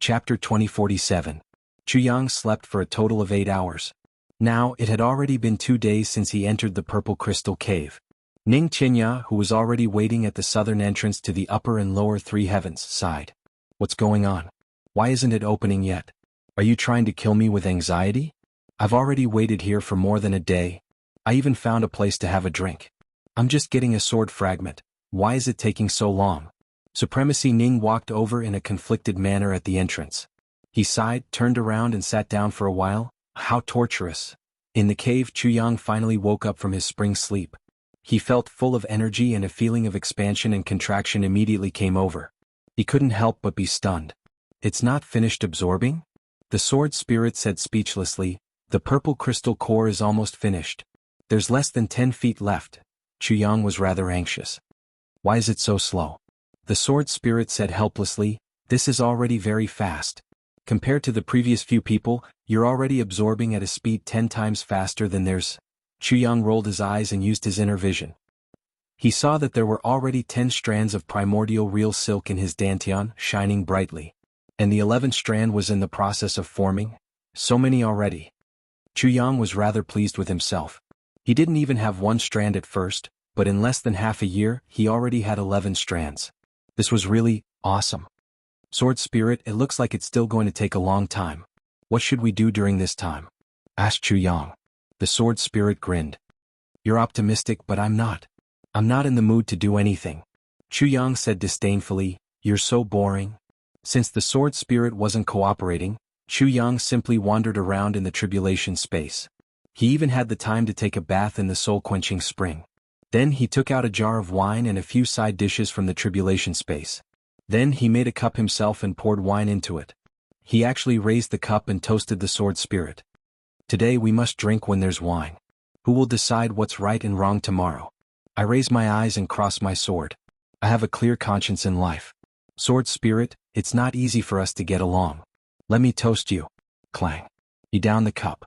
Chapter 2047. Chuyang slept for a total of 8 hours. Now, it had already been 2 days since he entered the Purple Crystal Cave. Ning Qinya, who was already waiting at the southern entrance to the upper and lower three heavens, sighed. What's going on? Why isn't it opening yet? Are you trying to kill me with anxiety? I've already waited here for more than a day. I even found a place to have a drink. I'm just getting a sword fragment. Why is it taking so long? Supremacy Ning walked over in a conflicted manner at the entrance. He sighed, turned around and sat down for a while. How torturous. In the cave, Chuyang finally woke up from his spring sleep. He felt full of energy and a feeling of expansion and contraction immediately came over. He couldn't help but be stunned. It's not finished absorbing? The sword spirit said speechlessly. The purple crystal core is almost finished. There's less than 10 feet left. Chuyang was rather anxious. Why is it so slow? The sword spirit said helplessly. This is already very fast. Compared to the previous few people, you're already absorbing at a speed 10 times faster than theirs. Chuyang rolled his eyes and used his inner vision. He saw that there were already 10 strands of primordial real silk in his dantian, shining brightly. And the 11th strand was in the process of forming. So many already. Chuyang was rather pleased with himself. He didn't even have 1 strand at first, but in less than half a year, he already had 11 strands. This was really awesome. Sword Spirit, it looks like it's still going to take a long time. What should we do during this time? Asked Chuyang. The Sword Spirit grinned. You're optimistic, but I'm not. I'm not in the mood to do anything. Chuyang said disdainfully, You're so boring. Since the Sword Spirit wasn't cooperating, Chuyang simply wandered around in the tribulation space. He even had the time to take a bath in the soul-quenching spring. Then he took out a jar of wine and a few side dishes from the tribulation space. Then he made a cup himself and poured wine into it. He actually raised the cup and toasted the sword spirit. Today we must drink when there's wine. Who will decide what's right and wrong tomorrow? I raise my eyes and cross my sword. I have a clear conscience in life. Sword spirit, it's not easy for us to get along. Let me toast you. Clang. He downed the cup.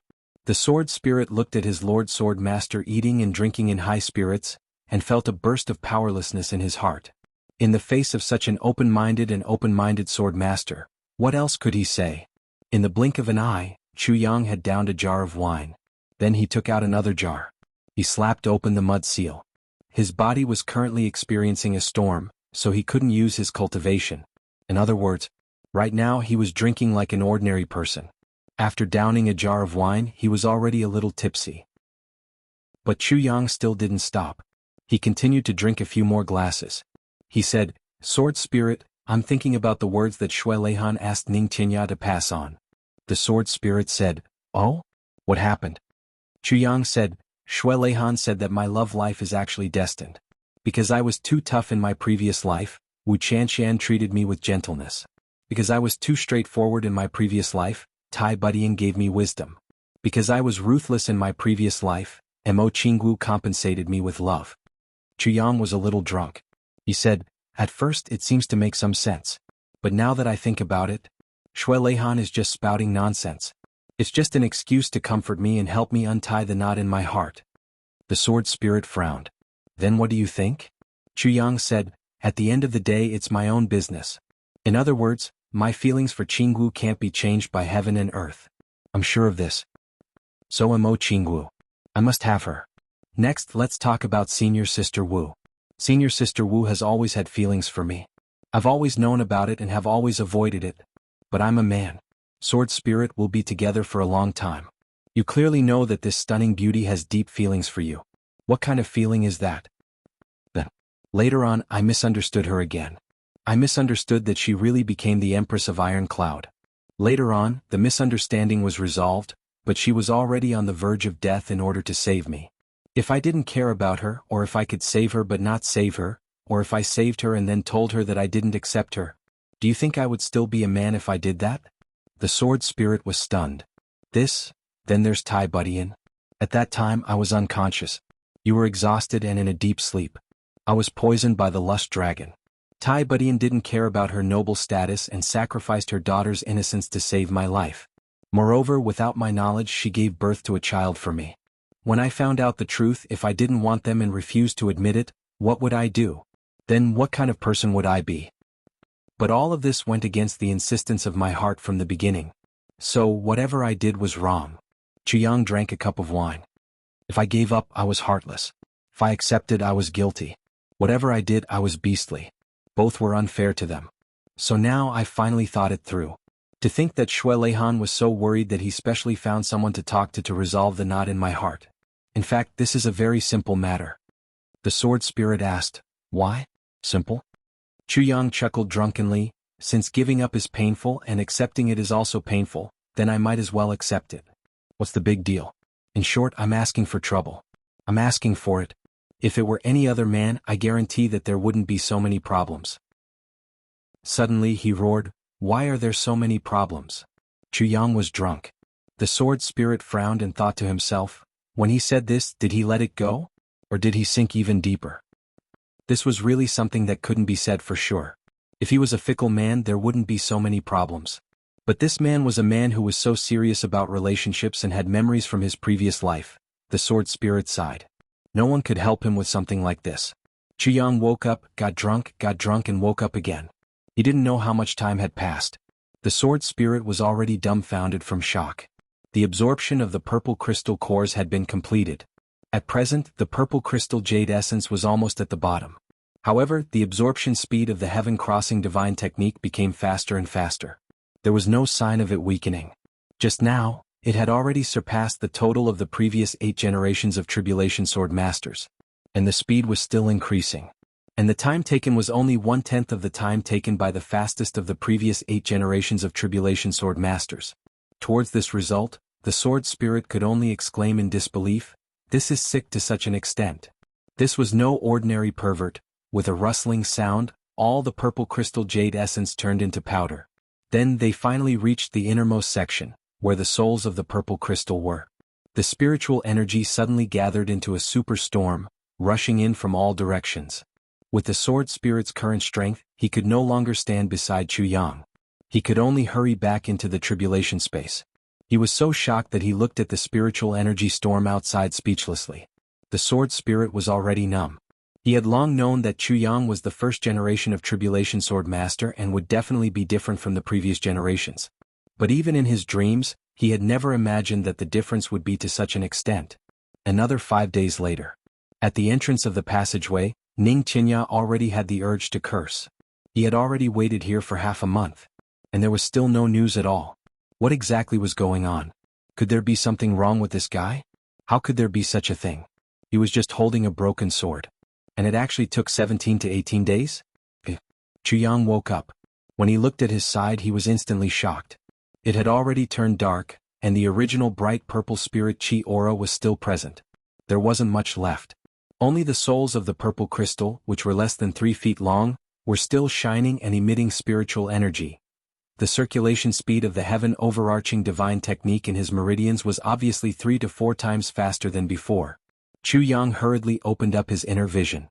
The sword spirit looked at his Lord Sword Master eating and drinking in high spirits, and felt a burst of powerlessness in his heart. In the face of such an open-minded sword master, what else could he say? In the blink of an eye, Chuyang had downed a jar of wine. Then he took out another jar. He slapped open the mud seal. His body was currently experiencing a storm, so he couldn't use his cultivation. In other words, right now he was drinking like an ordinary person. After downing a jar of wine, he was already a little tipsy. But Chuyang still didn't stop. He continued to drink a few more glasses. He said, Sword Spirit, I'm thinking about the words that Shui Leihan asked Ning Qinya to pass on. The Sword Spirit said, Oh? What happened? Chuyang said, Shui Leihan said that my love life is actually destined. Because I was too tough in my previous life, Wu Qianxian treated me with gentleness. Because I was too straightforward in my previous life, Tai Budian gave me wisdom. Because I was ruthless in my previous life, Mo Qinggu compensated me with love. Chuyang was a little drunk. He said, At first it seems to make some sense. But now that I think about it, Shui Leihan is just spouting nonsense. It's just an excuse to comfort me and help me untie the knot in my heart. The sword spirit frowned. Then what do you think? Chuyang said, At the end of the day it's my own business. In other words, my feelings for Qinggu can't be changed by heaven and earth. I'm sure of this. So am Mo Qinggu. I must have her. Next, let's talk about Senior Sister Wu. Senior Sister Wu has always had feelings for me. I've always known about it and have always avoided it. But I'm a man. Sword Spirit will be together for a long time. You clearly know that this stunning beauty has deep feelings for you. What kind of feeling is that? Then, later on, I misunderstood her again. I misunderstood that she really became the Empress of Iron Cloud. Later on, the misunderstanding was resolved, but she was already on the verge of death in order to save me. If I didn't care about her, or if I could save her but not save her, or if I saved her and then told her that I didn't accept her, do you think I would still be a man if I did that? The sword spirit was stunned. Then there's Tai Budian. At that time I was unconscious. You were exhausted and in a deep sleep. I was poisoned by the lust dragon. Tai Budian didn't care about her noble status and sacrificed her daughter's innocence to save my life. Moreover, without my knowledge, she gave birth to a child for me. When I found out the truth, if I didn't want them and refused to admit it, what would I do? Then what kind of person would I be? But all of this went against the insistence of my heart from the beginning. So, whatever I did was wrong. Jianghu drank a cup of wine. If I gave up, I was heartless. If I accepted, I was guilty. Whatever I did, I was beastly. Both were unfair to them. So now I finally thought it through. To think that Shui Leihan was so worried that he specially found someone to talk to resolve the knot in my heart. In fact, this is a very simple matter. The sword spirit asked, "Why? Simple?" Jianghu chuckled drunkenly, "Since giving up is painful and accepting it is also painful, then I might as well accept it. What's the big deal? In short, I'm asking for trouble. I'm asking for it. If it were any other man, I guarantee that there wouldn't be so many problems." Suddenly he roared, "Why are there so many problems?" Jianghu was drunk. The sword spirit frowned and thought to himself, when he said this, did he let it go? Or did he sink even deeper? This was really something that couldn't be said for sure. If he was a fickle man, there wouldn't be so many problems. But this man was a man who was so serious about relationships and had memories from his previous life. The sword spirit sighed. No one could help him with something like this. Jianghu woke up, got drunk and woke up again. He didn't know how much time had passed. The sword spirit was already dumbfounded from shock. The absorption of the purple crystal cores had been completed. At present, the purple crystal jade essence was almost at the bottom. However, the absorption speed of the heaven-crossing divine technique became faster and faster. There was no sign of it weakening. Just now, it had already surpassed the total of the previous 8 generations of Tribulation Sword Masters. And the speed was still increasing. And the time taken was only 1/10 of the time taken by the fastest of the previous 8 generations of Tribulation Sword Masters. Towards this result, the sword spirit could only exclaim in disbelief, "This is sick to such an extent." This was no ordinary pervert. With a rustling sound, all the purple crystal jade essence turned into powder. Then they finally reached the innermost section, where the souls of the purple crystal were. The spiritual energy suddenly gathered into a superstorm, rushing in from all directions. With the sword spirit's current strength, he could no longer stand beside Jianghu. He could only hurry back into the tribulation space. He was so shocked that he looked at the spiritual energy storm outside speechlessly. The sword spirit was already numb. He had long known that Jianghu was the first generation of Tribulation Sword Master and would definitely be different from the previous generations. But even in his dreams, he had never imagined that the difference would be to such an extent. Another 5 days later. At the entrance of the passageway, Ning Qinya already had the urge to curse. He had already waited here for half a month. And there was still no news at all. What exactly was going on? Could there be something wrong with this guy? How could there be such a thing? He was just holding a broken sword. And it actually took 17 to 18 days? Jianghu woke up. When he looked at his side, he was instantly shocked. It had already turned dark, and the original bright purple spirit chi aura was still present. There wasn't much left. Only the souls of the purple crystal, which were less than 3 feet long, were still shining and emitting spiritual energy. The circulation speed of the heaven overarching divine technique in his meridians was obviously 3 to 4 times faster than before. Jianghu hurriedly opened up his inner vision.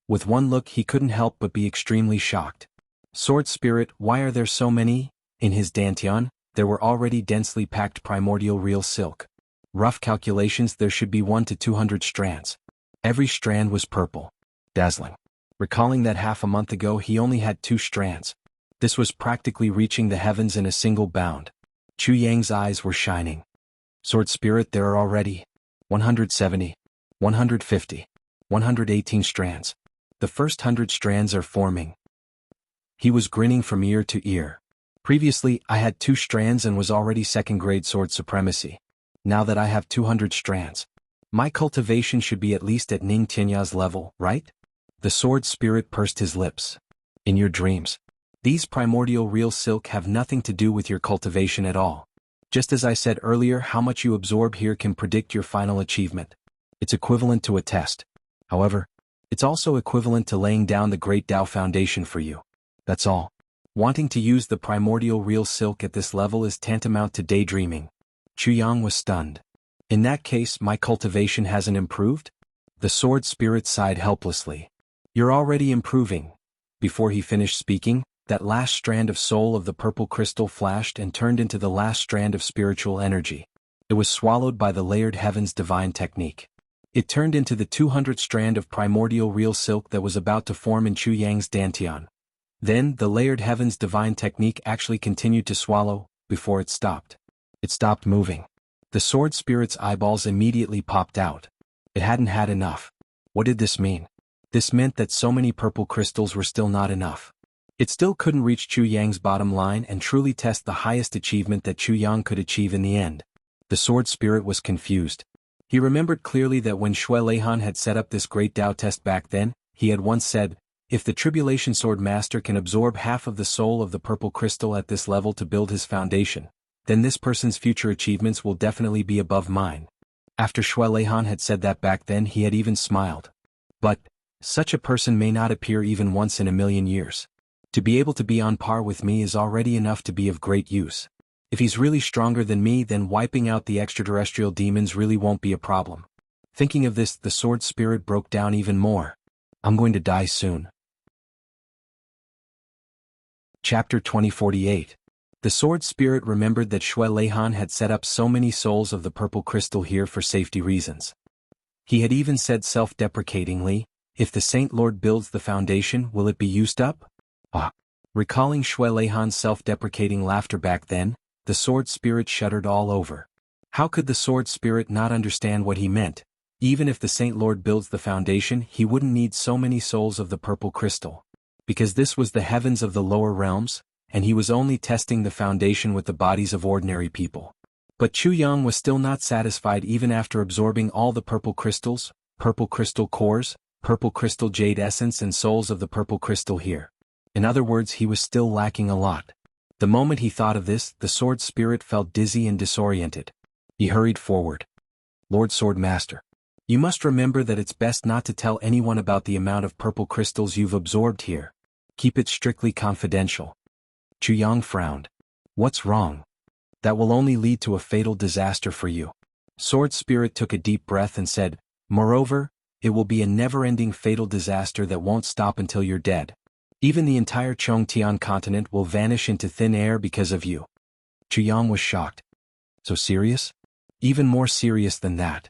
With one look he couldn't help but be extremely shocked. Sword spirit, why are there so many? In his dantian, there were already densely packed primordial real silk. Rough calculations, there should be 100 to 200 strands. Every strand was purple. Dazzling. Recalling that half a month ago he only had 2 strands. This was practically reaching the heavens in a single bound. Chu Yang's eyes were shining. Sword spirit, there are already 170, 150, 118 strands. The first 100 strands are forming. He was grinning from ear to ear. Previously, I had 2 strands and was already 2nd grade sword supremacy. Now that I have 200 strands, my cultivation should be at least at Ning Tinya's level, right? The sword spirit pursed his lips. In your dreams. These primordial real silk have nothing to do with your cultivation at all. Just as I said earlier, how much you absorb here can predict your final achievement. It's equivalent to a test. However, it's also equivalent to laying down the Great Tao Foundation for you. That's all. Wanting to use the primordial real silk at this level is tantamount to daydreaming. Jianghu was stunned. In that case, my cultivation hasn't improved? The sword spirit sighed helplessly. You're already improving. Before he finished speaking, that last strand of soul of the purple crystal flashed and turned into the last strand of spiritual energy. It was swallowed by the layered heaven's divine technique. It turned into the 200th strand of primordial real silk that was about to form in Chu Yang's dantian. Then, the layered heaven's divine technique actually continued to swallow, before it stopped. It stopped moving. The sword spirit's eyeballs immediately popped out. It hadn't had enough. What did this mean? This meant that so many purple crystals were still not enough. It still couldn't reach Chu Yang's bottom line and truly test the highest achievement that Chu Yang could achieve in the end. The sword spirit was confused. He remembered clearly that when Xue Leihan had set up this great Tao test back then, he had once said, if the Tribulation Sword Master can absorb half of the soul of the purple crystal at this level to build his foundation, then this person's future achievements will definitely be above mine. After Xue Leihan had said that back then, he had even smiled. But, such a person may not appear even once in a million years. To be able to be on par with me is already enough to be of great use. If he's really stronger than me, then wiping out the extraterrestrial demons really won't be a problem. Thinking of this, the sword spirit broke down even more. I'm going to die soon. Chapter 2048. The sword spirit remembered that Xue Leihan had set up so many souls of the purple crystal here for safety reasons. He had even said self-deprecatingly, if the Saint Lord builds the foundation, will it be used up? Recalling Xue Leihan's self-deprecating laughter back then, the sword spirit shuddered all over. How could the sword spirit not understand what he meant? Even if the Saint Lord builds the foundation, he wouldn't need so many souls of the purple crystal. Because this was the heavens of the lower realms, and he was only testing the foundation with the bodies of ordinary people. But Chu Yang was still not satisfied even after absorbing all the purple crystals, purple crystal cores, purple crystal jade essence and souls of the purple crystal here. In other words, he was still lacking a lot. The moment he thought of this, the sword spirit felt dizzy and disoriented. He hurried forward. Lord Sword Master, you must remember that it's best not to tell anyone about the amount of purple crystals you've absorbed here. Keep it strictly confidential. Chu Yang frowned. What's wrong? That will only lead to a fatal disaster for you. Sword spirit took a deep breath and said, moreover, it will be a never-ending fatal disaster that won't stop until you're dead. Even the entire Chongtian continent will vanish into thin air because of you. Chu Yang was shocked. So serious? Even more serious than that.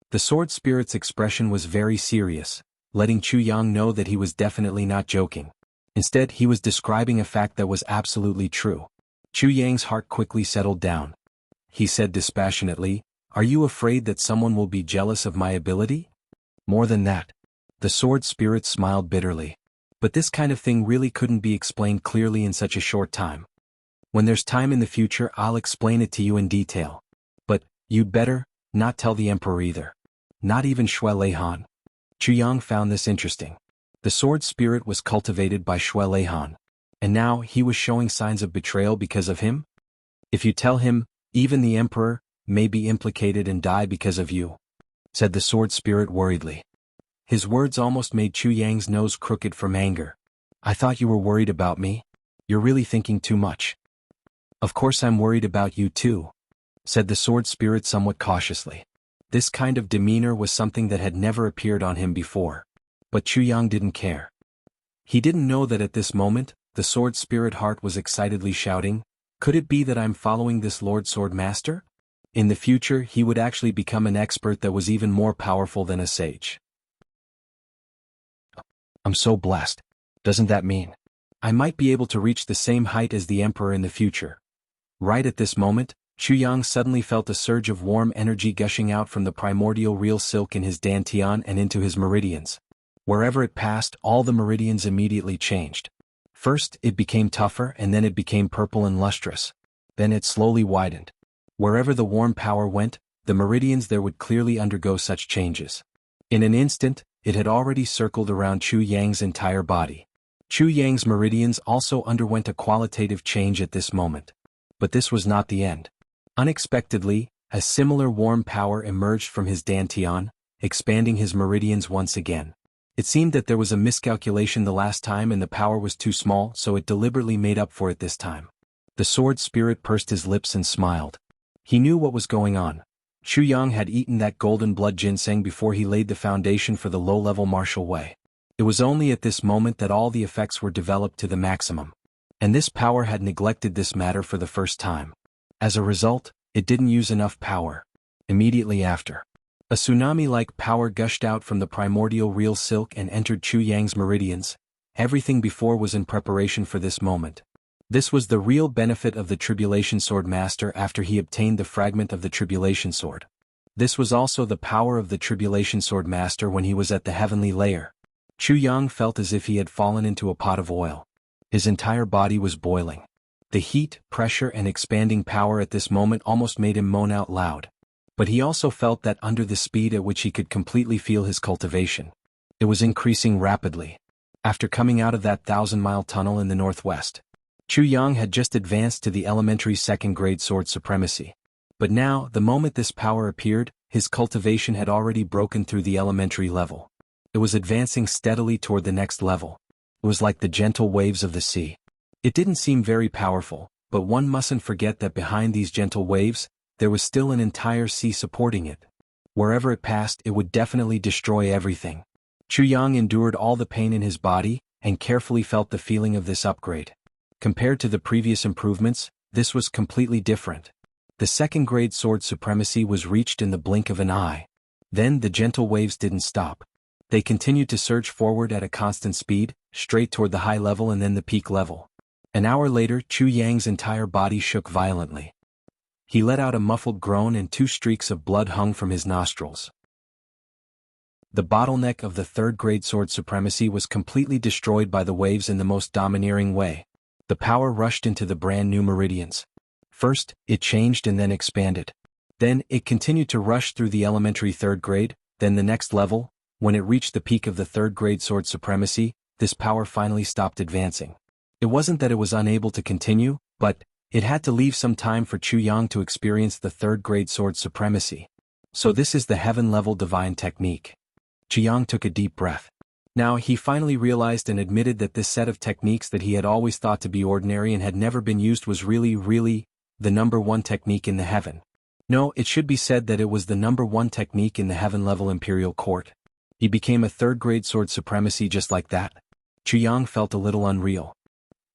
The sword spirit's expression was very serious, letting Chu Yang know that he was definitely not joking. Instead, he was describing a fact that was absolutely true. Chu Yang's heart quickly settled down. He said dispassionately, are you afraid that someone will be jealous of my ability? More than that. The sword spirit smiled bitterly. But this kind of thing really couldn't be explained clearly in such a short time. When there's time in the future, I'll explain it to you in detail. But, you'd better not tell the Emperor either. Not even Xue Leihan. Chu Yang found this interesting. The sword spirit was cultivated by Xue Leihan. And now he was showing signs of betrayal because of him? If you tell him, even the Emperor may be implicated and die because of you, said the sword spirit worriedly. His words almost made Chu Yang's nose crooked from anger. I thought you were worried about me. You're really thinking too much. Of course I'm worried about you too, said the sword spirit somewhat cautiously. This kind of demeanor was something that had never appeared on him before. But Chu Yang didn't care. He didn't know that at this moment, the sword spirit heart was excitedly shouting, could it be that I'm following this Lord Sword Master? In the future, he would actually become an expert that was even more powerful than a sage. I'm so blessed. Doesn't that mean I might be able to reach the same height as the Emperor in the future? Right at this moment, Chu Yang suddenly felt a surge of warm energy gushing out from the primordial real silk in his dantian and into his meridians. Wherever it passed, all the meridians immediately changed. First, it became tougher and then it became purple and lustrous. Then it slowly widened. Wherever the warm power went, the meridians there would clearly undergo such changes. In an instant, it had already circled around Chu Yang's entire body. Chu Yang's meridians also underwent a qualitative change at this moment. But this was not the end. Unexpectedly, a similar warm power emerged from his dantian, expanding his meridians once again. It seemed that there was a miscalculation the last time and the power was too small, so it deliberately made up for it this time. The sword spirit pursed his lips and smiled. He knew what was going on. Chu Yang had eaten that golden blood ginseng before he laid the foundation for the low-level martial way. It was only at this moment that all the effects were developed to the maximum. And this power had neglected this matter for the first time. As a result, it didn't use enough power. Immediately after, a tsunami-like power gushed out from the primordial real silk and entered Chu Yang's meridians, everything before was in preparation for this moment. This was the real benefit of the Tribulation Sword Master after he obtained the fragment of the Tribulation Sword. This was also the power of the Tribulation Sword Master when he was at the heavenly layer. Chu Yang felt as if he had fallen into a pot of oil. His entire body was boiling. The heat, pressure and expanding power at this moment almost made him moan out loud. But he also felt that under the speed at which he could completely feel his cultivation. It was increasing rapidly. After coming out of that 1,000-mile tunnel in the northwest, Chu Yang had just advanced to the elementary second-grade sword supremacy. But now, the moment this power appeared, his cultivation had already broken through the elementary level. It was advancing steadily toward the next level. It was like the gentle waves of the sea. It didn't seem very powerful, but one mustn't forget that behind these gentle waves, there was still an entire sea supporting it. Wherever it passed, it would definitely destroy everything. Chu Yang endured all the pain in his body, and carefully felt the feeling of this upgrade. Compared to the previous improvements, this was completely different. The second-grade sword supremacy was reached in the blink of an eye. Then the gentle waves didn't stop. They continued to surge forward at a constant speed, straight toward the high level and then the peak level. An hour later, Chu Yang's entire body shook violently. He let out a muffled groan and 2 streaks of blood hung from his nostrils. The bottleneck of the third-grade sword supremacy was completely destroyed by the waves in the most domineering way. The power rushed into the brand-new meridians. First, it changed and then expanded. Then, it continued to rush through the elementary third grade, then the next level. When it reached the peak of the third-grade sword supremacy, this power finally stopped advancing. It wasn't that it was unable to continue, but it had to leave some time for Chu Yang to experience the third-grade sword supremacy. So this is the heaven-level divine technique. Chu Yang took a deep breath. Now he finally realized and admitted that this set of techniques that he had always thought to be ordinary and had never been used was really the #1 technique in the heaven. No, it should be said that it was the #1 technique in the heaven-level imperial court. He became a third-grade sword supremacy just like that. Chu Yang felt a little unreal.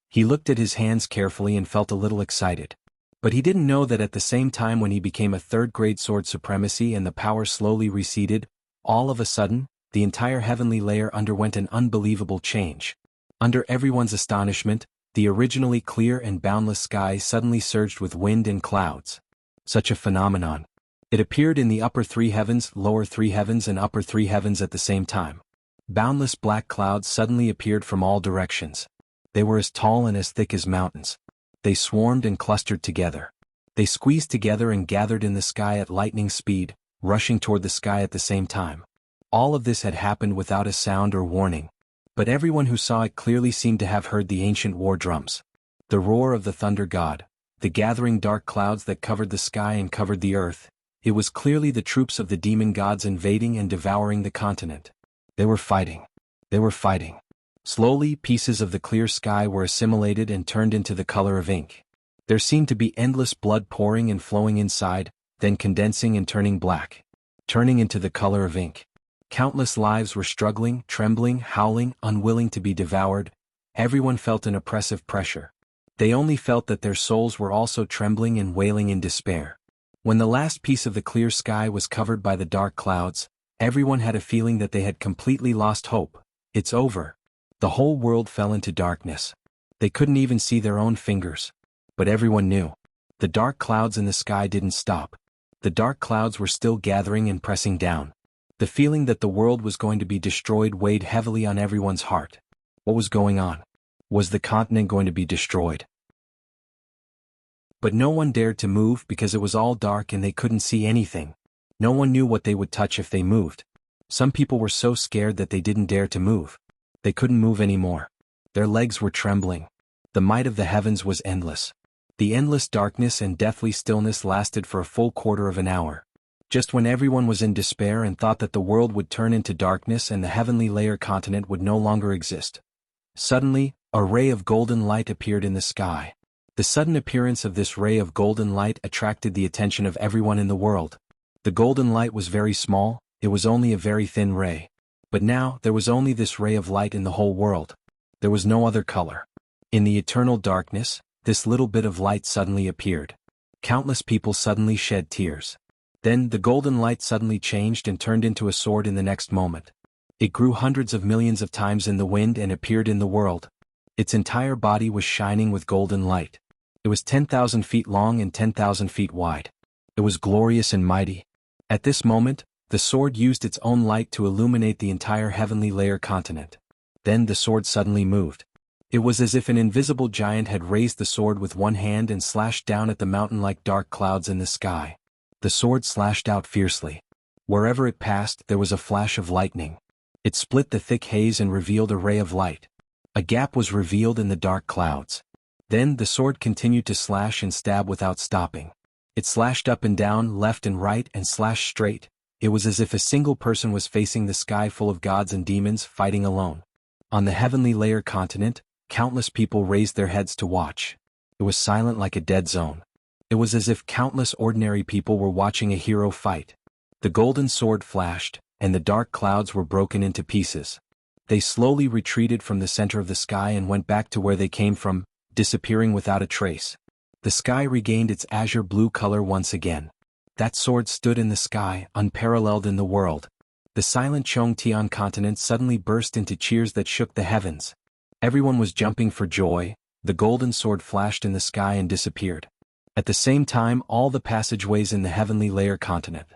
He looked at his hands carefully and felt a little excited. But he didn't know that at the same time when he became a third-grade sword supremacy and the power slowly receded, all of a sudden, the entire heavenly layer underwent an unbelievable change. Under everyone's astonishment, the originally clear and boundless sky suddenly surged with wind and clouds. Such a phenomenon. It appeared in the upper 3 heavens, lower 3 heavens and upper 3 heavens at the same time. Boundless black clouds suddenly appeared from all directions. They were as tall and as thick as mountains. They swarmed and clustered together. They squeezed together and gathered in the sky at lightning speed, rushing toward the sky at the same time. All of this had happened without a sound or warning. But everyone who saw it clearly seemed to have heard the ancient war drums. The roar of the thunder god, the gathering dark clouds that covered the sky and covered the earth. It was clearly the troops of the demon gods invading and devouring the continent. They were fighting. They were fighting. Slowly, pieces of the clear sky were assimilated and turned into the color of ink. There seemed to be endless blood pouring and flowing inside, then condensing and turning black. Turning into the color of ink. Countless lives were struggling, trembling, howling, unwilling to be devoured. Everyone felt an oppressive pressure. They only felt that their souls were also trembling and wailing in despair. When the last piece of the clear sky was covered by the dark clouds, everyone had a feeling that they had completely lost hope. It's over. The whole world fell into darkness. They couldn't even see their own fingers. But everyone knew. The dark clouds in the sky didn't stop. The dark clouds were still gathering and pressing down. The feeling that the world was going to be destroyed weighed heavily on everyone's heart. What was going on? Was the continent going to be destroyed? But no one dared to move because it was all dark and they couldn't see anything. No one knew what they would touch if they moved. Some people were so scared that they didn't dare to move. They couldn't move anymore. Their legs were trembling. The might of the heavens was endless. The endless darkness and deathly stillness lasted for a full quarter of an hour. Just when everyone was in despair and thought that the world would turn into darkness and the heavenly layer continent would no longer exist. Suddenly, a ray of golden light appeared in the sky. The sudden appearance of this ray of golden light attracted the attention of everyone in the world. The golden light was very small, it was only a very thin ray. But now, there was only this ray of light in the whole world. There was no other color. In the eternal darkness, this little bit of light suddenly appeared. Countless people suddenly shed tears. Then the golden light suddenly changed and turned into a sword in the next moment. It grew hundreds of millions of times in the wind and appeared in the world. Its entire body was shining with golden light. It was 10,000 feet long and 10,000 feet wide. It was glorious and mighty. At this moment, the sword used its own light to illuminate the entire heavenly layer continent. Then the sword suddenly moved. It was as if an invisible giant had raised the sword with one hand and slashed down at the mountain like dark clouds in the sky. The sword slashed out fiercely. Wherever it passed, there was a flash of lightning. It split the thick haze and revealed a ray of light. A gap was revealed in the dark clouds. Then the sword continued to slash and stab without stopping. It slashed up and down, left and right, and slashed straight. It was as if a single person was facing the sky full of gods and demons fighting alone. On the heavenly layer continent, countless people raised their heads to watch. It was silent like a dead zone. It was as if countless ordinary people were watching a hero fight. The golden sword flashed, and the dark clouds were broken into pieces. They slowly retreated from the center of the sky and went back to where they came from, disappearing without a trace. The sky regained its azure blue color once again. That sword stood in the sky, unparalleled in the world. The silent Chongtian continent suddenly burst into cheers that shook the heavens. Everyone was jumping for joy. The golden sword flashed in the sky and disappeared. At the same time, all the passageways in the heavenly layer continent.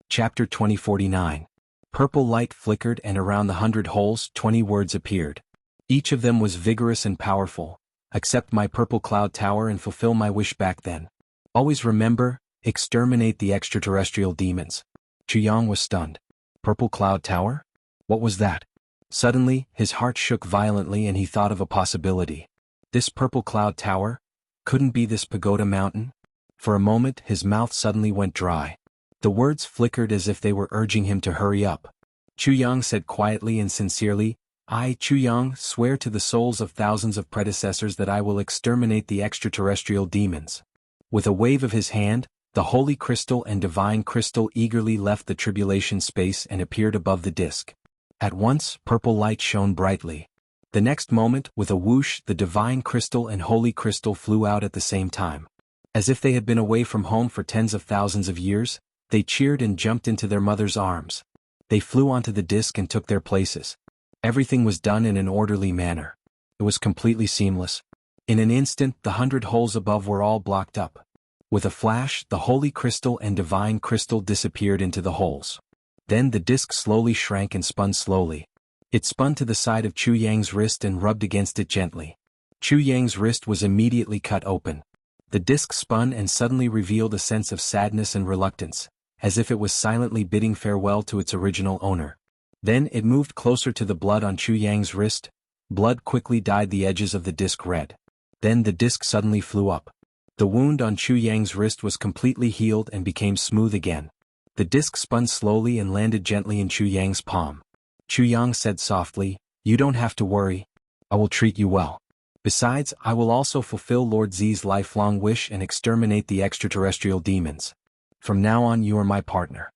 Chapter 2049. Purple light flickered and around the 100 holes 20 words appeared. Each of them was vigorous and powerful. Accept my purple cloud tower and fulfill my wish back then. Always remember, exterminate the extraterrestrial demons. Chuyang was stunned. Purple cloud tower? What was that? Suddenly, his heart shook violently and he thought of a possibility. This purple cloud tower? Couldn't be this pagoda mountain? For a moment, his mouth suddenly went dry. The words flickered as if they were urging him to hurry up. Chuyang said quietly and sincerely, I, Chuyang, swear to the souls of thousands of predecessors that I will exterminate the extraterrestrial demons. With a wave of his hand, the holy crystal and divine crystal eagerly left the tribulation space and appeared above the disk. At once, purple light shone brightly. The next moment, with a whoosh, the divine crystal and holy crystal flew out at the same time. As if they had been away from home for tens of thousands of years, they cheered and jumped into their mother's arms. They flew onto the disk and took their places. Everything was done in an orderly manner. It was completely seamless. In an instant, the 100 holes above were all blocked up. With a flash, the holy crystal and divine crystal disappeared into the holes. Then the disk slowly shrank and spun slowly. It spun to the side of Chuyang's wrist and rubbed against it gently. Chuyang's wrist was immediately cut open. The disk spun and suddenly revealed a sense of sadness and reluctance, as if it was silently bidding farewell to its original owner. Then it moved closer to the blood on Chuyang's wrist. Blood quickly dyed the edges of the disk red. Then the disk suddenly flew up. The wound on Chuyang's wrist was completely healed and became smooth again. The disk spun slowly and landed gently in Chuyang's palm. Chuyang said softly, You don't have to worry. I will treat you well. Besides, I will also fulfill Lord Z's lifelong wish and exterminate the extraterrestrial demons. From now on you are my partner.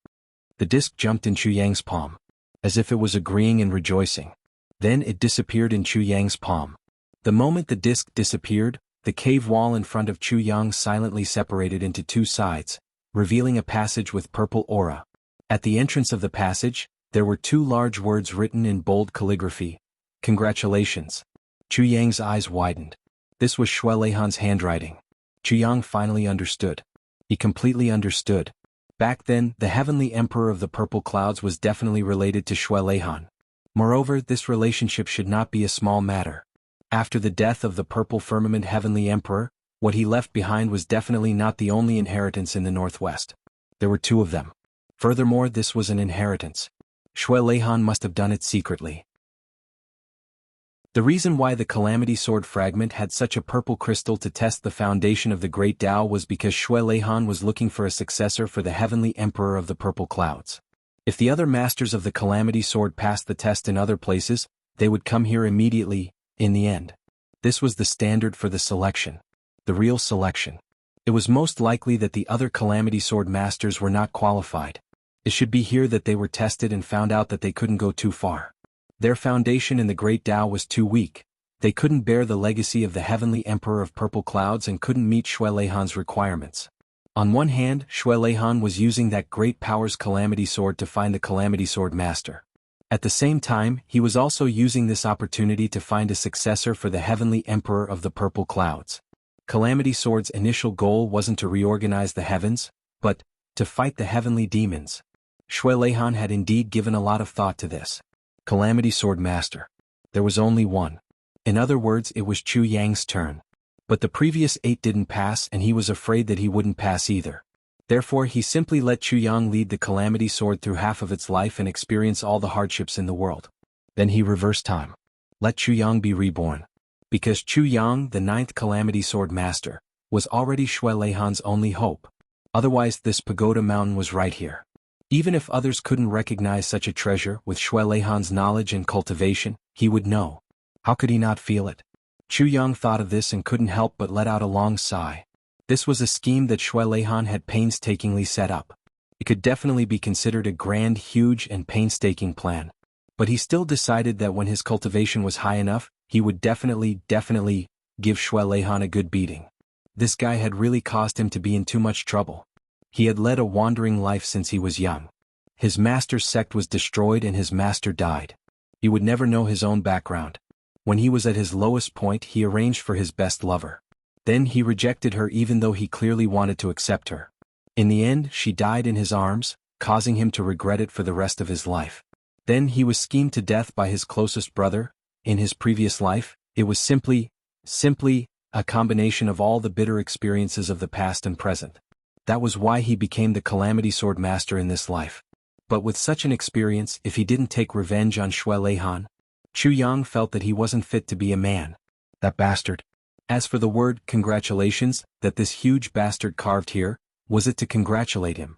The disk jumped in Chuyang's palm, as if it was agreeing and rejoicing. Then it disappeared in Chuyang's palm. The moment the disk disappeared, the cave wall in front of Chuyang silently separated into two sides, revealing a passage with purple aura. At the entrance of the passage, there were two large words written in bold calligraphy. Congratulations. Chuyang's eyes widened. This was Xue Leihan's handwriting. Chuyang finally understood. He completely understood. Back then, the heavenly emperor of the purple clouds was definitely related to Xue Leihan. Moreover, this relationship should not be a small matter. After the death of the purple firmament heavenly emperor, what he left behind was definitely not the only inheritance in the northwest. There were two of them. Furthermore, this was an inheritance. Xue Leihan must have done it secretly. The reason why the Calamity Sword fragment had such a purple crystal to test the foundation of the Great Tao was because Xue Leihan was looking for a successor for the heavenly emperor of the purple clouds. If the other masters of the Calamity Sword passed the test in other places, they would come here immediately, in the end. This was the standard for the selection. The real selection. It was most likely that the other Calamity Sword masters were not qualified. It should be here that they were tested and found out that they couldn't go too far. Their foundation in the Great Tao was too weak. They couldn't bear the legacy of the heavenly emperor of purple clouds and couldn't meet Xue Leihan's requirements. On one hand, Xue Leihan was using that great powers Calamity Sword to find the Calamity Sword Master. At the same time, he was also using this opportunity to find a successor for the Heavenly Emperor of the Purple Clouds. Calamity Sword's initial goal wasn't to reorganize the heavens, but to fight the heavenly demons. Xue Leihan had indeed given a lot of thought to this. Calamity Sword Master. There was only one. In other words, it was Chu Yang's turn. But the previous 8 didn't pass and he was afraid that he wouldn't pass either. Therefore he simply let Chu Yang lead the Calamity Sword through half of its life and experience all the hardships in the world. Then he reversed time. Let Chu Yang be reborn. Because Chu Yang, the 9th Calamity Sword Master, was already Xue Leihan's only hope. Otherwise this pagoda mountain was right here. Even if others couldn't recognize such a treasure with Xue Leihan's knowledge and cultivation, he would know. How could he not feel it? Chu Yang thought of this and couldn't help but let out a long sigh. This was a scheme that Xue Leihan had painstakingly set up. It could definitely be considered a grand, huge, and painstaking plan. But he still decided that when his cultivation was high enough, he would definitely give Xue Leihan a good beating. This guy had really caused him to be in too much trouble. He had led a wandering life since he was young. His master's sect was destroyed and his master died. He would never know his own background. When he was at his lowest point, he arranged for his best lover. Then he rejected her even though he clearly wanted to accept her. In the end, she died in his arms, causing him to regret it for the rest of his life. Then he was schemed to death by his closest brother. In his previous life, it was simply a combination of all the bitter experiences of the past and present. That was why he became the Calamity Sword Master in this life. But with such an experience, if he didn't take revenge on Xue Leihan, Chu Yang felt that he wasn't fit to be a man. That bastard. As for the word congratulations that this huge bastard carved here, was it to congratulate him?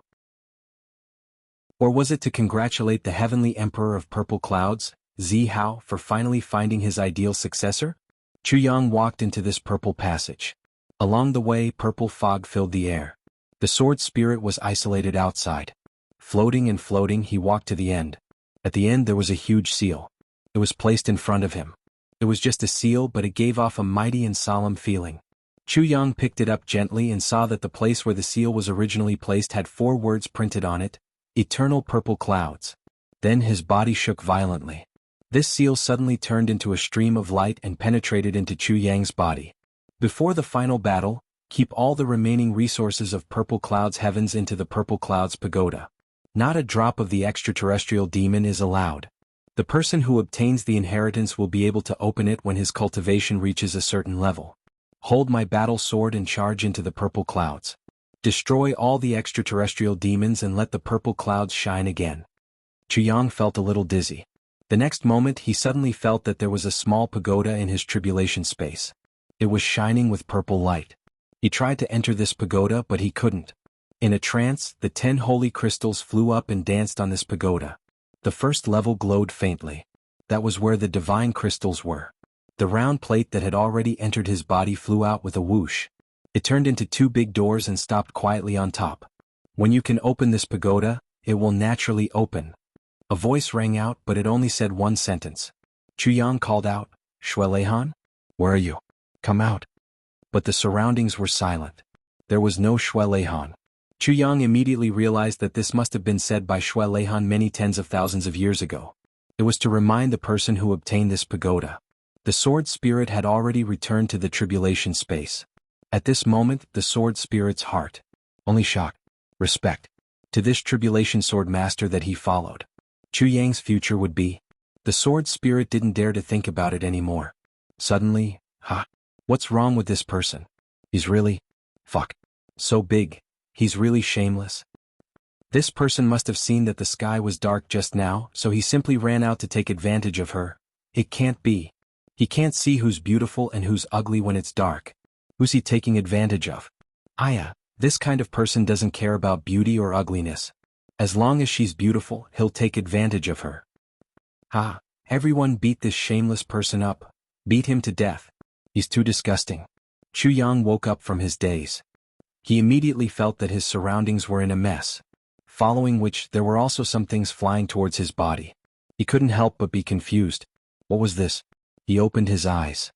Or was it to congratulate the Heavenly Emperor of Purple Clouds, Zi Hao, for finally finding his ideal successor? Chu Yang walked into this purple passage. Along the way, purple fog filled the air. The sword spirit was isolated outside. Floating and floating, he walked to the end. At the end there was a huge seal. It was placed in front of him. It was just a seal, but it gave off a mighty and solemn feeling. Chu Yang picked it up gently and saw that the place where the seal was originally placed had 4 words printed on it: Eternal Purple Clouds. Then his body shook violently. This seal suddenly turned into a stream of light and penetrated into Chu Yang's body. Before the final battle, keep all the remaining resources of Purple Clouds heavens into the Purple Clouds pagoda. Not a drop of the extraterrestrial demon is allowed. The person who obtains the inheritance will be able to open it when his cultivation reaches a certain level. Hold my battle sword and charge into the Purple Clouds. Destroy all the extraterrestrial demons and let the Purple Clouds shine again. Chu Yang felt a little dizzy. The next moment he suddenly felt that there was a small pagoda in his tribulation space. It was shining with purple light. He tried to enter this pagoda but he couldn't. In a trance, the 10 holy crystals flew up and danced on this pagoda. The first level glowed faintly. That was where the divine crystals were. The round plate that had already entered his body flew out with a whoosh. It turned into 2 big doors and stopped quietly on top. When you can open this pagoda, it will naturally open. A voice rang out, but it only said one sentence. Chu Yang called out, Xue Leihan? Where are you? Come out. But the surroundings were silent. There was no Xue Leihan. Chu Yang immediately realized that this must have been said by Xue Leihan many tens of thousands of years ago. It was to remind the person who obtained this pagoda. The sword spirit had already returned to the tribulation space. At this moment, the sword spirit's heart only shock, respect, to this tribulation sword master that he followed. Chu Yang's future would be. The sword spirit didn't dare to think about it anymore. Suddenly, what's wrong with this person? He's really, so big. He's really shameless. This person must have seen that the sky was dark just now, so he simply ran out to take advantage of her. It can't be. He can't see who's beautiful and who's ugly when it's dark. Who's he taking advantage of? This kind of person doesn't care about beauty or ugliness. As long as she's beautiful, he'll take advantage of her. Everyone beat this shameless person up. Beat him to death. He's too disgusting. Chu Yang woke up from his daze. He immediately felt that his surroundings were in a mess. Following which, there were also some things flying towards his body. He couldn't help but be confused. What was this? He opened his eyes.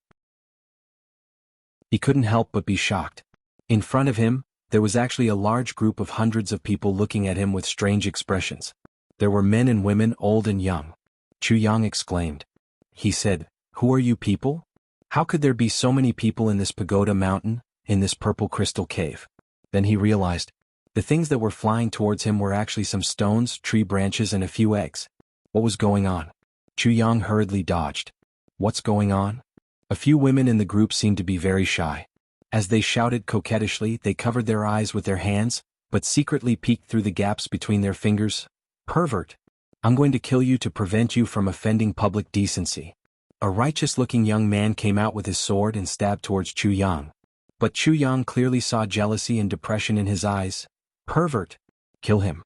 He couldn't help but be shocked. In front of him, There was actually a large group of hundreds of people looking at him with strange expressions. There were men and women, old and young. Chu Yang exclaimed. He said, "Who are you people? How could there be so many people in this pagoda mountain, in this purple crystal cave?" Then he realized, the things that were flying towards him were actually some stones, tree branches and a few eggs. What was going on? Chu Yang hurriedly dodged. What's going on? A few women in the group seemed to be very shy. As they shouted coquettishly, they covered their eyes with their hands, but secretly peeked through the gaps between their fingers. "Pervert! I'm going to kill you to prevent you from offending public decency." A righteous-looking young man came out with his sword and stabbed towards Chu Yang. But Chu Yang clearly saw jealousy and depression in his eyes. "Pervert! Kill him!"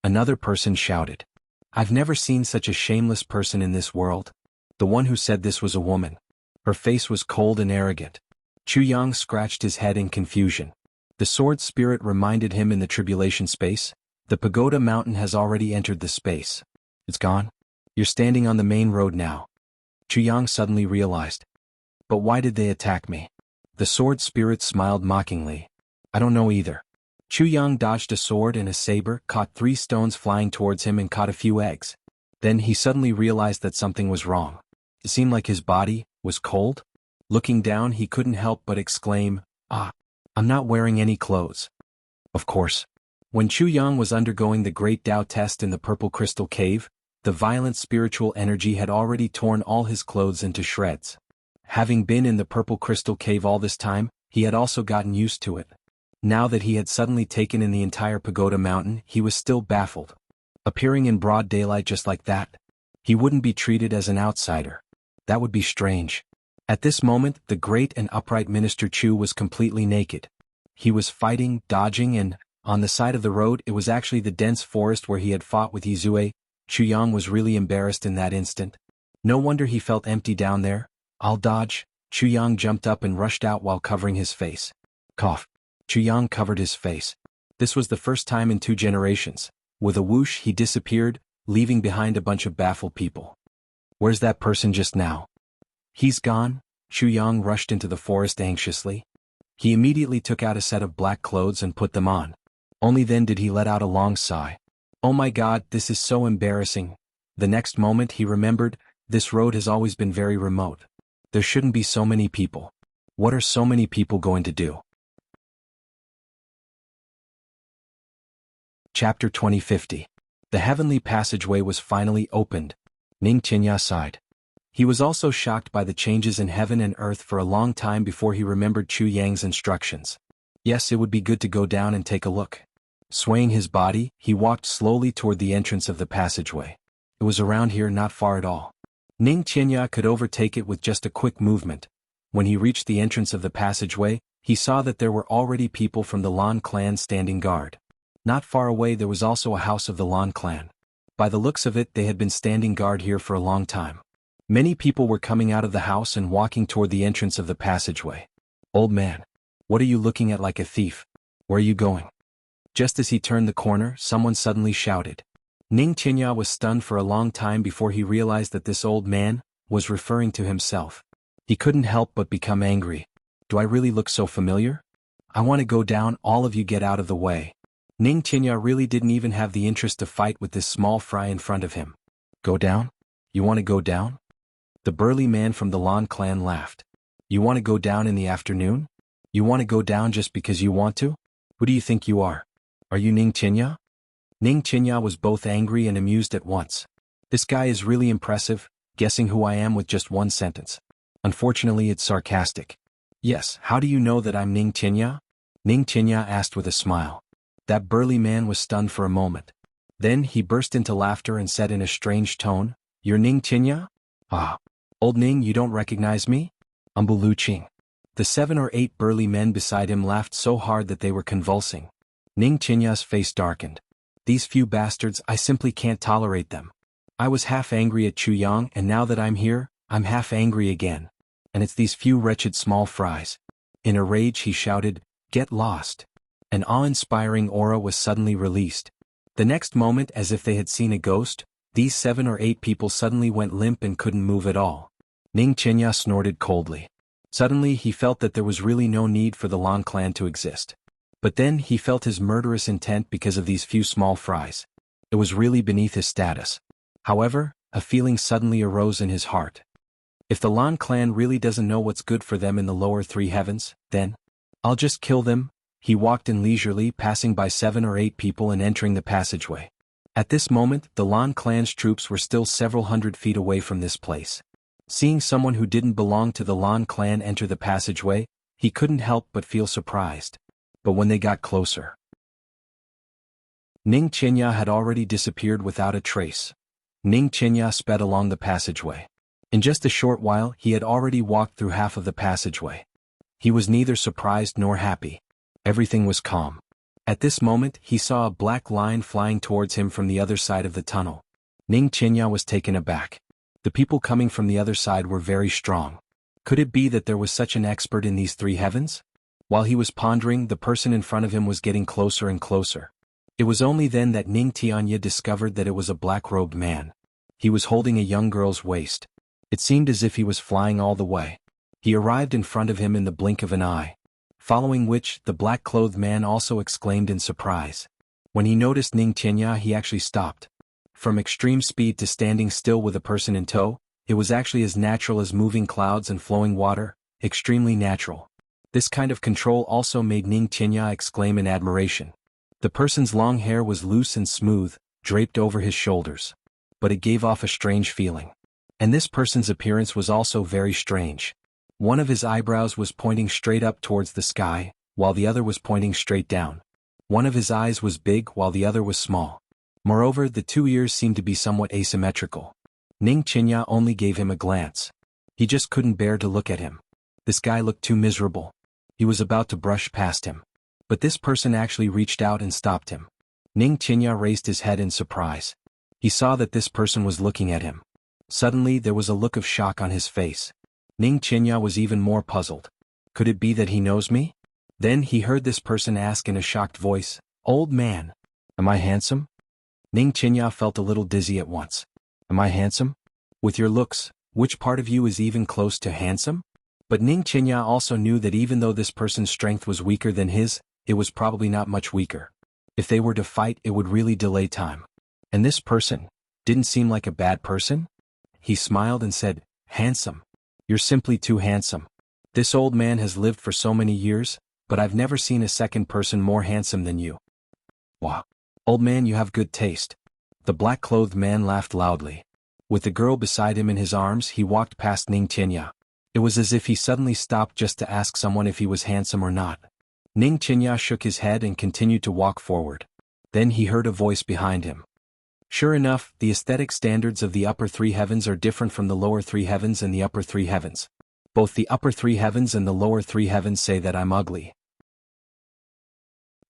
Another person shouted. "I've never seen such a shameless person in this world." The one who said this was a woman. Her face was cold and arrogant. Chu Yang scratched his head in confusion. The sword spirit reminded him in the tribulation space, the pagoda mountain has already entered the space. It's gone? You're standing on the main road now. Chu Yang suddenly realized. But why did they attack me? The sword spirit smiled mockingly. I don't know either. Chu Yang dodged a sword and a saber, caught 3 stones flying towards him and caught a few eggs. Then he suddenly realized that something was wrong. It seemed like his body was cold. Looking down, he couldn't help but exclaim, "Ah, I'm not wearing any clothes." Of course. When Chu Yang was undergoing the Great Tao test in the Purple Crystal Cave, the violent spiritual energy had already torn all his clothes into shreds. Having been in the Purple Crystal Cave all this time, he had also gotten used to it. Now that he had suddenly taken in the entire pagoda mountain, he was still baffled. Appearing in broad daylight just like that, he wouldn't be treated as an outsider. That would be strange. At this moment, the great and upright Minister Chu was completely naked. He was fighting, dodging, and, on the side of the road, it was actually the dense forest where he had fought with Yizue. Chu Yang was really embarrassed in that instant. No wonder he felt empty down there. "I'll dodge." Chu Yang jumped up and rushed out while covering his face. Cough. Chu Yang covered his face. This was the first time in 2 generations. With a whoosh, he disappeared, leaving behind a bunch of baffled people. Where's that person just now? He's gone. Chu Yang rushed into the forest anxiously. He immediately took out a set of black clothes and put them on. Only then did he let out a long sigh. Oh my God, this is so embarrassing. The next moment he remembered, this road has always been very remote. There shouldn't be so many people. What are so many people going to do? Chapter 2050. The heavenly passageway was finally opened. Ning Qinya sighed. He was also shocked by the changes in heaven and earth for a long time before he remembered Chu Yang's instructions. Yes, it would be good to go down and take a look. Swaying his body, he walked slowly toward the entrance of the passageway. It was around here, not far at all. Ning Qinya could overtake it with just a quick movement. When he reached the entrance of the passageway, he saw that there were already people from the Lan clan standing guard. Not far away there was also a house of the Lan clan. By the looks of it, they had been standing guard here for a long time. Many people were coming out of the house and walking toward the entrance of the passageway. Old man, what are you looking at like a thief? Where are you going? Just as he turned the corner, someone suddenly shouted. Ning Qinya was stunned for a long time before he realized that this old man was referring to himself. He couldn't help but become angry. Do I really look so familiar? I want to go down, all of you get out of the way. Ning Qinya really didn't even have the interest to fight with this small fry in front of him. Go down? You want to go down? The burly man from the Lan clan laughed. You want to go down in the afternoon? You want to go down just because you want to? Who do you think you are? Are you Ning Qinya? Ning Qinya was both angry and amused at once. This guy is really impressive, guessing who I am with just one sentence. Unfortunately, it's sarcastic. Yes, how do you know that I'm Ning Qinya? Ning Qinya asked with a smile. That burly man was stunned for a moment. Then he burst into laughter and said in a strange tone, You're Ning Qinya? Ah. Old Ning, you don't recognize me? I'm Bu Qing. The 7 or 8 burly men beside him laughed so hard that they were convulsing. Ning Qinya's face darkened. These few bastards, I simply can't tolerate them. I was half angry at Chu Yang, and now that I'm here, I'm half angry again. And it's these few wretched small fries. In a rage he shouted, Get lost. An awe-inspiring aura was suddenly released. The next moment, as if they had seen a ghost, these 7 or 8 people suddenly went limp and couldn't move at all. Ning Qinya snorted coldly. Suddenly he felt that there was really no need for the Lan clan to exist. But then he felt his murderous intent because of these few small fries. It was really beneath his status. However, a feeling suddenly arose in his heart. If the Lan clan really doesn't know what's good for them in the lower three heavens, then I'll just kill them. He walked in leisurely, passing by 7 or 8 people and entering the passageway. At this moment, the Lan clan's troops were still several hundred feet away from this place. Seeing someone who didn't belong to the Lan clan enter the passageway, he couldn't help but feel surprised. But when they got closer, Ning Qinya had already disappeared without a trace. Ning Qinya sped along the passageway. In just a short while, he had already walked through half of the passageway. He was neither surprised nor happy. Everything was calm. At this moment, he saw a black line flying towards him from the other side of the tunnel. Ning Qinya was taken aback. The people coming from the other side were very strong. Could it be that there was such an expert in these three heavens? While he was pondering, the person in front of him was getting closer and closer. It was only then that Ning Tianya discovered that it was a black-robed man. He was holding a young girl's waist. It seemed as if he was flying all the way. He arrived in front of him in the blink of an eye. Following which, the black-clothed man also exclaimed in surprise. When he noticed Ning Tianya, he actually stopped. From extreme speed to standing still with a person in tow, it was actually as natural as moving clouds and flowing water, extremely natural. This kind of control also made Ning Tianya exclaim in admiration. The person's long hair was loose and smooth, draped over his shoulders. But it gave off a strange feeling. And this person's appearance was also very strange. One of his eyebrows was pointing straight up towards the sky, while the other was pointing straight down. One of his eyes was big while the other was small. Moreover, the 2 ears seemed to be somewhat asymmetrical. Ning Qinya only gave him a glance. He just couldn't bear to look at him. This guy looked too miserable. He was about to brush past him. But this person actually reached out and stopped him. Ning Qinya raised his head in surprise. He saw that this person was looking at him. Suddenly there was a look of shock on his face. Ning Qinya was even more puzzled. Could it be that he knows me? Then he heard this person ask in a shocked voice, "Old man, am I handsome?" Ning Qinya felt a little dizzy at once. Am I handsome? With your looks, which part of you is even close to handsome? But Ning Qinya also knew that even though this person's strength was weaker than his, it was probably not much weaker. If they were to fight, it would really delay time. And this person didn't seem like a bad person? He smiled and said, "Handsome. You're simply too handsome. This old man has lived for so many years, but I've never seen a second person more handsome than you." Wow. Old man, you have good taste. The black-clothed man laughed loudly. With the girl beside him in his arms, he walked past Ning Qinya. It was as if he suddenly stopped just to ask someone if he was handsome or not. Ning Qinya shook his head and continued to walk forward. Then he heard a voice behind him. Sure enough, the aesthetic standards of the upper three heavens are different from the lower three heavens and the upper three heavens. Both the upper three heavens and the lower three heavens say that I'm ugly.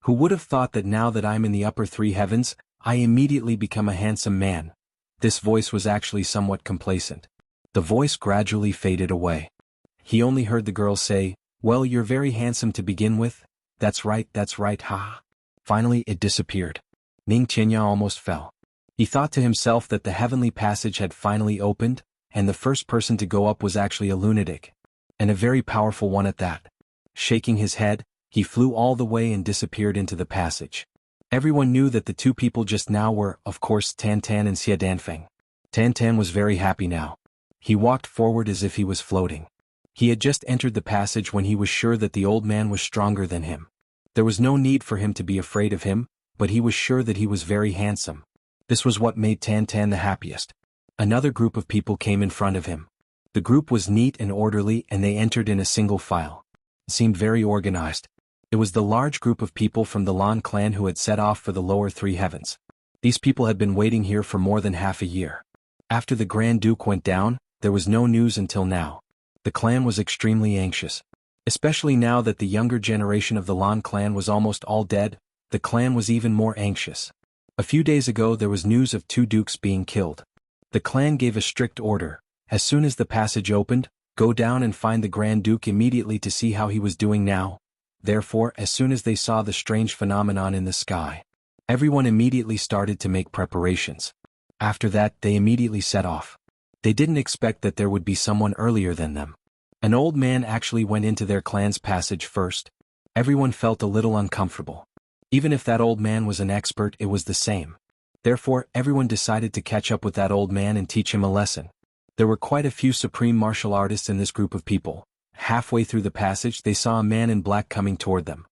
Who would have thought that now that I'm in the upper three heavens, I immediately become a handsome man? This voice was actually somewhat complacent. The voice gradually faded away. He only heard the girl say, "Well, you're very handsome to begin with. That's right, ha." Finally, it disappeared. Ning Qinya almost fell. He thought to himself that the heavenly passage had finally opened, and the first person to go up was actually a lunatic. And a very powerful one at that. Shaking his head, he flew all the way and disappeared into the passage. Everyone knew that the two people just now were, of course, Tan Tan and Xia Danfeng. Tan Tan was very happy now. He walked forward as if he was floating. He had just entered the passage when he was sure that the old man was stronger than him. There was no need for him to be afraid of him, but he was sure that he was very handsome. This was what made Tan Tan the happiest. Another group of people came in front of him. The group was neat and orderly, and they entered in a single file. It seemed very organized. It was the large group of people from the Lan clan who had set off for the lower three heavens. These people had been waiting here for more than half a year. After the Grand Duke went down, there was no news until now. The clan was extremely anxious. Especially now that the younger generation of the Lan clan was almost all dead, the clan was even more anxious. A few days ago there was news of 2 dukes being killed. The clan gave a strict order. As soon as the passage opened, go down and find the Grand Duke immediately to see how he was doing now. Therefore, as soon as they saw the strange phenomenon in the sky, everyone immediately started to make preparations. After that, they immediately set off. They didn't expect that there would be someone earlier than them. An old man actually went into their clan's passage first. Everyone felt a little uncomfortable. Even if that old man was an expert, it was the same. Therefore, everyone decided to catch up with that old man and teach him a lesson. There were quite a few supreme martial artists in this group of people. Halfway through the passage, they saw a man in black coming toward them.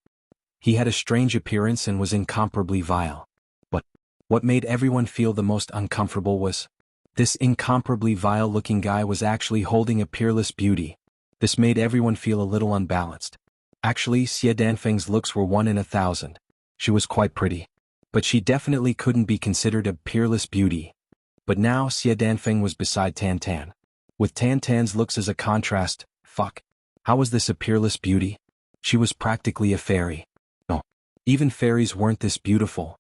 He had a strange appearance and was incomparably vile. But what made everyone feel the most uncomfortable was this incomparably vile-looking guy was actually holding a peerless beauty. This made everyone feel a little unbalanced. Actually, Xie Danfeng's looks were 1 in 1,000. She was quite pretty. But she definitely couldn't be considered a peerless beauty. But now Xie Danfeng was beside Tan Tan. With Tan Tan's looks as a contrast, how was this a peerless beauty? She was practically a fairy. No. Even fairies weren't this beautiful.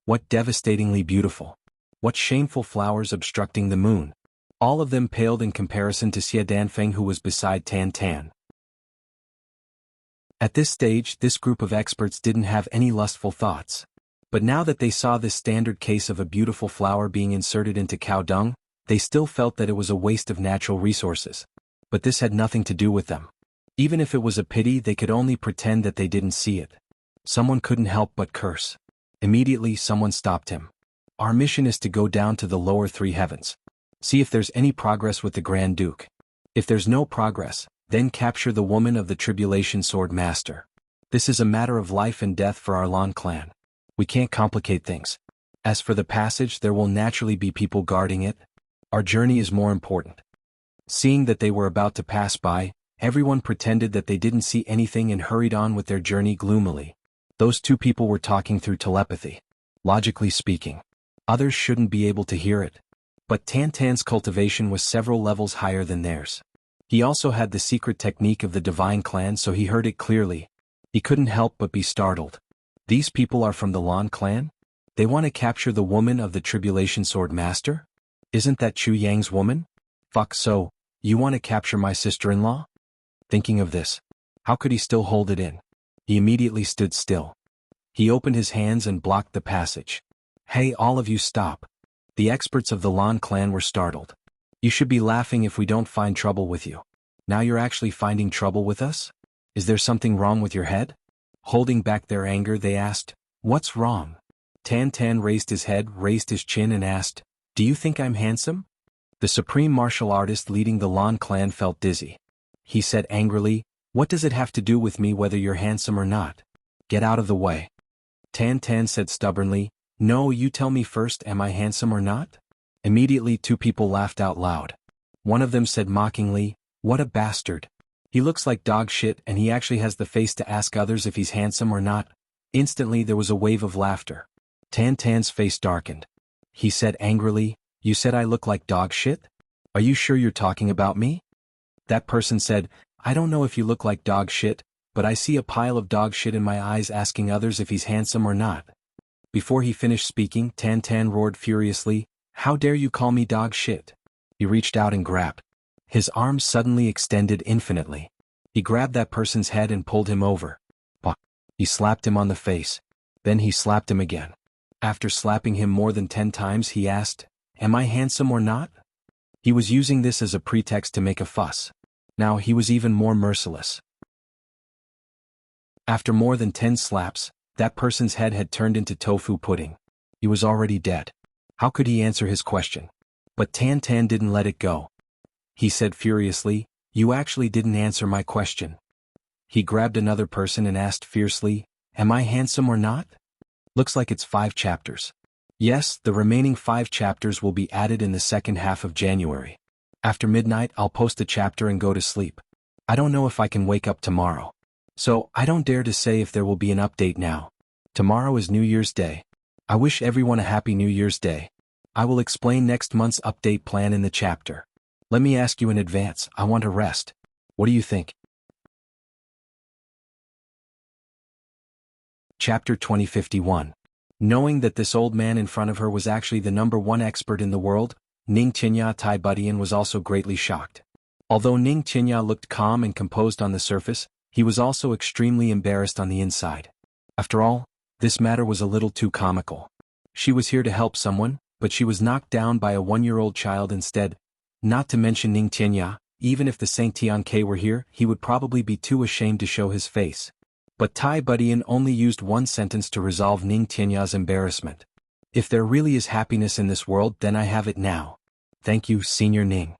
What devastatingly beautiful. What shameful flowers obstructing the moon. All of them paled in comparison to Xie Danfeng, who was beside Tan Tan. At this stage, this group of experts didn't have any lustful thoughts. But now that they saw this standard case of a beautiful flower being inserted into cow dung, they still felt that it was a waste of natural resources. But this had nothing to do with them. Even if it was a pity, they could only pretend that they didn't see it. Someone couldn't help but curse. Immediately, someone stopped him. Our mission is to go down to the lower 3 heavens. See if there's any progress with the Grand Duke. If there's no progress, then capture the woman of the Tribulation Sword Master. This is a matter of life and death for our Lan clan. We can't complicate things. As for the passage, there will naturally be people guarding it. Our journey is more important. Seeing that they were about to pass by, everyone pretended that they didn't see anything and hurried on with their journey gloomily. Those 2 people were talking through telepathy. Logically speaking, others shouldn't be able to hear it. But Tan Tan's cultivation was several levels higher than theirs. He also had the secret technique of the Divine Clan, so he heard it clearly. He couldn't help but be startled. These people are from the Lan clan? They want to capture the woman of the Tribulation Sword Master? Isn't that Chu Yang's woman? So, you want to capture my sister-in-law? Thinking of this, how could he still hold it in? He immediately stood still. He opened his hands and blocked the passage. Hey, all of you, stop. The experts of the Lan clan were startled. You should be laughing if we don't find trouble with you. Now you're actually finding trouble with us? Is there something wrong with your head? Holding back their anger, they asked, what's wrong? Tan Tan raised his head, raised his chin and asked, do you think I'm handsome? The supreme martial artist leading the Lan clan felt dizzy. He said angrily, what does it have to do with me whether you're handsome or not? Get out of the way. Tan Tan said stubbornly, no, you tell me first, am I handsome or not? Immediately 2 people laughed out loud. One of them said mockingly, what a bastard. He looks like dog shit and he actually has the face to ask others if he's handsome or not. Instantly there was a wave of laughter. Tan Tan's face darkened. He said angrily, you said I look like dog shit? Are you sure you're talking about me? That person said, I don't know if you look like dog shit, but I see a pile of dog shit in my eyes asking others if he's handsome or not. Before he finished speaking, Tan Tan roared furiously, how dare you call me dog shit? He reached out and grabbed. His arms suddenly extended infinitely. He grabbed that person's head and pulled him over. He slapped him on the face. Then he slapped him again. After slapping him more than 10 times, he asked, am I handsome or not? He was using this as a pretext to make a fuss. Now he was even more merciless. After more than 10 slaps, that person's head had turned into tofu pudding. He was already dead. How could he answer his question? But Tan Tan didn't let it go. He said furiously, you actually didn't answer my question. He grabbed another person and asked fiercely, am I handsome or not? Looks like it's 5 chapters. Yes, the remaining 5 chapters will be added in the second half of January. After midnight, I'll post a chapter and go to sleep. I don't know if I can wake up tomorrow. So, I don't dare to say if there will be an update now. Tomorrow is New Year's Day. I wish everyone a happy New Year's Day. I will explain next month's update plan in the chapter. Let me ask you in advance, I want to rest. What do you think? Chapter 2051. Knowing that this old man in front of her was actually the #1 expert in the world, Ning Qinya Tai Budian was also greatly shocked. Although Ning Qinya looked calm and composed on the surface, he was also extremely embarrassed on the inside. After all, this matter was a little too comical. She was here to help someone, but she was knocked down by a 1-year-old child instead. Not to mention Ning Qinya, even if the Saint Tian Ke were here, he would probably be too ashamed to show his face. But Tai Budian only used one sentence to resolve Ning Tianya's embarrassment. If there really is happiness in this world, then I have it now. Thank you, Senior Ning.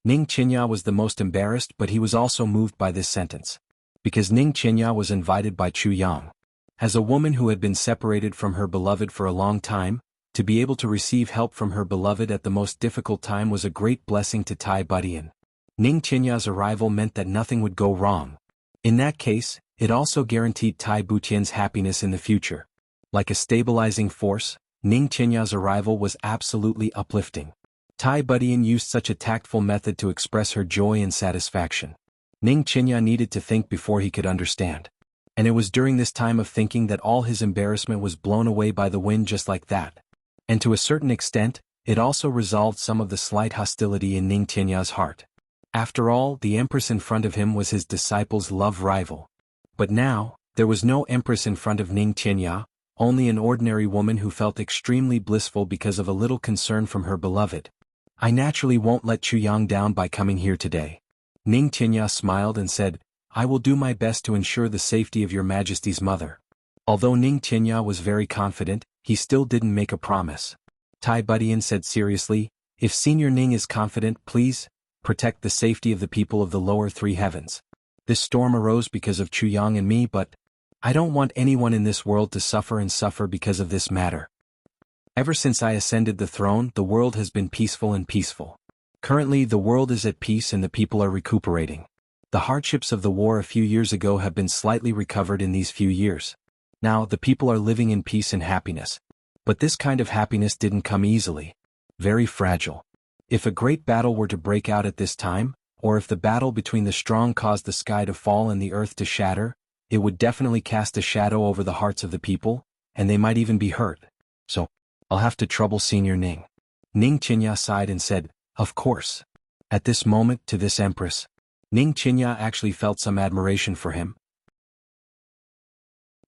Ning Tianya was the most embarrassed, but he was also moved by this sentence. Because Ning Tianya was invited by Chu Yang. As a woman who had been separated from her beloved for a long time, to be able to receive help from her beloved at the most difficult time was a great blessing to Tai Budian. Ning Tianya's arrival meant that nothing would go wrong. In that case, it also guaranteed Tai Butian's happiness in the future. Like a stabilizing force, Ning Tianya's arrival was absolutely uplifting. Tai Budian used such a tactful method to express her joy and satisfaction. Ning Tianya needed to think before he could understand. And it was during this time of thinking that all his embarrassment was blown away by the wind just like that. And to a certain extent, it also resolved some of the slight hostility in Ning Tianya's heart. After all, the empress in front of him was his disciple's love rival. But now, there was no empress in front of Ning Tianya, only an ordinary woman who felt extremely blissful because of a little concern from her beloved. I naturally won't let Chu Yang down by coming here today. Ning Tianya smiled and said, I will do my best to ensure the safety of your Majesty's mother. Although Ning Tianya was very confident, he still didn't make a promise. Tai Budian said seriously, if Senior Ning is confident, please, protect the safety of the people of the lower three heavens. This storm arose because of Chu Yang and me, but I don't want anyone in this world to suffer and suffer because of this matter. Ever since I ascended the throne, the world has been peaceful and peaceful. Currently, the world is at peace and the people are recuperating. The hardships of the war a few years ago have been slightly recovered in these few years. Now, the people are living in peace and happiness. But this kind of happiness didn't come easily. Very fragile. If a great battle were to break out at this time, or if the battle between the strong caused the sky to fall and the earth to shatter, it would definitely cast a shadow over the hearts of the people, and they might even be hurt. So, I'll have to trouble Senior Ning. Ning Tianya sighed and said, of course. At this moment, to this empress, Ning Tianya actually felt some admiration for him.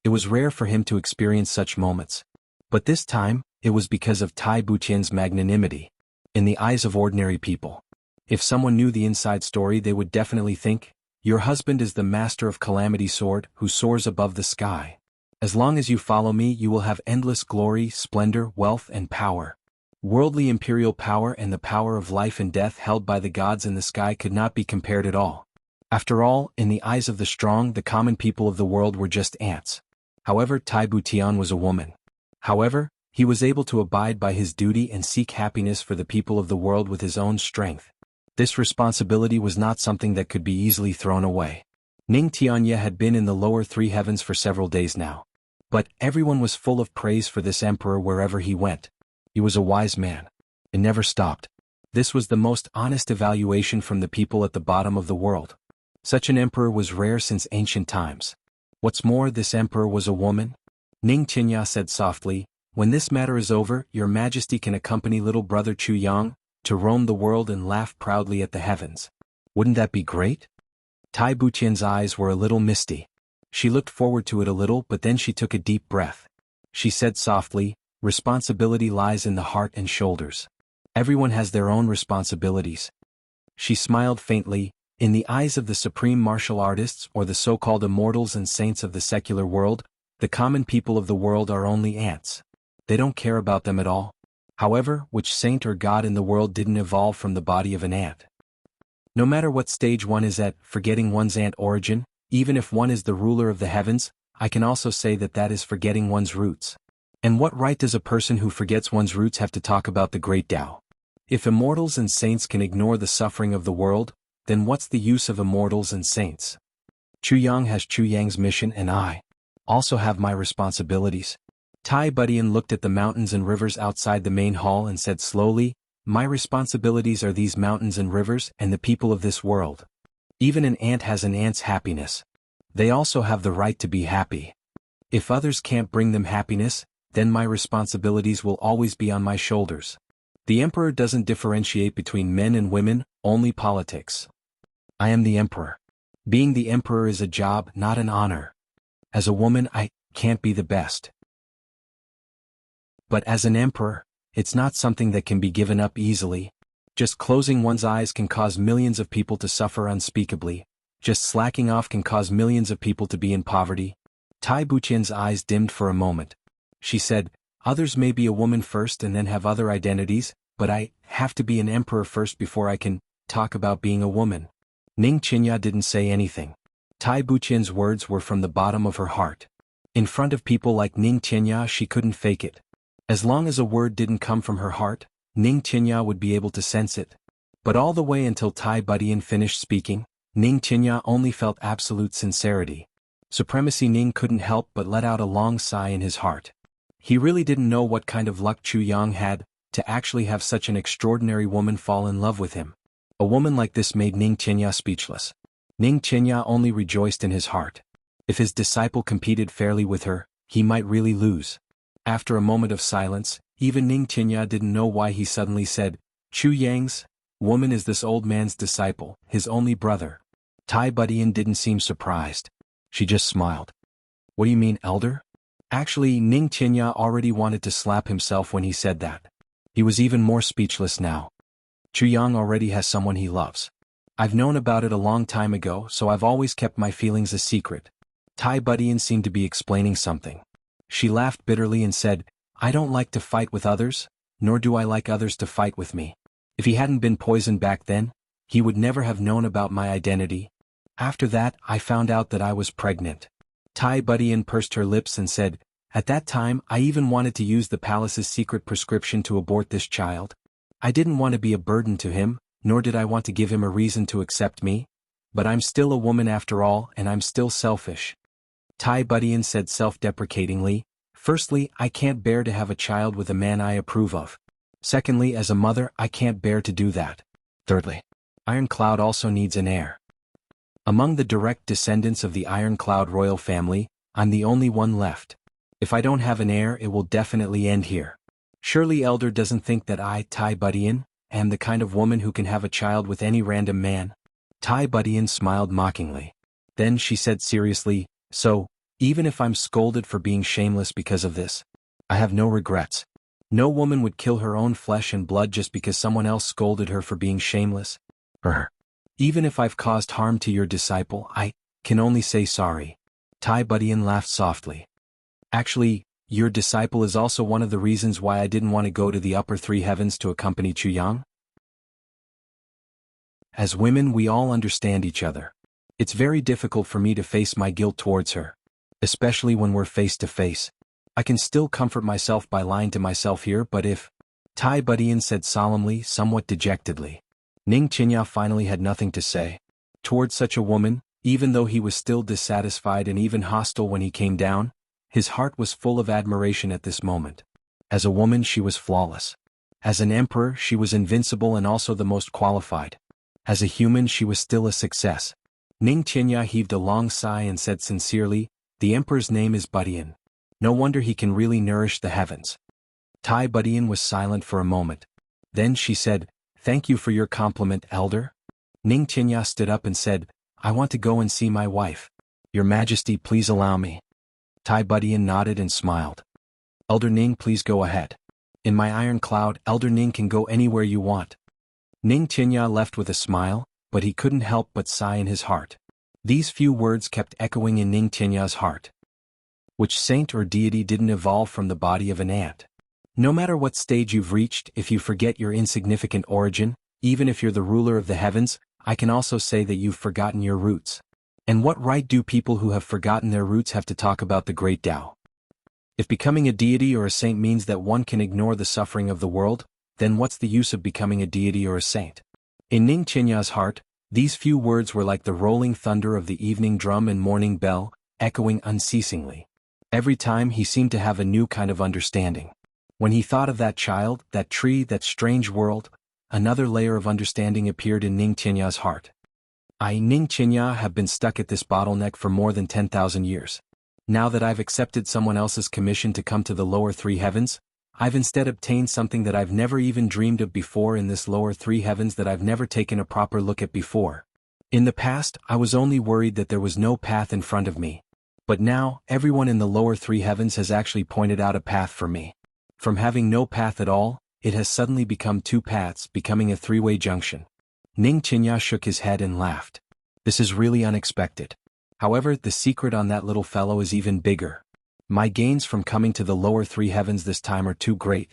It was rare for him to experience such moments. But this time, it was because of Tai Butian's magnanimity. In the eyes of ordinary people. If someone knew the inside story, they would definitely think, your husband is the master of Calamity Sword who soars above the sky. As long as you follow me, you will have endless glory, splendor, wealth, and power. Worldly imperial power and the power of life and death held by the gods in the sky could not be compared at all. After all, in the eyes of the strong, the common people of the world were just ants. However, Tai Butian was a woman. However, he was able to abide by his duty and seek happiness for the people of the world with his own strength. This responsibility was not something that could be easily thrown away. Ning Tianya had been in the lower three heavens for several days now. But everyone was full of praise for this emperor wherever he went. He was a wise man. It never stopped. This was the most honest evaluation from the people at the bottom of the world. Such an emperor was rare since ancient times. What's more, this emperor was a woman. Ning Tianya said softly, when this matter is over, your majesty can accompany little brother Chu Yang to roam the world and laugh proudly at the heavens. Wouldn't that be great? Tai Butian's eyes were a little misty. She looked forward to it a little, but then she took a deep breath. She said softly, responsibility lies in the heart and shoulders. Everyone has their own responsibilities. She smiled faintly. In the eyes of the supreme martial artists or the so-called immortals and saints of the secular world, the common people of the world are only ants. They don't care about them at all. However, which saint or god in the world didn't evolve from the body of an ant? No matter what stage one is at, forgetting one's ant origin, even if one is the ruler of the heavens, I can also say that that is forgetting one's roots. And what right does a person who forgets one's roots have to talk about the great Tao? If immortals and saints can ignore the suffering of the world, then what's the use of immortals and saints? Chu Yang has Chu Yang's mission and I also have my responsibilities. Tai Budian looked at the mountains and rivers outside the main hall and said slowly, my responsibilities are these mountains and rivers and the people of this world. Even an ant has an ant's happiness. They also have the right to be happy. If others can't bring them happiness, then my responsibilities will always be on my shoulders. The emperor doesn't differentiate between men and women, only politics. I am the emperor. Being the emperor is a job, not an honor. As a woman, I can't be the best. But as an emperor, it's not something that can be given up easily. Just closing one's eyes can cause millions of people to suffer unspeakably. Just slacking off can cause millions of people to be in poverty. Tai Buqian's eyes dimmed for a moment. She said, others may be a woman first and then have other identities, but I have to be an emperor first before I can talk about being a woman. Ning Qinya didn't say anything. Tai Buqian's words were from the bottom of her heart. In front of people like Ning Qinya she couldn't fake it. As long as a word didn't come from her heart, Ning Qinya would be able to sense it. But all the way until Tai Buqian finished speaking, Ning Qinya only felt absolute sincerity. Supremacy Ning couldn't help but let out a long sigh in his heart. He really didn't know what kind of luck Chu Yang had, to actually have such an extraordinary woman fall in love with him. A woman like this made Ning Qinya speechless. Ning Qinya only rejoiced in his heart. If his disciple competed fairly with her, he might really lose. After a moment of silence, even Ning Qinya didn't know why he suddenly said, Chu Yang's woman is this old man's disciple, his only brother. Tai Buqian didn't seem surprised. She just smiled. What do you mean, elder? Actually, Ning Qinya already wanted to slap himself when he said that. He was even more speechless now. Chu Yang already has someone he loves. I've known about it a long time ago, so I've always kept my feelings a secret. Tai Buqian seemed to be explaining something. She laughed bitterly and said, I don't like to fight with others, nor do I like others to fight with me. If he hadn't been poisoned back then, he would never have known about my identity. After that, I found out that I was pregnant. Tai Buqian pursed her lips and said, at that time I even wanted to use the palace's secret prescription to abort this child. I didn't want to be a burden to him, nor did I want to give him a reason to accept me. But I'm still a woman after all, and I'm still selfish. Tai Buqian said self-deprecatingly, firstly, I can't bear to have a child with a man I approve of. Secondly, as a mother, I can't bear to do that. Thirdly, Iron Cloud also needs an heir. Among the direct descendants of the Iron Cloud royal family, I'm the only one left. If I don't have an heir, it will definitely end here. Surely Elder doesn't think that I, Tai Buqian, am the kind of woman who can have a child with any random man. Tai Buqian smiled mockingly. Then she said seriously, so, even if I'm scolded for being shameless because of this, I have no regrets. No woman would kill her own flesh and blood just because someone else scolded her for being shameless. Even if I've caused harm to your disciple, I can only say sorry. Tai Buqian laughed softly. Actually, your disciple is also one of the reasons why I didn't want to go to the upper three heavens to accompany Chu Yang. As women, we all understand each other. It's very difficult for me to face my guilt towards her. Especially when we're face to face. I can still comfort myself by lying to myself here, but if... Tai Buqian said solemnly, somewhat dejectedly. Ning Qinya finally had nothing to say. Towards such a woman, even though he was still dissatisfied and even hostile when he came down, his heart was full of admiration at this moment. As a woman she was flawless. As an emperor she was invincible and also the most qualified. As a human she was still a success. Ning Qinya heaved a long sigh and said sincerely, the emperor's name is Buqian. No wonder he can really nourish the heavens. Tai Buqian was silent for a moment. Then she said, thank you for your compliment, elder. Ning Qinya stood up and said, I want to go and see my wife. Your Majesty, please allow me. Tai Buqian nodded and smiled. Elder Ning, please go ahead. In my Iron Cloud, Elder Ning can go anywhere you want. Ning Qinya left with a smile, but he couldn't help but sigh in his heart. These few words kept echoing in Ning Qinya's heart. Which saint or deity didn't evolve from the body of an ant? No matter what stage you've reached, if you forget your insignificant origin, even if you're the ruler of the heavens, I can also say that you've forgotten your roots. And what right do people who have forgotten their roots have to talk about the great Tao? If becoming a deity or a saint means that one can ignore the suffering of the world, then what's the use of becoming a deity or a saint? In Ning Qinya's heart, these few words were like the rolling thunder of the evening drum and morning bell, echoing unceasingly. Every time he seemed to have a new kind of understanding. When he thought of that child, that tree, that strange world, another layer of understanding appeared in Ning Qinya's heart. I, Ning Qinya, have been stuck at this bottleneck for more than 10,000 years. Now that I've accepted someone else's commission to come to the lower three heavens, I've instead obtained something that I've never even dreamed of before in this lower three heavens that I've never taken a proper look at before. In the past, I was only worried that there was no path in front of me. But now, everyone in the lower three heavens has actually pointed out a path for me. From having no path at all, it has suddenly become two paths, becoming a three-way junction. Ning Qinya shook his head and laughed. This is really unexpected. However, the secret on that little fellow is even bigger. My gains from coming to the lower three heavens this time are too great.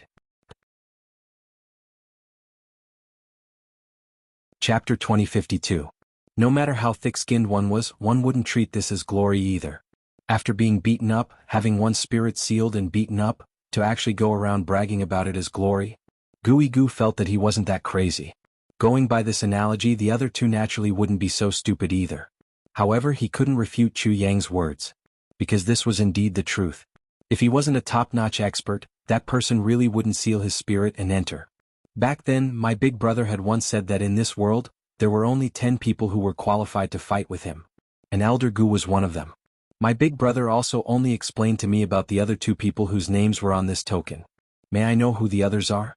Chapter 2052. No matter how thick-skinned one was, one wouldn't treat this as glory either. After being beaten up, having one's spirit sealed and beaten up, to actually go around bragging about it as glory? Guigu felt that he wasn't that crazy. Going by this analogy, the other two naturally wouldn't be so stupid either. However, he couldn't refute Chu Yang's words. Because this was indeed the truth. If he wasn't a top-notch expert, that person really wouldn't seal his spirit and enter. Back then, my big brother had once said that in this world, there were only 10 people who were qualified to fight with him. And Elder Gu was one of them. My big brother also only explained to me about the other two people whose names were on this token. May I know who the others are?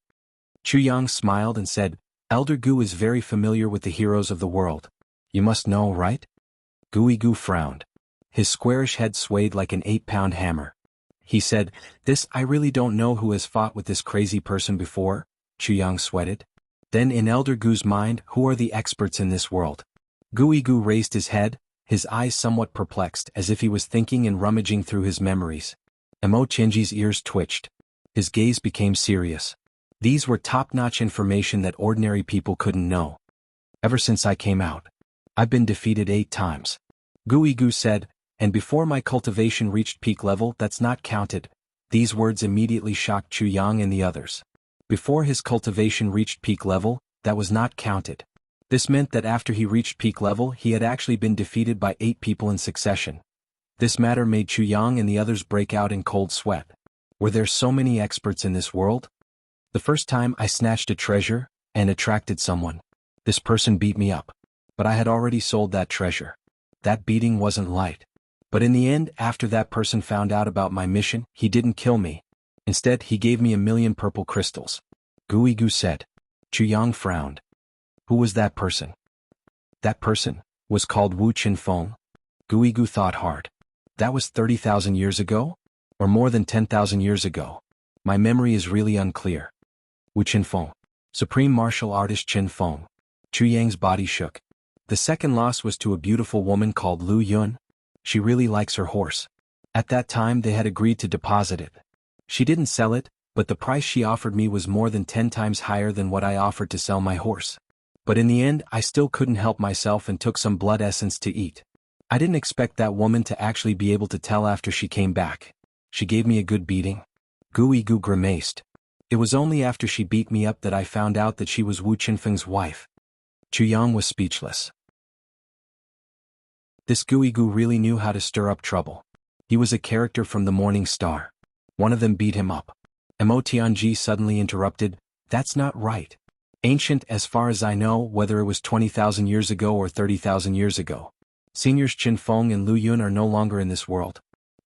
Chu Yang smiled and said, Elder Gu is very familiar with the heroes of the world. You must know, right? Guigu frowned. His squarish head swayed like an 8-pound hammer. He said, I really don't know who has fought with this crazy person before. Chu Yang sweated. Then in Elder Gu's mind, who are the experts in this world? Guigu raised his head, his eyes somewhat perplexed as if he was thinking and rummaging through his memories. Emo Chenji's ears twitched. His gaze became serious. These were top-notch information that ordinary people couldn't know. Ever since I came out, I've been defeated 8 times. Guigu said, and before my cultivation reached peak level, that's not counted. These words immediately shocked Chu Yang and the others. Before his cultivation reached peak level, that was not counted. This meant that after he reached peak level, he had actually been defeated by 8 people in succession. This matter made Chu Yang and the others break out in cold sweat. Were there so many experts in this world? The first time I snatched a treasure and attracted someone. This person beat me up. But I had already sold that treasure. That beating wasn't light. But in the end, after that person found out about my mission, he didn't kill me. Instead, he gave me 1,000,000 purple crystals. Guigu said. Chu Yang frowned. Who was that person? That person was called Wu Qinfeng. Guigu thought hard. That was 30,000 years ago? Or more than 10,000 years ago? My memory is really unclear. Wu Qinfeng. Supreme martial artist Qinfeng. Chu Yang's body shook. The second loss was to a beautiful woman called Lu Yun. She really likes her horse. At that time they had agreed to deposit it. She didn't sell it, but the price she offered me was more than 10 times higher than what I offered to sell my horse. But in the end, I still couldn't help myself and took some blood essence to eat. I didn't expect that woman to actually be able to tell after she came back. She gave me a good beating. Guigu grimaced. It was only after she beat me up that I found out that she was Wu Qinfeng's wife. Chu Yang was speechless. This Guigu really knew how to stir up trouble. He was a character from the Morning Star. One of them beat him up. Mo Tianji suddenly interrupted, that's not right. Ancient as far as I know, whether it was 20,000 years ago or 30,000 years ago. Seniors Qinfeng and Lu Yun are no longer in this world.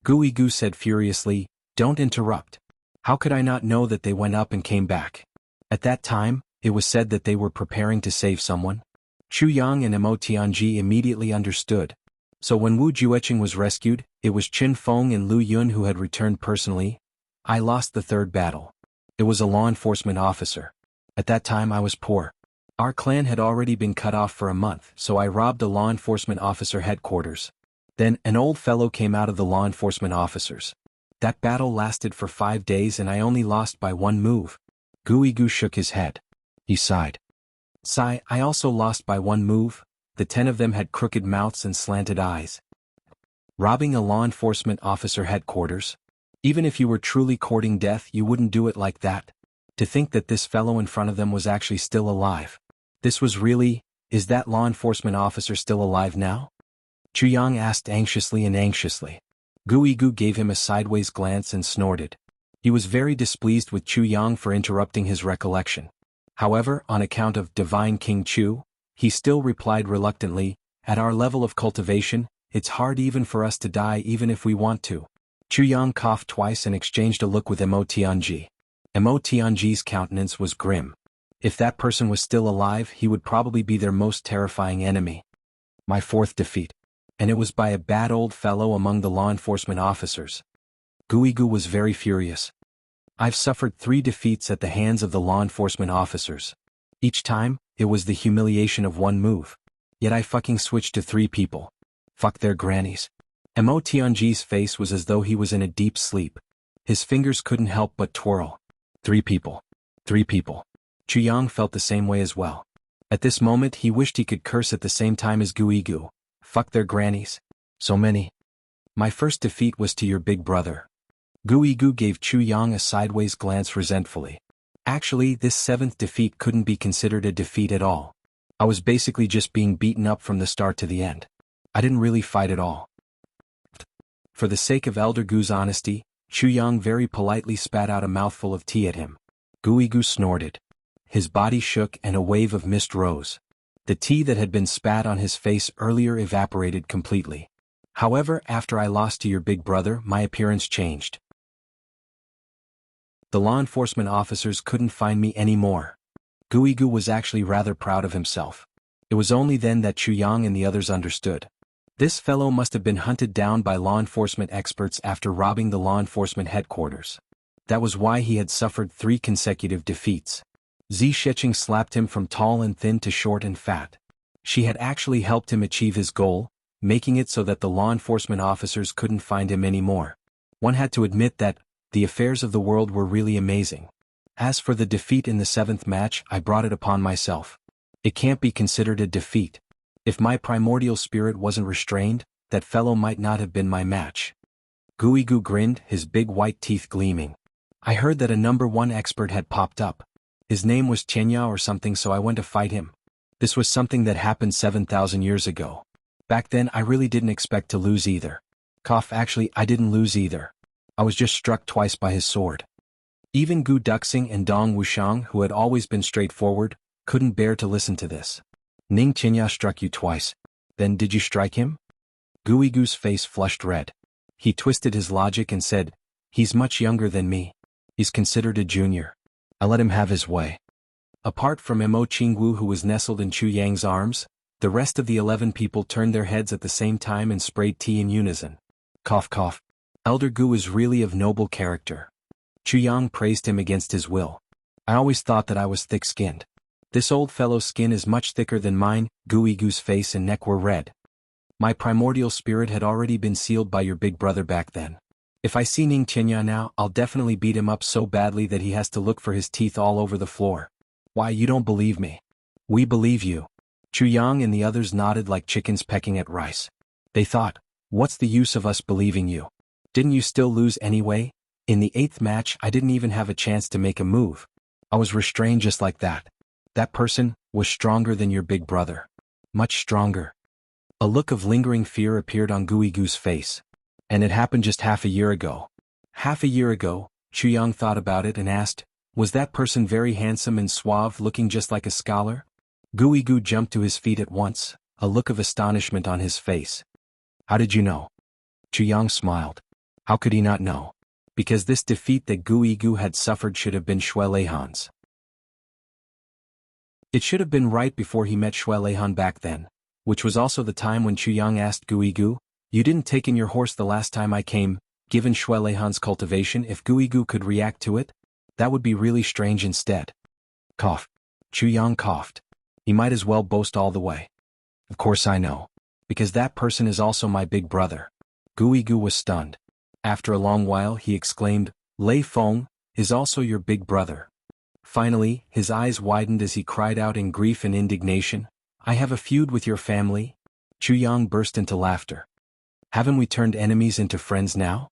Guigu said furiously, don't interrupt. How could I not know that they went up and came back? At that time, it was said that they were preparing to save someone. Chu Yang and Mo Tianji immediately understood. So when Wu Jueqing was rescued, it was Qinfeng and Lu Yun who had returned personally. I lost the third battle. It was a law enforcement officer. At that time I was poor. Our clan had already been cut off for a month, so I robbed a law enforcement officer headquarters. Then, an old fellow came out of the law enforcement officers. That battle lasted for 5 days and I only lost by 1 move. Guigu shook his head. He sighed. Sigh, I also lost by 1 move. The 10 of them had crooked mouths and slanted eyes. Robbing a law enforcement officer headquarters? Even if you were truly courting death, you wouldn't do it like that. To think that this fellow in front of them was actually still alive. This was really, is that law enforcement officer still alive now? Chu Yang asked anxiously. Guigu gave him a sideways glance and snorted. He was very displeased with Chu Yang for interrupting his recollection. However, on account of Divine King Chu, he still replied reluctantly, at our level of cultivation, it's hard even for us to die even if we want to. Chu Yang coughed twice and exchanged a look with Mo Tianji. Mo Tianji's countenance was grim. If that person was still alive, he would probably be their most terrifying enemy. My 4th defeat. And it was by a bad old fellow among the law enforcement officers. Guigu was very furious. I've suffered 3 defeats at the hands of the law enforcement officers. Each time, it was the humiliation of 1 move. Yet I fucking switched to 3 people. Fuck their grannies. Mo Tianji's face was as though he was in a deep sleep. His fingers couldn't help but twirl. 3 people. 3 people. Chuyang felt the same way as well. At this moment he wished he could curse at the same time as Guigu. Fuck their grannies. So many. My first defeat was to your big brother. Guigu gave Chuyang a sideways glance resentfully. Actually, this 7th defeat couldn't be considered a defeat at all. I was basically just being beaten up from the start to the end. I didn't really fight at all. For the sake of Elder Gu's honesty, Chuyang very politely spat out a mouthful of tea at him. Guigu snorted. His body shook and a wave of mist rose. The tea that had been spat on his face earlier evaporated completely. However, after I lost to your big brother, my appearance changed. The law enforcement officers couldn't find me anymore. Guigu was actually rather proud of himself. It was only then that Chuyang and the others understood. This fellow must have been hunted down by law enforcement experts after robbing the law enforcement headquarters. That was why he had suffered 3 consecutive defeats. Zi Shiqing slapped him from tall and thin to short and fat. She had actually helped him achieve his goal, making it so that the law enforcement officers couldn't find him anymore. One had to admit that the affairs of the world were really amazing. As for the defeat in the 7th match, I brought it upon myself. It can't be considered a defeat. If my primordial spirit wasn't restrained, that fellow might not have been my match. Guigu grinned, his big white teeth gleaming. I heard that a number 1 expert had popped up. His name was Chenya or something, so I went to fight him. This was something that happened 7,000 years ago. Back then I really didn't expect to lose either. Actually, I didn't lose either. I was just struck twice by his sword. Even Gu Duxing and Dong Wuxiang, who had always been straightforward, couldn't bear to listen to this. Ning Chenya struck you twice. Then did you strike him? Guigu's face flushed red. He twisted his logic and said, he's much younger than me. He's considered a junior. I let him have his way. Apart from Mo Qingwu, who was nestled in Chuyang's arms, the rest of the 11 people turned their heads at the same time and sprayed tea in unison. Cough cough. Elder Gu is really of noble character. Chuyang praised him against his will. I always thought that I was thick-skinned. This old fellow's skin is much thicker than mine. Guigu's face and neck were red. My primordial spirit had already been sealed by your big brother back then. If I see Ning Chenya now, I'll definitely beat him up so badly that he has to look for his teeth all over the floor. Why, you don't believe me? We believe you. Chuyang and the others nodded like chickens pecking at rice. They thought, what's the use of us believing you? Didn't you still lose anyway? In the 8th match I didn't even have a chance to make a move. I was restrained just like that. That person was stronger than your big brother. Much stronger. A look of lingering fear appeared on Guigu's face. And it happened just half a year ago. Half a year ago, Chuyang thought about it and asked, was that person very handsome and suave, looking just like a scholar? Guigu jumped to his feet at once, a look of astonishment on his face. How did you know? Chuyang smiled. How could he not know? Because this defeat that Guigu had suffered should have been Xue Leihan's. It should have been right before he met Xue Leihan back then, which was also the time when Chuyang asked Guigu, you didn't take in your horse the last time I came, given Xue Leihan's cultivation. If Guigu could react to it, that would be really strange instead. Cough. Chuyang coughed. He might as well boast all the way. Of course I know. Because that person is also my big brother. Guigu was stunned. After a long while he exclaimed, Lei Feng is also your big brother. Finally, his eyes widened as he cried out in grief and indignation, I have a feud with your family? Chuyang burst into laughter. Haven't we turned enemies into friends now?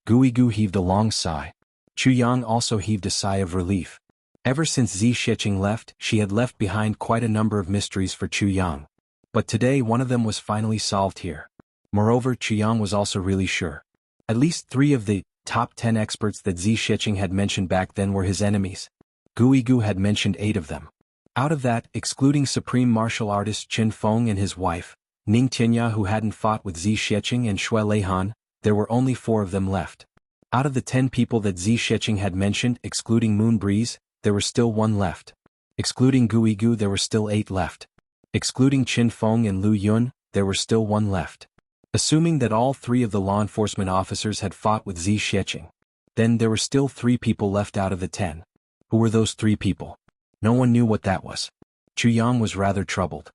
Guigu heaved a long sigh. Chuyang also heaved a sigh of relief. Ever since Zi Shiqing left, she had left behind quite a number of mysteries for Chuyang. But today one of them was finally solved here. Moreover, Chuyang was also really sure. At least 3 of the top 10 experts that Zi Shiqing had mentioned back then were his enemies. Guigu had mentioned 8 of them. Out of that, excluding supreme martial artist Qin Feng and his wife, Ning Tianya, who hadn't fought with Zi Shiqing, and Xue Leihan, there were only 4 of them left. Out of the 10 people that Zi Shiqing had mentioned, excluding Moon Breeze, there was still 1 left. Excluding Guigu, there were still 8 left. Excluding Qin Feng and Lu Yun, there were still 1 left. Assuming that all 3 of the law enforcement officers had fought with Zi Shiqing, then there were still 3 people left out of the 10. Who were those 3 people? No one knew what that was. Chuyang was rather troubled.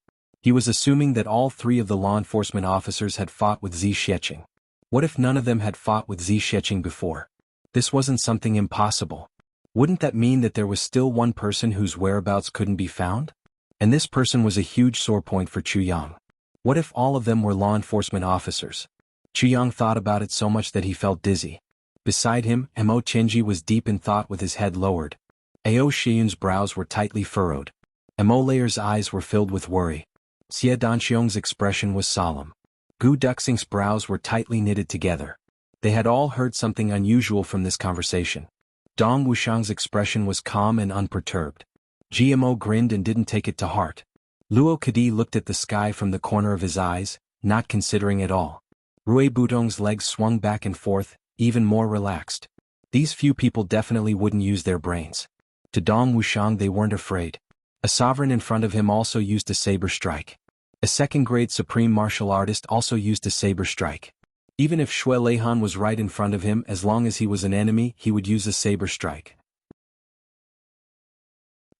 He was assuming that all three of the law enforcement officers had fought with Zi Xiecheng. What if none of them had fought with Zi Xiecheng before? This wasn't something impossible. Wouldn't that mean that there was still one person whose whereabouts couldn't be found? And this person was a huge sore point for Chu Yang. What if all of them were law enforcement officers? Chu Yang thought about it so much that he felt dizzy. Beside him, Mo Chenji was deep in thought with his head lowered. Ao Shiyun's brows were tightly furrowed. Mo Layer's eyes were filled with worry. Xie Danxiong's expression was solemn. Gu Duxing's brows were tightly knitted together. They had all heard something unusual from this conversation. Dong Wuxiang's expression was calm and unperturbed. GMO grinned and didn't take it to heart. Luo Kadi looked at the sky from the corner of his eyes, not considering at all. Rui Budong's legs swung back and forth, even more relaxed. These few people definitely wouldn't use their brains. To Dong Wuxiang they weren't afraid. A sovereign in front of him also used a saber strike. A second-grade supreme martial artist also used a saber strike. Even if Shui Leihan was right in front of him, as long as he was an enemy, he would use a saber strike.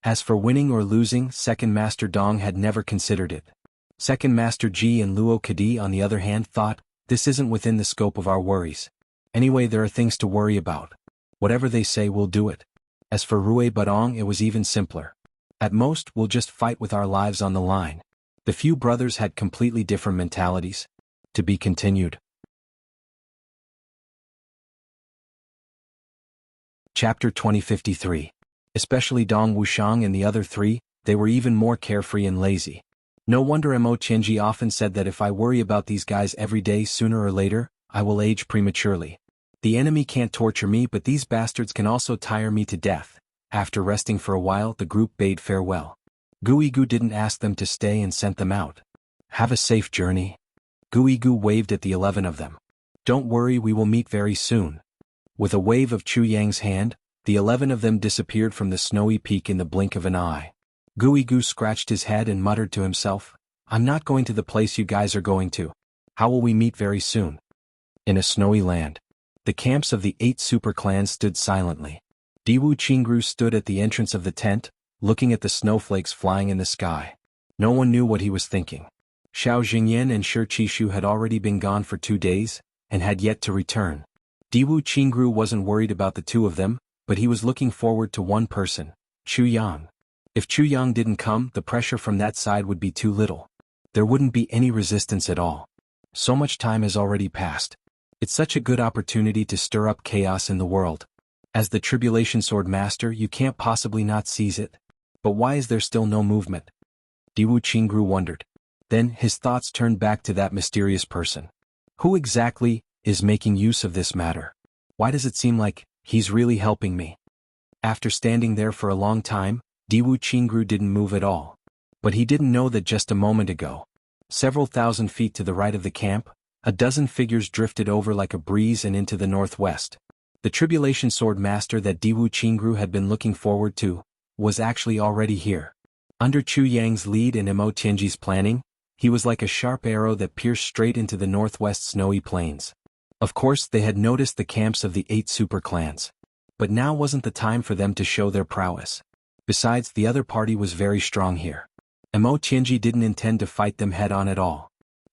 As for winning or losing, Second Master Dong had never considered it. Second Master Ji and Luo Kadi on the other hand thought, this isn't within the scope of our worries. Anyway, there are things to worry about. Whatever they say, we'll do it. As for Rui Budong, it was even simpler. At most, we'll just fight with our lives on the line. The few brothers had completely different mentalities. To be continued. Chapter 2053. Especially Dong Wuxiang and the other three, they were even more carefree and lazy. No wonder Mo Chenji often said that if I worry about these guys every day, sooner or later, I will age prematurely. The enemy can't torture me, but these bastards can also tire me to death. After resting for a while, the group bade farewell. Guigu didn't ask them to stay and sent them out. Have a safe journey. Guigu waved at the 11 of them. Don't worry, we will meet very soon. With a wave of Chu Yang's hand, the 11 of them disappeared from the snowy peak in the blink of an eye. Guigu scratched his head and muttered to himself, I'm not going to the place you guys are going to. How will we meet very soon? In a snowy land. The camps of the 8 super clans stood silently. Diwu Qingru stood at the entrance of the tent, looking at the snowflakes flying in the sky. No one knew what he was thinking. Xiao Jingyan and Shi Qishu had already been gone for 2 days, and had yet to return. Diwu Qingru wasn't worried about the 2 of them, but he was looking forward to one person, Chu Yang. If Chu Yang didn't come, the pressure from that side would be too little. There wouldn't be any resistance at all. So much time has already passed. It's such a good opportunity to stir up chaos in the world. As the Tribulation Sword Master, you can't possibly not seize it. But why is there still no movement? Diwu Qingru wondered. Then his thoughts turned back to that mysterious person. Who exactly is making use of this matter? Why does it seem like he's really helping me? After standing there for a long time, Diwu Qingru didn't move at all. But he didn't know that just a moment ago, several thousand feet to the right of the camp, a dozen figures drifted over like a breeze and into the northwest. The Tribulation Sword Master that Diwu Qingru had been looking forward to was actually already here. Under Chu Yang's lead and Mo Tianji's planning, he was like a sharp arrow that pierced straight into the northwest snowy plains. Of course, they had noticed the camps of the 8 super clans. But now wasn't the time for them to show their prowess. Besides, the other party was very strong here. Mo Tianji didn't intend to fight them head-on at all.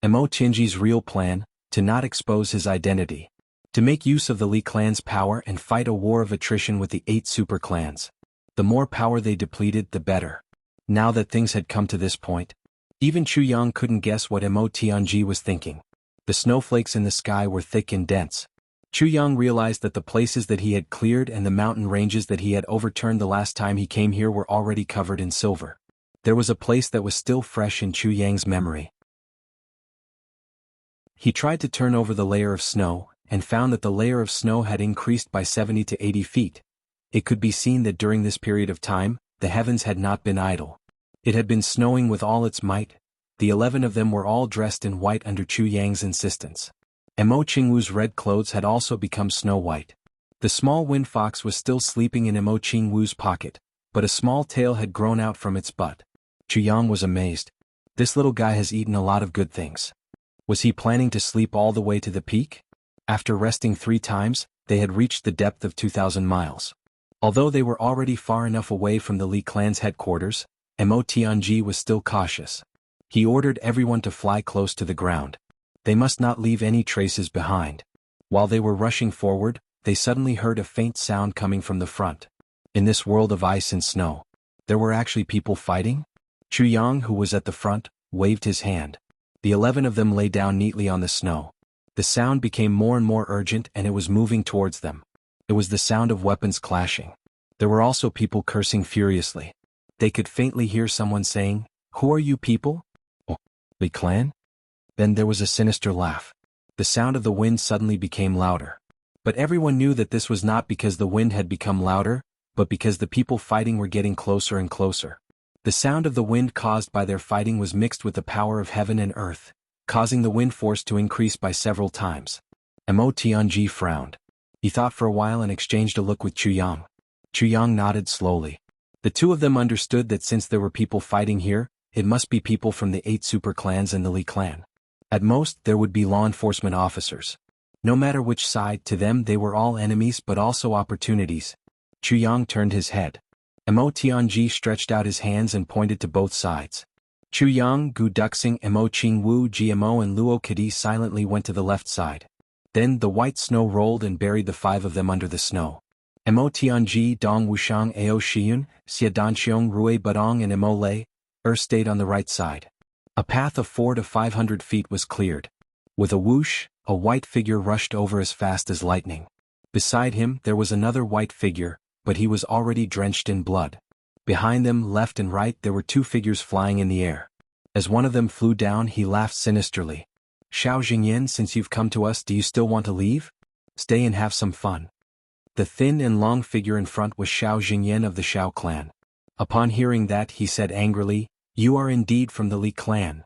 Mo Tianji's real plan, to not expose his identity. To make use of the Li clan's power and fight a war of attrition with the 8 super clans. The more power they depleted, the better. Now that things had come to this point, even Chu Yang couldn't guess what Mo Tianji was thinking. The snowflakes in the sky were thick and dense. Chu Yang realized that the places that he had cleared and the mountain ranges that he had overturned the last time he came here were already covered in silver. There was a place that was still fresh in Chu Yang's memory. He tried to turn over the layer of snow, and found that the layer of snow had increased by 70 to 80 feet. It could be seen that during this period of time, the heavens had not been idle. It had been snowing with all its might. The 11 of them were all dressed in white under Chu Yang's insistence. Mo Qingwu's red clothes had also become snow white. The small wind fox was still sleeping in Mo Qingwu's pocket, but a small tail had grown out from its butt. Chu Yang was amazed. This little guy has eaten a lot of good things. Was he planning to sleep all the way to the peak? After resting 3 times, they had reached the depth of 2,000 miles. Although they were already far enough away from the Li clan's headquarters, Mo Tianji was still cautious. He ordered everyone to fly close to the ground. They must not leave any traces behind. While they were rushing forward, they suddenly heard a faint sound coming from the front. In this world of ice and snow, there were actually people fighting? Chuyang, who was at the front, waved his hand. The 11 of them lay down neatly on the snow. The sound became more and more urgent and it was moving towards them. It was the sound of weapons clashing. There were also people cursing furiously. They could faintly hear someone saying, "Who are you people? Oh, the clan?" Then there was a sinister laugh. The sound of the wind suddenly became louder. But everyone knew that this was not because the wind had become louder, but because the people fighting were getting closer and closer. The sound of the wind caused by their fighting was mixed with the power of heaven and earth, causing the wind force to increase by several times. Mo Tianji frowned. He thought for a while and exchanged a look with Chuyang. Chuyang nodded slowly. The two of them understood that since there were people fighting here, it must be people from the 8 super clans and the Li clan. At most, there would be law enforcement officers. No matter which side, to them they were all enemies but also opportunities. Chuyang turned his head. Mo Tianji stretched out his hands and pointed to both sides. Chuyang, Gu Duxing, Mo Qingwu, GMO and Luo Kadi silently went to the left side. Then the white snow rolled and buried the 5 of them under the snow. Mo Tianji, Dong Wushang, Ao Shiyun, Xia Danxiong, Rui Badong and Mo Lei, stayed on the right side. A path of 400 to 500 feet was cleared. With a whoosh, a white figure rushed over as fast as lightning. Beside him there was another white figure, but he was already drenched in blood. Behind them, left and right, there were 2 figures flying in the air. As one of them flew down, he laughed sinisterly. "Xiao Jingyan, since you've come to us, do you still want to leave? Stay and have some fun." The thin and long figure in front was Xiao Jingyan of the Xiao clan. Upon hearing that, he said angrily, "You are indeed from the Li clan."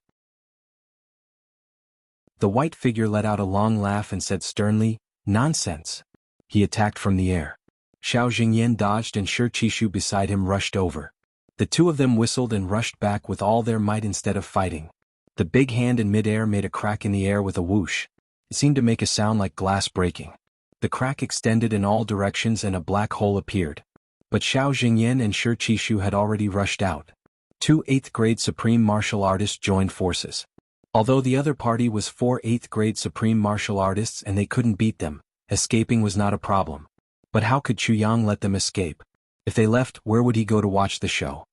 The white figure let out a long laugh and said sternly, "Nonsense." He attacked from the air. Xiao Jingyan dodged and Shi Qishu beside him rushed over. The 2 of them whistled and rushed back with all their might instead of fighting. The big hand in midair made a crack in the air with a whoosh. It seemed to make a sound like glass breaking. The crack extended in all directions and a black hole appeared. But Xiao Jingyan and Shi Qishu had already rushed out. 2 8th-grade supreme martial artists joined forces. Although the other party was 4 8th-grade supreme martial artists and they couldn't beat them, escaping was not a problem. But how could Chuyang let them escape? If they left, where would he go to watch the show?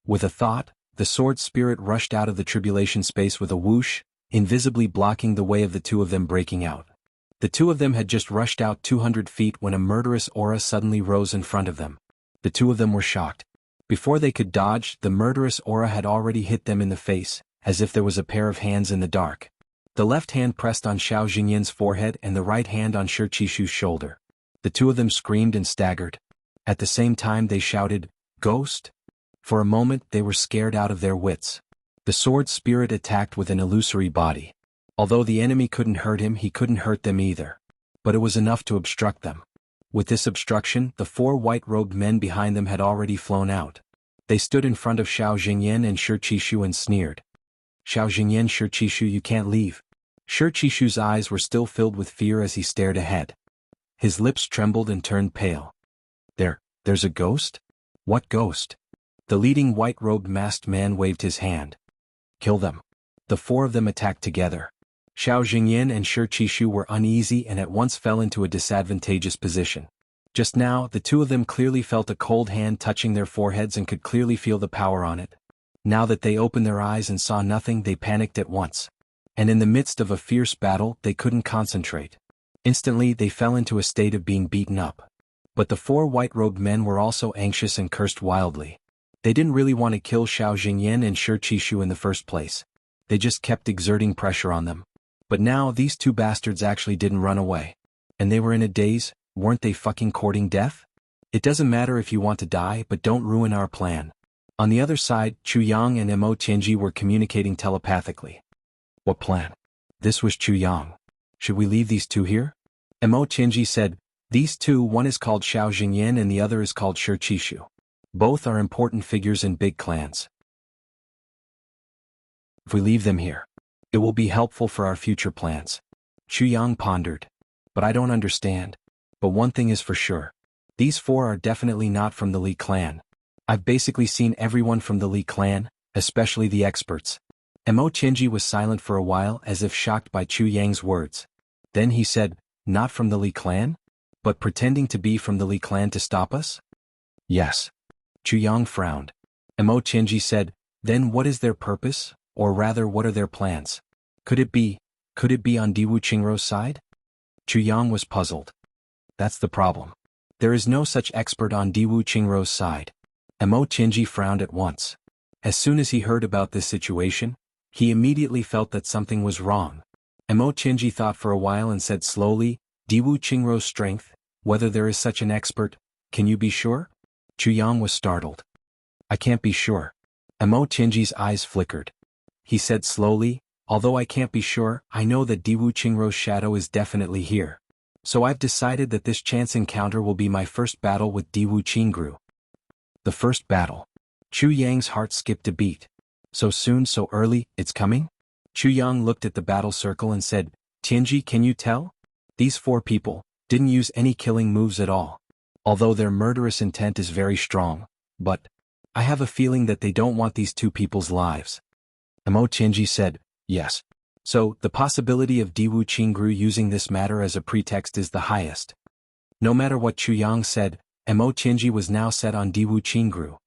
With a thought, the sword spirit rushed out of the tribulation space with a whoosh, invisibly blocking the way of the 2 of them breaking out. The 2 of them had just rushed out 200 feet when a murderous aura suddenly rose in front of them. The 2 of them were shocked. Before they could dodge, the murderous aura had already hit them in the face, as if there was a pair of hands in the dark. The left hand pressed on Xiao Jingyan's forehead and the right hand on Shi Qishu's shoulder. The 2 of them screamed and staggered. At the same time they shouted, "Ghost?" For a moment they were scared out of their wits. The sword spirit attacked with an illusory body. Although the enemy couldn't hurt him, he couldn't hurt them either. But it was enough to obstruct them. With this obstruction, the 4 white-robed men behind them had already flown out. They stood in front of Xiao Jingyan and Shi Qishu and sneered. "Xiao Jingyan, Shi Qishu, you can't leave." Shi Qishu's eyes were still filled with fear as he stared ahead. His lips trembled and turned pale. There's a ghost? What ghost?" The leading white-robed masked man waved his hand. "Kill them." The 4 of them attacked together. Xiao Jingyan and Shi Qishu were uneasy and at once fell into a disadvantageous position. Just now, the 2 of them clearly felt a cold hand touching their foreheads and could clearly feel the power on it. Now that they opened their eyes and saw nothing, they panicked at once. And in the midst of a fierce battle, they couldn't concentrate. Instantly, they fell into a state of being beaten up. But the 4 white-robed men were also anxious and cursed wildly. They didn't really want to kill Xiao Jingyan and Shi Qishu in the first place. They just kept exerting pressure on them. But now these 2 bastards actually didn't run away. And they were in a daze. Weren't they fucking courting death? "It doesn't matter if you want to die, but don't ruin our plan." On the other side, Chuyang and Mo Tianji were communicating telepathically. "What plan?" This was Chuyang. "Should we leave these 2 here?" Mo Tianji said, "These 2, one is called Xiao Jingyan and the other is called Shi Qishu. Both are important figures in big clans. If we leave them here, it will be helpful for our future plans." Chuyang pondered. "But I don't understand. But one thing is for sure. These 4 are definitely not from the Li clan. I've basically seen everyone from the Li clan, especially the experts. Mo Tianji was silent for a while as if shocked by Chu Yang's words. Then he said, "Not from the Li clan? But pretending to be from the Li clan to stop us?" "Yes." Chu Yang frowned. Mo Tianji said, "Then what is their purpose, or rather what are their plans? Could it be on Diwu Qingrou's side?" Chu Yang was puzzled. "That's the problem. There is no such expert on Diwu Qingrou's side." Mo Tianji frowned at once. As soon as he heard about this situation, he immediately felt that something was wrong. Mo Tianji thought for a while and said slowly, "Diwu Qingrou's strength, whether there is such an expert, can you be sure?" Chu Yang was startled. "I can't be sure." Mo Tianji's eyes flickered. He said slowly, "Although I can't be sure, I know that Diwu Qingrou's shadow is definitely here. So I've decided that this chance encounter will be my first battle with Diwu Qingrou." The first battle. Chu Yang's heart skipped a beat. "So soon, so early, it's coming?" Chu Yang looked at the battle circle and said, "Tianji, can you tell? These 4 people didn't use any killing moves at all. Although their murderous intent is very strong, but I have a feeling that they don't want these 2 people's lives." Mo Tianji said, "Yes. So, the possibility of Diwu Qingrou using this matter as a pretext is the highest." No matter what Chu Yang said, Mo Tianji was now set on Diwu Qingrou.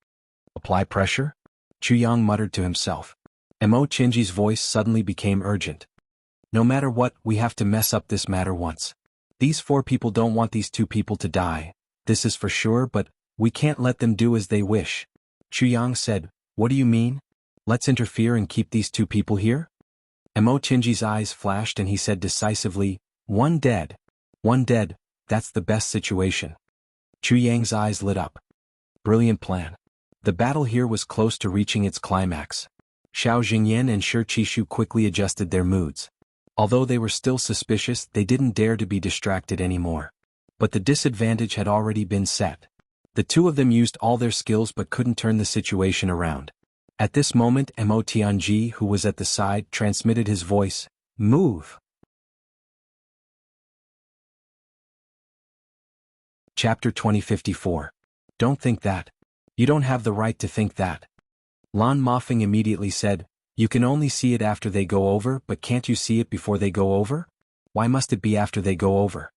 "Apply pressure?" Chu Yang muttered to himself. Mo Tianji's voice suddenly became urgent. "No matter what, we have to mess up this matter once. These 4 people don't want these 2 people to die, this is for sure, but we can't let them do as they wish." Chu Yang said, "What do you mean? Let's interfere and keep these 2 people here?" Mo Tianji's eyes flashed and he said decisively, "One dead. One dead, that's the best situation." Chu Yang's eyes lit up. Brilliant plan. The battle here was close to reaching its climax. Xiao Jingyan and Shi Qishu quickly adjusted their moods. Although they were still suspicious, they didn't dare to be distracted anymore. But the disadvantage had already been set. The 2 of them used all their skills but couldn't turn the situation around. At this moment, Mo Tianji, who was at the side, transmitted his voice, "Move!" Chapter 2054. Don't think that. You don't have the right to think that. Lan Mofeng immediately said, "You can only see it after they go over, but can't you see it before they go over? Why must it be after they go over?"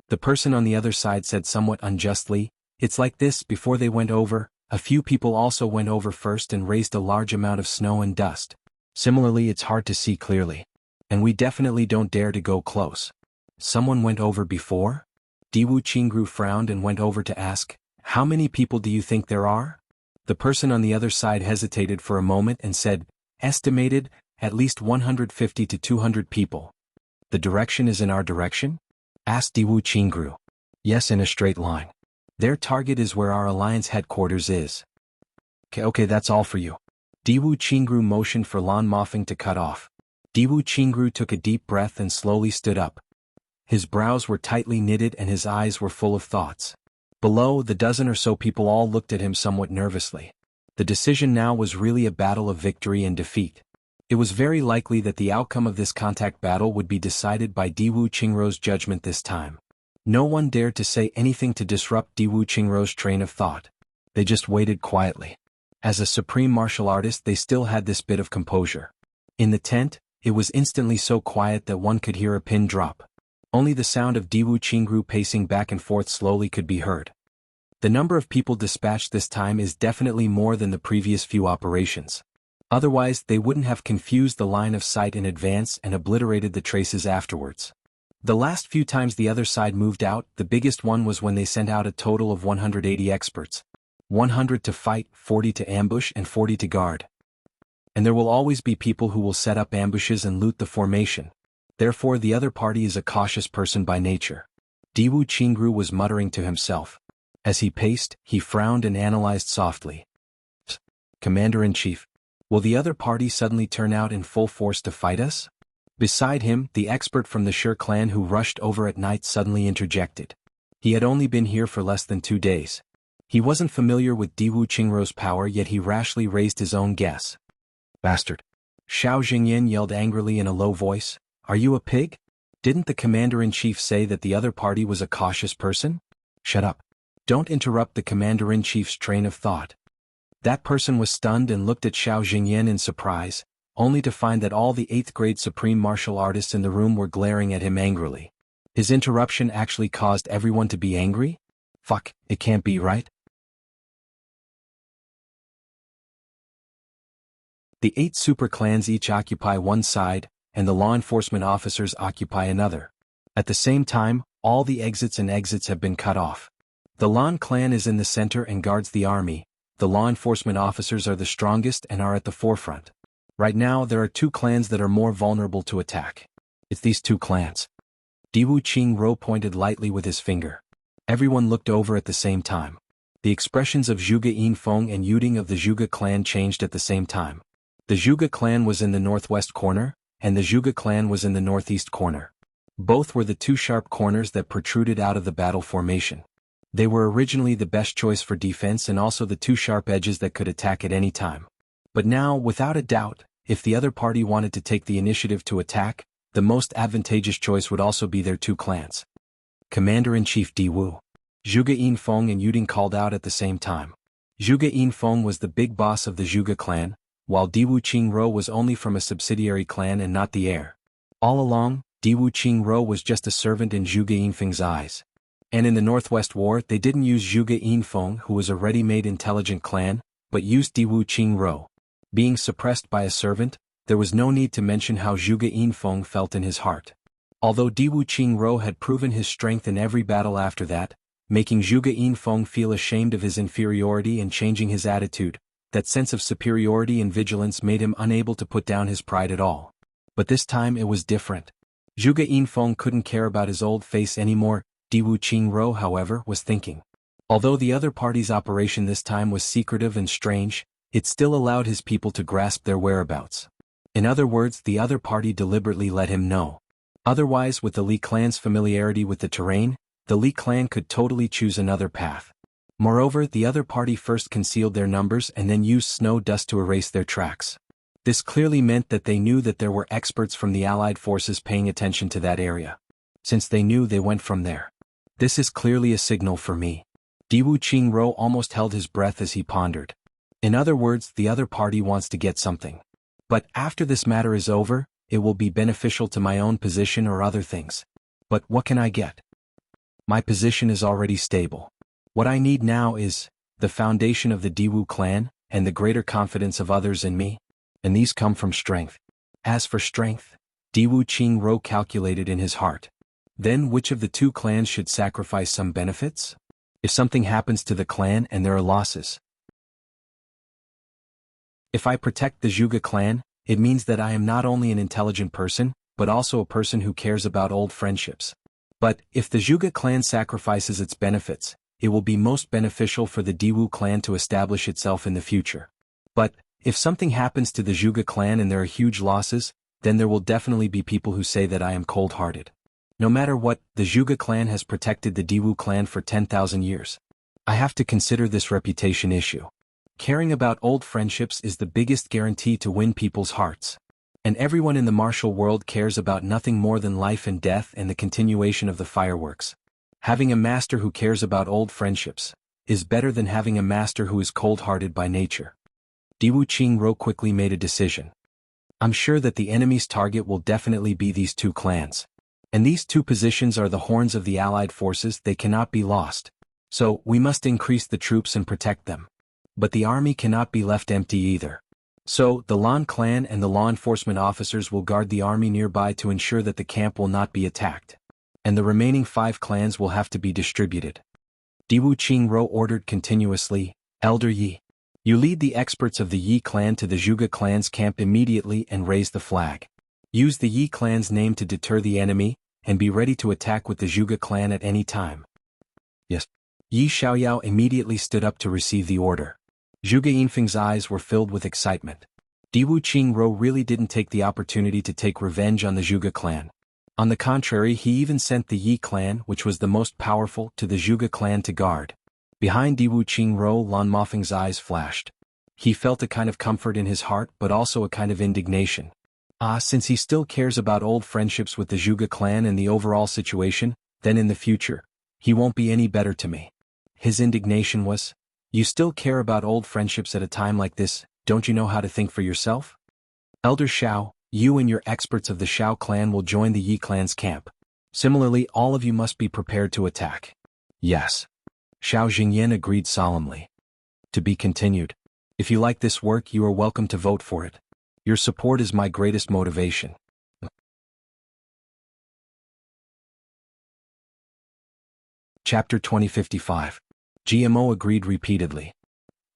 The person on the other side said somewhat unjustly, "It's like this, before they went over, a few people also went over first and raised a large amount of snow and dust. Similarly, it's hard to see clearly. And we definitely don't dare to go close." "Someone went over before?" Diwu Qingrou frowned and went over to ask, "How many people do you think there are?" The person on the other side hesitated for a moment and said, "Estimated, at least 150 to 200 people." "The direction is in our direction?" asked Diwu Qingrou. "Yes, in a straight line. Their target is where our alliance headquarters is." Okay, that's all for you." Diwu Qingrou motioned for Lan Mofeng to cut off. Diwu Qingrou took a deep breath and slowly stood up. His brows were tightly knitted and his eyes were full of thoughts. Below, the dozen or so people all looked at him somewhat nervously. The decision now was really a battle of victory and defeat. It was very likely that the outcome of this contact battle would be decided by Diwu Qingrou's judgment this time. No one dared to say anything to disrupt Diwu Qingrou's train of thought. They just waited quietly. As a supreme martial artist, they still had this bit of composure. In the tent, it was instantly so quiet that one could hear a pin drop. Only the sound of Diwu Qingrou pacing back and forth slowly could be heard. The number of people dispatched this time is definitely more than the previous few operations. Otherwise, they wouldn't have confused the line of sight in advance and obliterated the traces afterwards. The last few times the other side moved out, the biggest one was when they sent out a total of 180 experts. 100 to fight, 40 to ambush, and 40 to guard. And there will always be people who will set up ambushes and loot the formation. Therefore, the other party is a cautious person by nature. Diwu Qingrou was muttering to himself. As he paced, he frowned and analyzed softly. "Commander-in-Chief, will the other party suddenly turn out in full force to fight us?" Beside him, the expert from the Shi clan who rushed over at night suddenly interjected. He had only been here for less than 2 days. He wasn't familiar with Diwu Qingrou's power, yet he rashly raised his own guess. "Bastard!" Xiao Jingyan yelled angrily in a low voice. "Are you a pig? Didn't the commander-in-chief say that the other party was a cautious person?" "Shut up. Don't interrupt the commander-in-chief's train of thought." That person was stunned and looked at Xiao Jingyan in surprise. only to find that all the 8th grade supreme martial artists in the room were glaring at him angrily. His interruption actually caused everyone to be angry? Fuck, it can't be right. The 8 super clans each occupy one side, and the law enforcement officers occupy another. At the same time, all the exits and exits have been cut off. The Lan clan is in the center and guards the army. The law enforcement officers are the strongest and are at the forefront. Right now there are 2 clans that are more vulnerable to attack. It's these 2 clans. Diwu Qingro pointed lightly with his finger. Everyone looked over at the same time. The expressions of Zhuge Yinfeng and Yuding of the Zhuge clan changed at the same time. The Zhuge clan was in the northwest corner, and the Zhuge clan was in the northeast corner. Both were the 2 sharp corners that protruded out of the battle formation. They were originally the best choice for defense and also the 2 sharp edges that could attack at any time. But now, without a doubt, if the other party wanted to take the initiative to attack, the most advantageous choice would also be their 2 clans. Commander-in-Chief Diwu. Zhuge Yinfeng and Yuding called out at the same time. Zhuge Yinfeng was the big boss of the Zhuge clan, while Diwu Qingro was only from a subsidiary clan and not the heir. All along, Diwu Qingro was just a servant in Zhuge Yinfeng's eyes. And in the Northwest War they didn't use Zhuge Yinfeng, who was a ready-made intelligent clan, but used Diwu Qingro. Being suppressed by a servant, there was no need to mention how Zhuge Yinfeng felt in his heart. Although Diwu Qingro had proven his strength in every battle after that, making Zhuge Yinfeng feel ashamed of his inferiority and changing his attitude, that sense of superiority and vigilance made him unable to put down his pride at all. But this time it was different. Zhuge Yinfeng couldn't care about his old face anymore. Diwu Qingro, however, was thinking. Although the other party's operation this time was secretive and strange, it still allowed his people to grasp their whereabouts. In other words, the other party deliberately let him know. Otherwise, with the Li clan's familiarity with the terrain, the Li clan could totally choose another path. Moreover, the other party first concealed their numbers and then used snow dust to erase their tracks. This clearly meant that they knew that there were experts from the Allied forces paying attention to that area. Since they knew, they went from there. This is clearly a signal for me. Diwu Qingro almost held his breath as he pondered. In other words, the other party wants to get something. But after this matter is over, it will be beneficial to my own position or other things. But what can I get? My position is already stable. What I need now is the foundation of the Diwu clan and the greater confidence of others in me, and these come from strength. As for strength, Diwu Qingro calculated in his heart. Then which of the 2 clans should sacrifice some benefits? If something happens to the clan and there are losses. If I protect the Zhuge clan, it means that I am not only an intelligent person, but also a person who cares about old friendships. But if the Zhuge clan sacrifices its benefits, it will be most beneficial for the Diwu clan to establish itself in the future. But if something happens to the Zhuge clan and there are huge losses, then there will definitely be people who say that I am cold-hearted. No matter what, the Zhuge clan has protected the Diwu clan for 10,000 years. I have to consider this reputation issue. Caring about old friendships is the biggest guarantee to win people's hearts. And everyone in the martial world cares about nothing more than life and death and the continuation of the fireworks. Having a master who cares about old friendships is better than having a master who is cold-hearted by nature. Diwu Qingro quickly made a decision. I'm sure that the enemy's target will definitely be these 2 clans. And these 2 positions are the horns of the Allied forces, they cannot be lost. So, we must increase the troops and protect them. But the army cannot be left empty either. So, the Lan clan and the law enforcement officers will guard the army nearby to ensure that the camp will not be attacked. And the remaining 5 clans will have to be distributed. Diwu Qingro ordered continuously, Elder Yi. You lead the experts of the Yi clan to the Zhuge clan's camp immediately and raise the flag. Use the Yi clan's name to deter the enemy, and be ready to attack with the Zhuge clan at any time. Yes. Yi Xiaoyao immediately stood up to receive the order. Zhuge Yinfeng's eyes were filled with excitement. Diwu Qingro really didn't take the opportunity to take revenge on the Zhuge clan. On the contrary, he even sent the Yi clan, which was the most powerful, to the Zhuge clan to guard. Behind Diwu Qingro, Lan Mofeng's eyes flashed. He felt a kind of comfort in his heart but also a kind of indignation. Since he still cares about old friendships with the Zhuge clan and the overall situation, then in the future, he won't be any better to me. His indignation was, you still care about old friendships at a time like this, don't you know how to think for yourself? Elder Xiao, you and your experts of the Xiao clan will join the Yi clan's camp. Similarly, all of you must be prepared to attack. Yes. Xiao Jingyan agreed solemnly. To be continued. If you like this work, you are welcome to vote for it. Your support is my greatest motivation. Chapter 2055. GMO agreed repeatedly.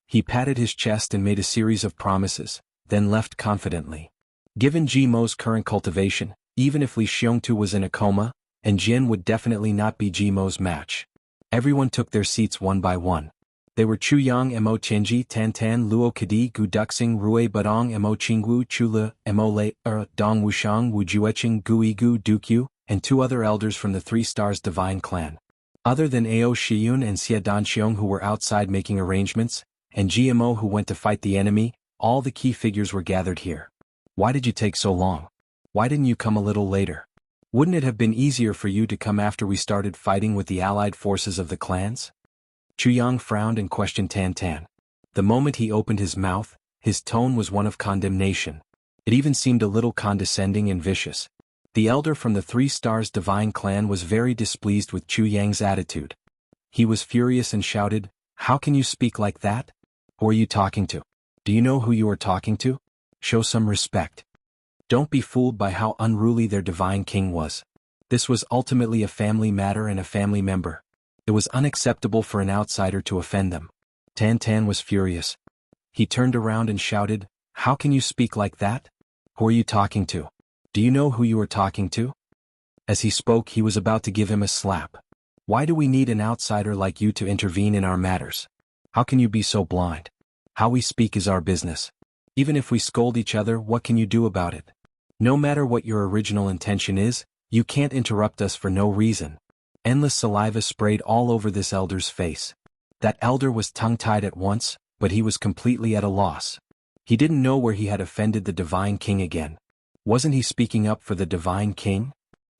He patted his chest and made a series of promises, then left confidently. Given GMO's current cultivation, even if Li Xiongtu was in a coma, and Jin would definitely not be GMO's match. Everyone took their seats one by one. They were Chu Yang Mo Tianji Tan Tan Luo Kadi Gu Duxing Rui Badong Mo Qingwu Chula Mo Lei Dong Wushang Wu Jueching Gu Igu Dukyu, and 2 other elders from the 3 Stars Divine Clan. Other than Ao Shiyun and Xia Danxiong who were outside making arrangements, and GMO who went to fight the enemy, all the key figures were gathered here. Why did you take so long? Why didn't you come a little later? Wouldn't it have been easier for you to come after we started fighting with the allied forces of the clans? Chu Yang frowned and questioned Tan Tan. The moment he opened his mouth, his tone was one of condemnation. It even seemed a little condescending and vicious. The elder from the 3 Stars Divine Clan was very displeased with Chu Yang's attitude. He was furious and shouted, "How can you speak like that? Who are you talking to? Do you know who you are talking to? Show some respect. Don't be fooled by how unruly their divine king was. This was ultimately a family matter and a family member. It was unacceptable for an outsider to offend them." Tan Tan was furious. He turned around and shouted, "How can you speak like that? Who are you talking to? Do you know who you are talking to?" As he spoke, he was about to give him a slap. "Why do we need an outsider like you to intervene in our matters? How can you be so blind? How we speak is our business. Even if we scold each other, what can you do about it? No matter what your original intention is, you can't interrupt us for no reason." Endless saliva sprayed all over this elder's face. That elder was tongue-tied at once, but he was completely at a loss. He didn't know where he had offended the Divine King again. Wasn't he speaking up for the Divine King?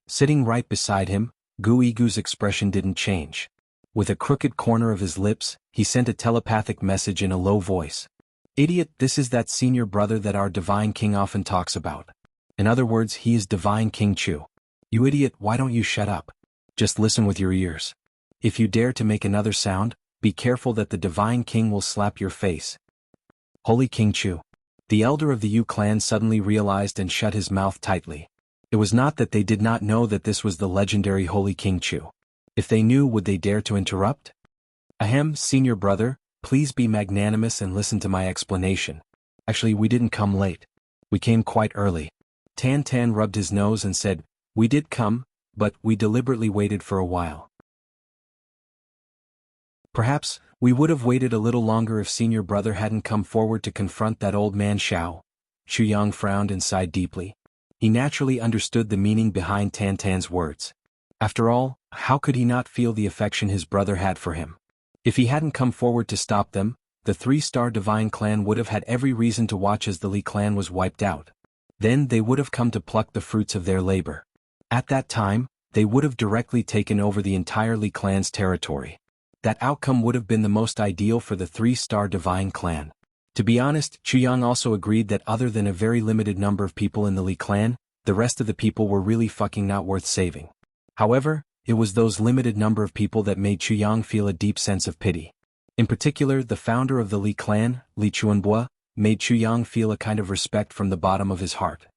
Sitting right beside him, Gu Igu's expression didn't change. With a crooked corner of his lips, he sent a telepathic message in a low voice. "Idiot, this is that senior brother that our Divine King often talks about. In other words, he is Divine King Chu. You idiot, why don't you shut up? Just listen with your ears. If you dare to make another sound, be careful that the Divine King will slap your face." Holy King Chu. The elder of the Yu clan suddenly realized and shut his mouth tightly. It was not that they did not know that this was the legendary Holy King Chu. If they knew, would they dare to interrupt? "Ahem, senior brother, please be magnanimous and listen to my explanation. Actually, we didn't come late. We came quite early." Tan Tan rubbed his nose and said, "We did come, but we deliberately waited for a while. Perhaps, we would have waited a little longer if senior brother hadn't come forward to confront that old man Xiao." Xu Yang frowned and sighed deeply. He naturally understood the meaning behind Tan Tan's words. After all, how could he not feel the affection his brother had for him? If he hadn't come forward to stop them, the 3-Star Divine Clan would have had every reason to watch as the Li clan was wiped out. Then they would have come to pluck the fruits of their labor. At that time, they would have directly taken over the entire Li clan's territory. That outcome would have been the most ideal for the 3-Star Divine Clan. To be honest, Chu Yang also agreed that other than a very limited number of people in the Li clan, the rest of the people were really fucking not worth saving. However, it was those limited number of people that made Chu Yang feel a deep sense of pity. In particular, the founder of the Li clan, Li Chuanbua, made Chu Yang feel a kind of respect from the bottom of his heart.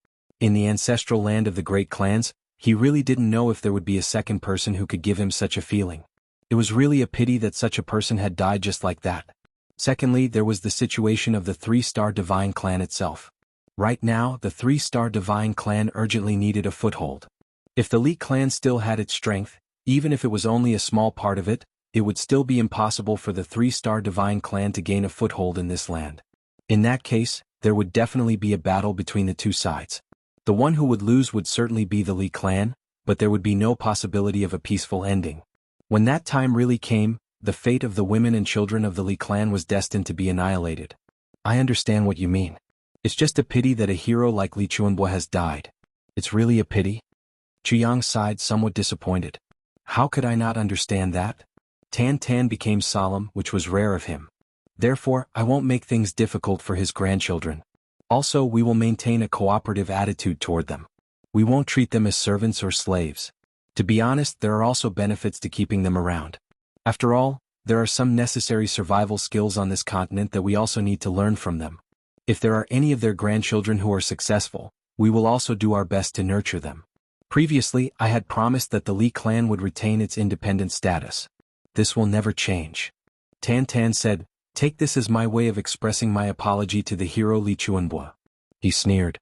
In the ancestral land of the great clans, he really didn't know if there would be a second person who could give him such a feeling. It was really a pity that such a person had died just like that. Secondly, there was the situation of the 3-Star Divine Clan itself. Right now, the 3-Star Divine Clan urgently needed a foothold. If the Li clan still had its strength, even if it was only a small part of it, it would still be impossible for the 3-Star Divine Clan to gain a foothold in this land. In that case, there would definitely be a battle between the two sides. The one who would lose would certainly be the Li clan, but there would be no possibility of a peaceful ending. When that time really came, the fate of the women and children of the Li clan was destined to be annihilated. I understand what you mean. It's just a pity that a hero like Li Chuanbua has died. It's really a pity? Chu Yang sighed, somewhat disappointed. How could I not understand that? Tan Tan became solemn, which was rare of him. Therefore, I won't make things difficult for his grandchildren. Also, we will maintain a cooperative attitude toward them. We won't treat them as servants or slaves. To be honest, there are also benefits to keeping them around. After all, there are some necessary survival skills on this continent that we also need to learn from them. If there are any of their grandchildren who are successful, we will also do our best to nurture them. Previously, I had promised that the Li clan would retain its independent status. This will never change. Tan Tan said, "Take this as my way of expressing my apology to the hero Li Chuanbua." He sneered.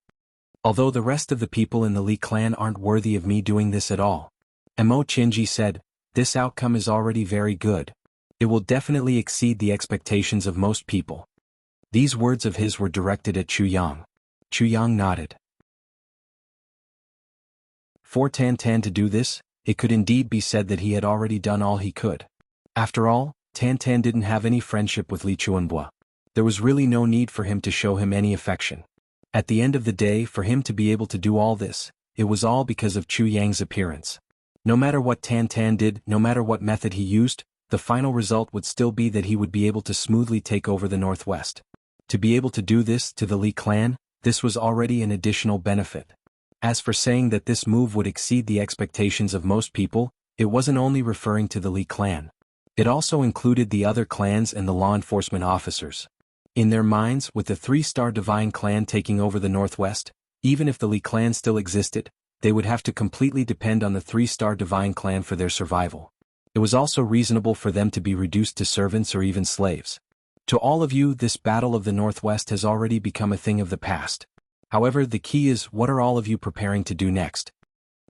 "Although the rest of the people in the Li clan aren't worthy of me doing this at all," Mo Qinji said, "this outcome is already very good. It will definitely exceed the expectations of most people." These words of his were directed at Chu Yang. Chu Yang nodded. For Tan Tan to do this, it could indeed be said that he had already done all he could. After all, Tan Tan didn't have any friendship with Li Chuanbua. There was really no need for him to show him any affection. At the end of the day, for him to be able to do all this, it was all because of Chu Yang's appearance. No matter what Tan Tan did, no matter what method he used, the final result would still be that he would be able to smoothly take over the Northwest. To be able to do this to the Li clan, this was already an additional benefit. As for saying that this move would exceed the expectations of most people, it wasn't only referring to the Li clan. It also included the other clans and the law enforcement officers. In their minds, with the 3-star Divine clan taking over the Northwest, even if the Li clan still existed, they would have to completely depend on the 3-star Divine clan for their survival. It was also reasonable for them to be reduced to servants or even slaves. To all of you, this battle of the Northwest has already become a thing of the past. However, the key is, what are all of you preparing to do next?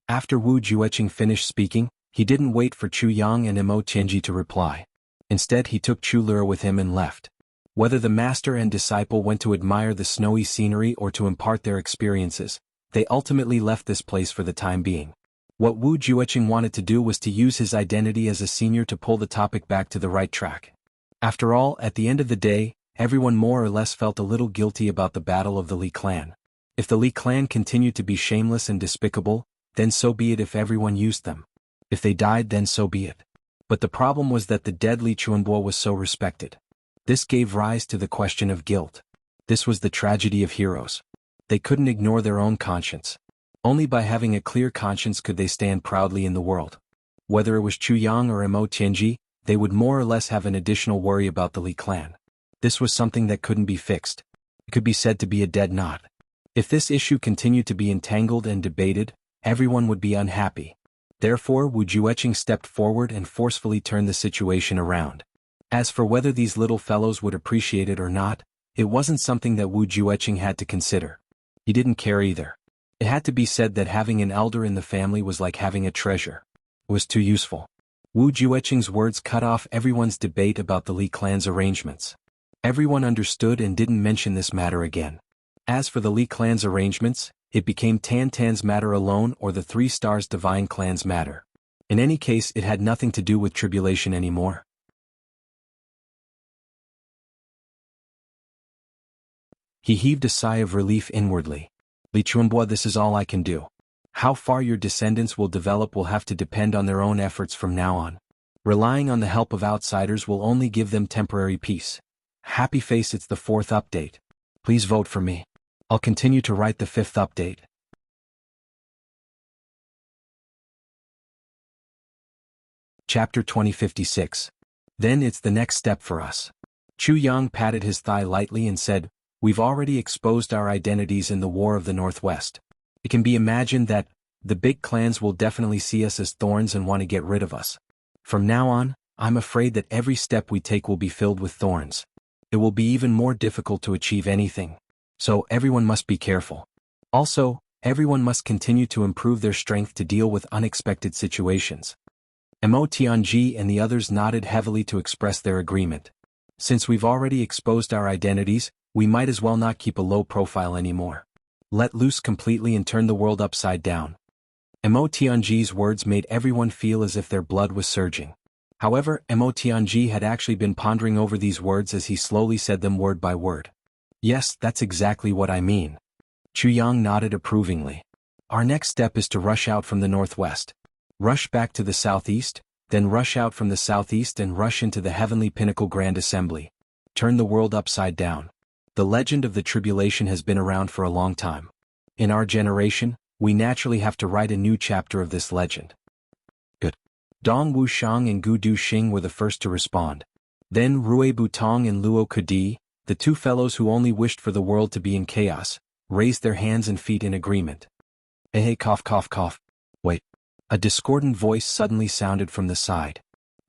After Wu Jueqing finished speaking, he didn't wait for Chu Yang and Mo Qinji to reply. Instead, he took Chu Lur with him and left. Whether the master and disciple went to admire the snowy scenery or to impart their experiences, they ultimately left this place for the time being. What Wu Jueqing wanted to do was to use his identity as a senior to pull the topic back to the right track. After all, at the end of the day, everyone more or less felt a little guilty about the battle of the Li clan. If the Li clan continued to be shameless and despicable, then so be it if everyone used them. If they died, then so be it. But the problem was that the dead Li Chuanbua was so respected. This gave rise to the question of guilt. This was the tragedy of heroes. They couldn't ignore their own conscience. Only by having a clear conscience could they stand proudly in the world. Whether it was Chu Yang or Mo Qinji, they would more or less have an additional worry about the Li clan. This was something that couldn't be fixed. It could be said to be a dead knot. If this issue continued to be entangled and debated, everyone would be unhappy. Therefore, Wu Jueqing stepped forward and forcefully turned the situation around. As for whether these little fellows would appreciate it or not, it wasn't something that Wu Jueqing had to consider. He didn't care either. It had to be said that having an elder in the family was like having a treasure. It was too useful. Wu Jueqing's words cut off everyone's debate about the Li clan's arrangements. Everyone understood and didn't mention this matter again. As for the Li clan's arrangements, it became Tan Tan's matter alone or the 3 stars Divine clan's matter. In any case, it had nothing to do with tribulation anymore. He heaved a sigh of relief inwardly. Li Chuanbua, this is all I can do. How far your descendants will develop will have to depend on their own efforts from now on. Relying on the help of outsiders will only give them temporary peace. Happy face, it's the 4th update. Please vote for me. I'll continue to write the 5th update. Chapter 2056. Then it's the next step for us. Chu Yang patted his thigh lightly and said, "We've already exposed our identities in the War of the Northwest. It can be imagined that the big clans will definitely see us as thorns and want to get rid of us. From now on, I'm afraid that every step we take will be filled with thorns. It will be even more difficult to achieve anything. So everyone must be careful. Also, everyone must continue to improve their strength to deal with unexpected situations." Mo Tianji and the others nodded heavily to express their agreement. Since we've already exposed our identities, we might as well not keep a low profile anymore. Let loose completely and turn the world upside down. Mo Tianji's words made everyone feel as if their blood was surging. However, Mo Tianji had actually been pondering over these words as he slowly said them word by word. Yes, that's exactly what I mean. Chu Yang nodded approvingly. Our next step is to rush out from the northwest. Rush back to the southeast, then rush out from the southeast and rush into the Heavenly Pinnacle Grand Assembly. Turn the world upside down. The legend of the tribulation has been around for a long time. In our generation, we naturally have to write a new chapter of this legend. Good. Dong Wuxiang and Gu Duxing were the first to respond. Then Rui Butong and Luo Kadi, the two fellows who only wished for the world to be in chaos, raised their hands and feet in agreement. Hey, cough, cough, cough. Wait. A discordant voice suddenly sounded from the side.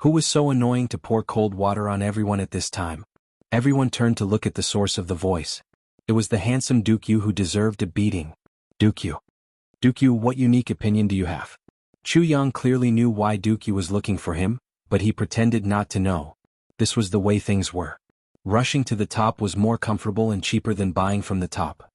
Who was so annoying to pour cold water on everyone at this time? Everyone turned to look at the source of the voice. It was the handsome Dukyu who deserved a beating. Dukyu. Dukyu, what unique opinion do you have? Chu Yang clearly knew why Dukyu was looking for him, but he pretended not to know. This was the way things were. Rushing to the top was more comfortable and cheaper than buying from the top.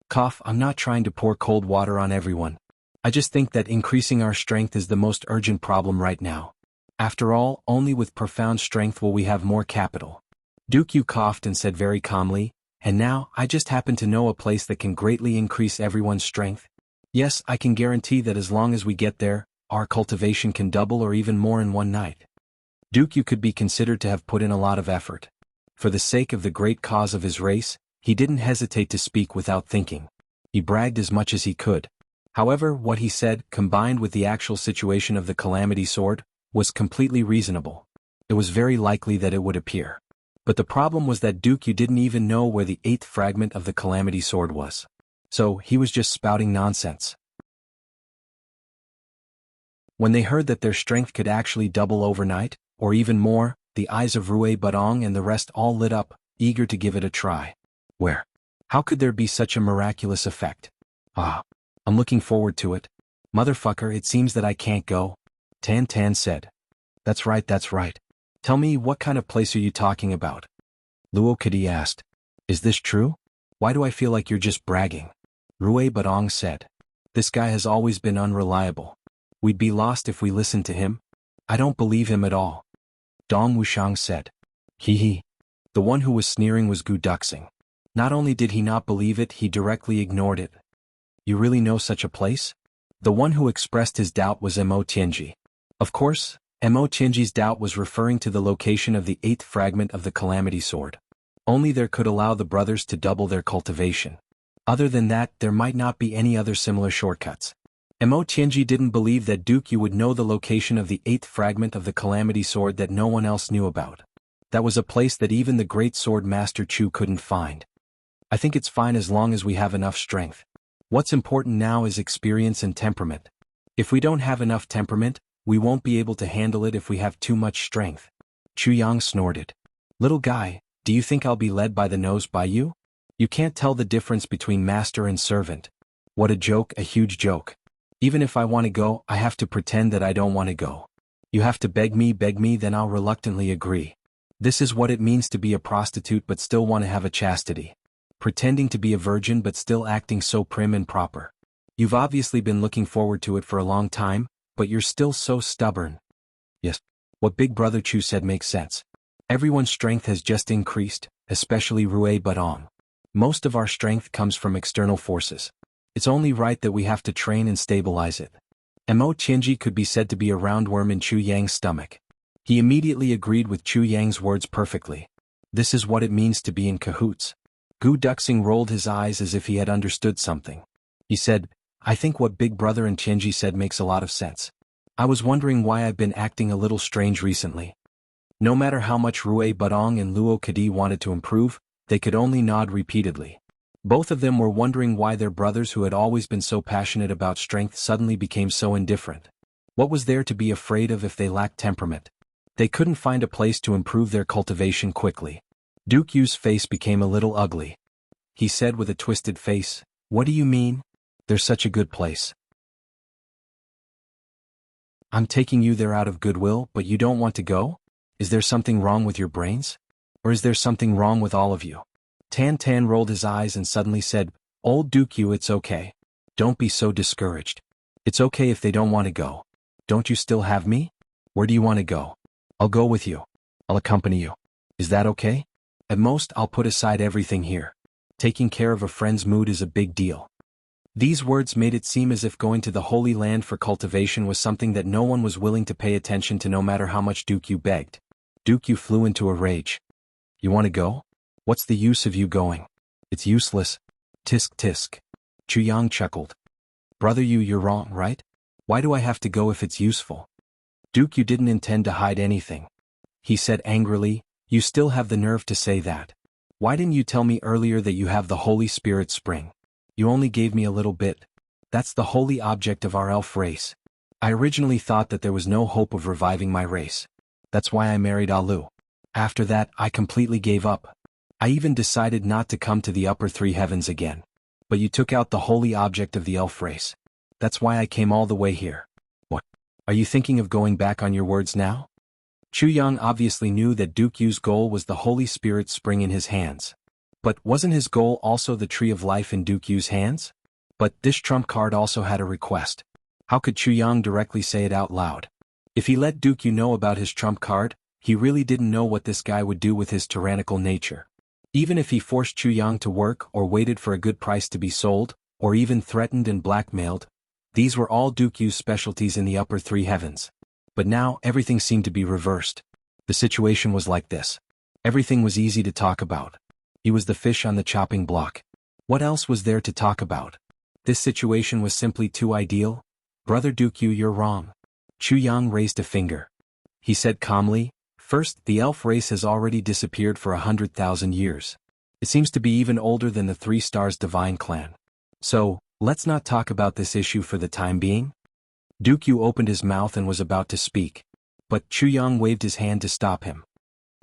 Cough, I'm not trying to pour cold water on everyone. I just think that increasing our strength is the most urgent problem right now. After all, only with profound strength will we have more capital. Dukyu coughed and said very calmly, and now, I just happen to know a place that can greatly increase everyone's strength. Yes, I can guarantee that as long as we get there, our cultivation can double or even more in one night. Dukyu could be considered to have put in a lot of effort. For the sake of the great cause of his race, he didn't hesitate to speak without thinking. He bragged as much as he could. However, what he said, combined with the actual situation of the Calamity Sword, was completely reasonable. It was very likely that it would appear. But the problem was that Dukyu didn't even know where the 8th fragment of the Calamity Sword was. So, he was just spouting nonsense. When they heard that their strength could actually double overnight, or even more, the eyes of Rui Budong and the rest all lit up, eager to give it a try. Where? How could there be such a miraculous effect? Ah, I'm looking forward to it. Motherfucker, it seems that I can't go. Tan Tan said. That's right, that's right. Tell me, what kind of place are you talking about? Luo Kadi asked. Is this true? Why do I feel like you're just bragging? Rui Budong said. This guy has always been unreliable. We'd be lost if we listened to him. I don't believe him at all. Dong Wuxiang said. Hee. The one who was sneering was Gu Duxing. Not only did he not believe it, he directly ignored it. You really know such a place? The one who expressed his doubt was Mo Tianji. Of course, Mo Tianji's doubt was referring to the location of the 8th fragment of the Calamity Sword. Only there could allow the brothers to double their cultivation. Other than that, there might not be any other similar shortcuts. Mo Tianji didn't believe that Dukyu would know the location of the 8th fragment of the Calamity Sword that no one else knew about. That was a place that even the great sword master Chu couldn't find. I think it's fine as long as we have enough strength. What's important now is experience and temperament. If we don't have enough temperament, we won't be able to handle it if we have too much strength. Chu Yang snorted. Little guy, do you think I'll be led by the nose by you? You can't tell the difference between master and servant. What a joke, a huge joke. Even if I want to go, I have to pretend that I don't want to go. You have to beg me, then I'll reluctantly agree. This is what it means to be a prostitute but still want to have a chastity. Pretending to be a virgin but still acting so prim and proper. You've obviously been looking forward to it for a long time, but you're still so stubborn. Yes, what Big Brother Chu said makes sense. Everyone's strength has just increased, especially Rui Budong. Most of our strength comes from external forces. It's only right that we have to train and stabilize it. Mo Tianji could be said to be a roundworm in Chu Yang's stomach. He immediately agreed with Chu Yang's words perfectly. This is what it means to be in cahoots. Gu Duxing rolled his eyes as if he had understood something. He said, I think what Big Brother and Tianji said makes a lot of sense. I was wondering why I've been acting a little strange recently. No matter how much Rui Budong and Luo Kadi wanted to improve, they could only nod repeatedly. Both of them were wondering why their brothers who had always been so passionate about strength suddenly became so indifferent. What was there to be afraid of if they lacked temperament? They couldn't find a place to improve their cultivation quickly. Dukyu's face became a little ugly. He said with a twisted face, What do you mean? There's such a good place. I'm taking you there out of goodwill, but you don't want to go? Is there something wrong with your brains? Or is there something wrong with all of you? Tan Tan rolled his eyes and suddenly said, Old Dukyu, it's okay. Don't be so discouraged. It's okay if they don't want to go. Don't you still have me? Where do you want to go? I'll go with you. I'll accompany you. Is that okay? At most, I'll put aside everything here. Taking care of a friend's mood is a big deal. These words made it seem as if going to the Holy Land for cultivation was something that no one was willing to pay attention to no matter how much Dukyu begged. Dukyu flew into a rage. You want to go? What's the use of you going? It's useless. Tisk tisk. Chuyang chuckled. Brother you're wrong, right? Why do I have to go if it's useful? Duke, you didn't intend to hide anything. He said angrily, you still have the nerve to say that. Why didn't you tell me earlier that you have the Holy Spirit spring? You only gave me a little bit. That's the holy object of our elf race. I originally thought that there was no hope of reviving my race. That's why I married Alu. After that, I completely gave up. I even decided not to come to the upper three heavens again. But you took out the holy object of the elf race. That's why I came all the way here. What? Are you thinking of going back on your words now? Chuyang obviously knew that Duke Yu's goal was the Holy Spirit spring in his hands. But wasn't his goal also the Tree of Life in Duke Yu's hands? But this trump card also had a request. How could Chuyang directly say it out loud? If he let Duke Yu know about his trump card, he really didn't know what this guy would do with his tyrannical nature. Even if he forced Chuyang to work or waited for a good price to be sold, or even threatened and blackmailed, these were all Duke Yu's specialties in the upper three heavens. But now everything seemed to be reversed. The situation was like this. Everything was easy to talk about. He was the fish on the chopping block. What else was there to talk about? This situation was simply too ideal. Brother Duke Yu, you're wrong. Chuyang raised a finger. He said calmly, first, the elf race has already disappeared for 100,000 years. It seems to be even older than the Three Stars Divine clan. So, let's not talk about this issue for the time being. Duke Yu opened his mouth and was about to speak. But Chuyang waved his hand to stop him.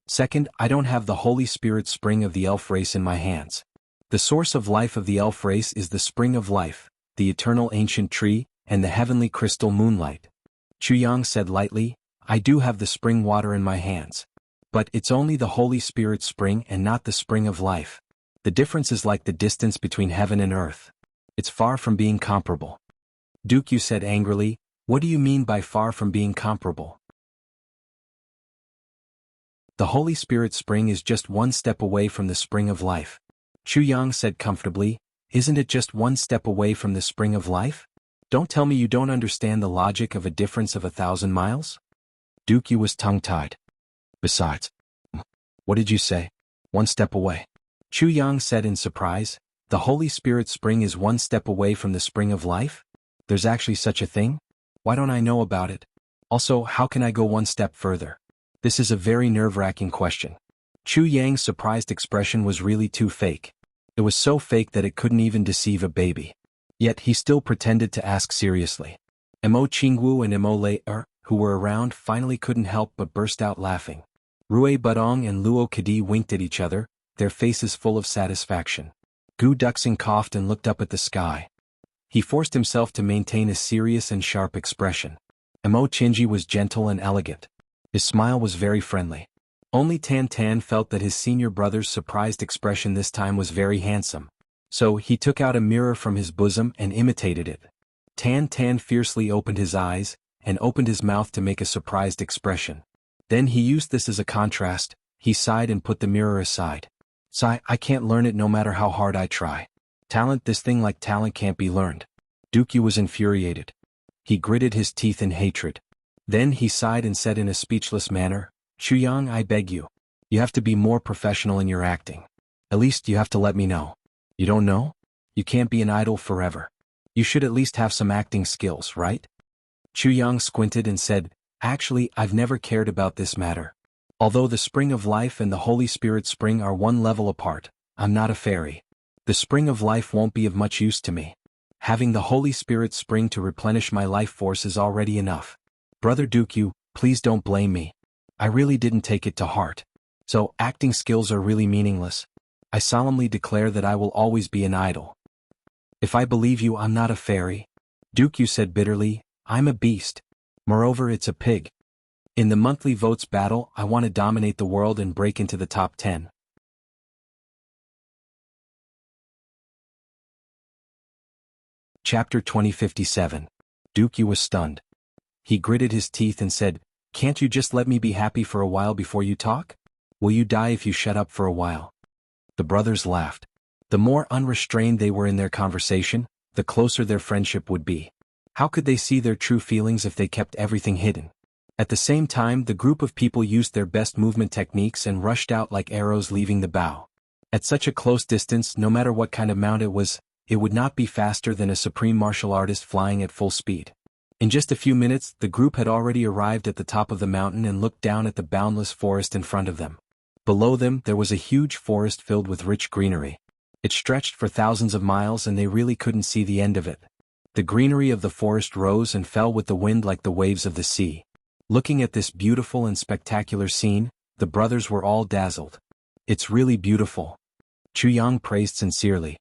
Second, I don't have the Holy Spirit spring of the elf race in my hands. The source of life of the elf race is the spring of life, the eternal ancient tree, and the heavenly crystal moonlight. Chuyang said lightly, I do have the spring water in my hands. But it's only the Holy Spirit spring and not the spring of life. The difference is like the distance between heaven and earth. It's far from being comparable. Duke Yu said angrily, what do you mean by far from being comparable? The Holy Spirit spring is just one step away from the spring of life. Chuyang said comfortably, isn't it just one step away from the spring of life? Don't tell me you don't understand the logic of a difference of 1,000 miles? Duke Yu was tongue-tied. Besides, what did you say? One step away. Chuyang said in surprise, the Holy Spirit spring is one step away from the spring of life? There's actually such a thing? Why don't I know about it? Also, how can I go one step further? This is a very nerve-wracking question. Chuyang's surprised expression was really too fake. It was so fake that it couldn't even deceive a baby. Yet he still pretended to ask seriously. Mo Qingwu and Mo Lei, who were around, finally couldn't help but burst out laughing. Rui Budong and Luo Kadi winked at each other, their faces full of satisfaction. Gu Duxing coughed and looked up at the sky. He forced himself to maintain a serious and sharp expression. Mo Qingji was gentle and elegant. His smile was very friendly. Only Tan Tan felt that his senior brother's surprised expression this time was very handsome. So he took out a mirror from his bosom and imitated it. Tan Tan fiercely opened his eyes, and opened his mouth to make a surprised expression. Then he used this as a contrast, he sighed and put the mirror aside. Sigh, I can't learn it no matter how hard I try. Talent, this thing like talent can't be learned. Duke Yu was infuriated. He gritted his teeth in hatred. Then he sighed and said in a speechless manner, Chuyang, I beg you. You have to be more professional in your acting. At least you have to let me know. You don't know? You can't be an idol forever. You should at least have some acting skills, right? Chuyang squinted and said, actually, I've never cared about this matter. Although the spring of life and the Holy Spirit spring are one level apart, I'm not a fairy. The spring of life won't be of much use to me. Having the Holy Spirit spring to replenish my life force is already enough. Brother Duke Yu, please don't blame me. I really didn't take it to heart. So, acting skills are really meaningless. I solemnly declare that I will always be an idol. If I believe you, I'm not a fairy. Duke Yu said bitterly, I'm a beast. Moreover, it's a pig. In the monthly votes battle, I want to dominate the world and break into the top 10. Chapter 2057. Duke Yu was stunned. He gritted his teeth and said, can't you just let me be happy for a while before you talk? Will you die if you shut up for a while? The brothers laughed. The more unrestrained they were in their conversation, the closer their friendship would be. How could they see their true feelings if they kept everything hidden? At the same time, the group of people used their best movement techniques and rushed out like arrows leaving the bow. At such a close distance, no matter what kind of mount it was, it would not be faster than a supreme martial artist flying at full speed. In just a few minutes, the group had already arrived at the top of the mountain and looked down at the boundless forest in front of them. Below them, there was a huge forest filled with rich greenery. It stretched for thousands of miles and they really couldn't see the end of it. The greenery of the forest rose and fell with the wind like the waves of the sea. Looking at this beautiful and spectacular scene, the brothers were all dazzled. It's really beautiful. Chuyang praised sincerely.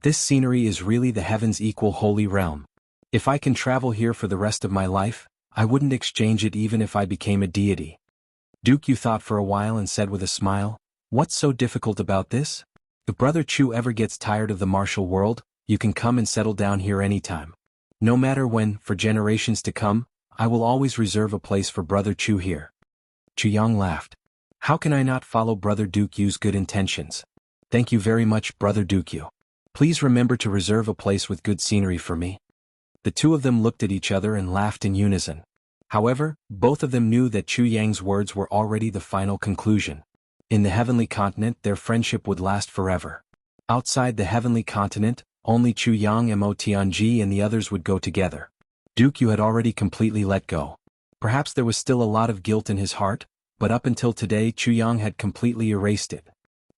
This scenery is really the heaven's equal holy realm. If I can travel here for the rest of my life, I wouldn't exchange it even if I became a deity. Yu thought for a while and said with a smile, "What's so difficult about this? If Brother Chu ever gets tired of the martial world, you can come and settle down here anytime. No matter when, for generations to come, I will always reserve a place for Brother Chu here." Chuyang laughed. "How can I not follow Brother Yu's good intentions? Thank you very much, Brother Yu. Please remember to reserve a place with good scenery for me." The two of them looked at each other and laughed in unison. However, both of them knew that Chuyang's words were already the final conclusion. In the heavenly continent, their friendship would last forever. Outside the heavenly continent, only Chuyang and Motianji and the others would go together. Yu had already completely let go. Perhaps there was still a lot of guilt in his heart, but up until today Chuyang had completely erased it.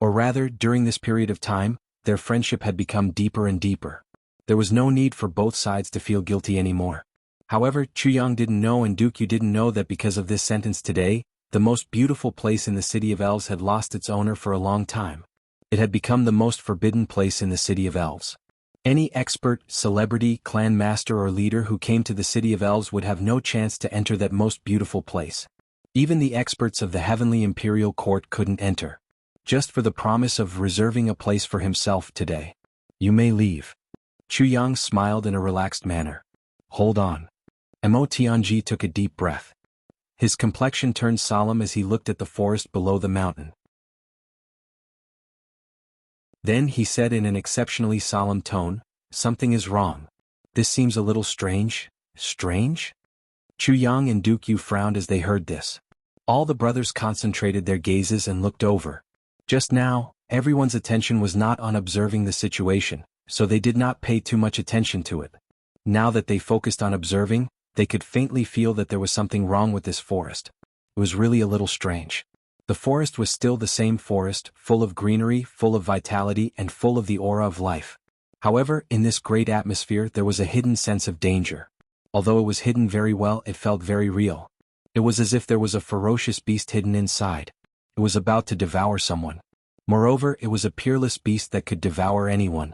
Or rather, during this period of time, their friendship had become deeper and deeper. There was no need for both sides to feel guilty anymore. However, Chuyang didn't know and Yu didn't know that because of this sentence today, the most beautiful place in the City of Elves had lost its owner for a long time. It had become the most forbidden place in the City of Elves. Any expert, celebrity, clan master or leader who came to the City of Elves would have no chance to enter that most beautiful place. Even the experts of the Heavenly Imperial Court couldn't enter. Just for the promise of reserving a place for himself today. "You may leave." Chuyang smiled in a relaxed manner. "Hold on." Mo Tianji took a deep breath. His complexion turned solemn as he looked at the forest below the mountain. Then he said in an exceptionally solemn tone, "Something is wrong. This seems a little strange." "Strange?" Chuyang and Yu frowned as they heard this. All the brothers concentrated their gazes and looked over. Just now, everyone's attention was not on observing the situation, so they did not pay too much attention to it. Now that they focused on observing, they could faintly feel that there was something wrong with this forest. It was really a little strange. The forest was still the same forest, full of greenery, full of vitality, and full of the aura of life. However, in this great atmosphere there was a hidden sense of danger. Although it was hidden very well, it felt very real. It was as if there was a ferocious beast hidden inside. It was about to devour someone. Moreover, it was a peerless beast that could devour anyone.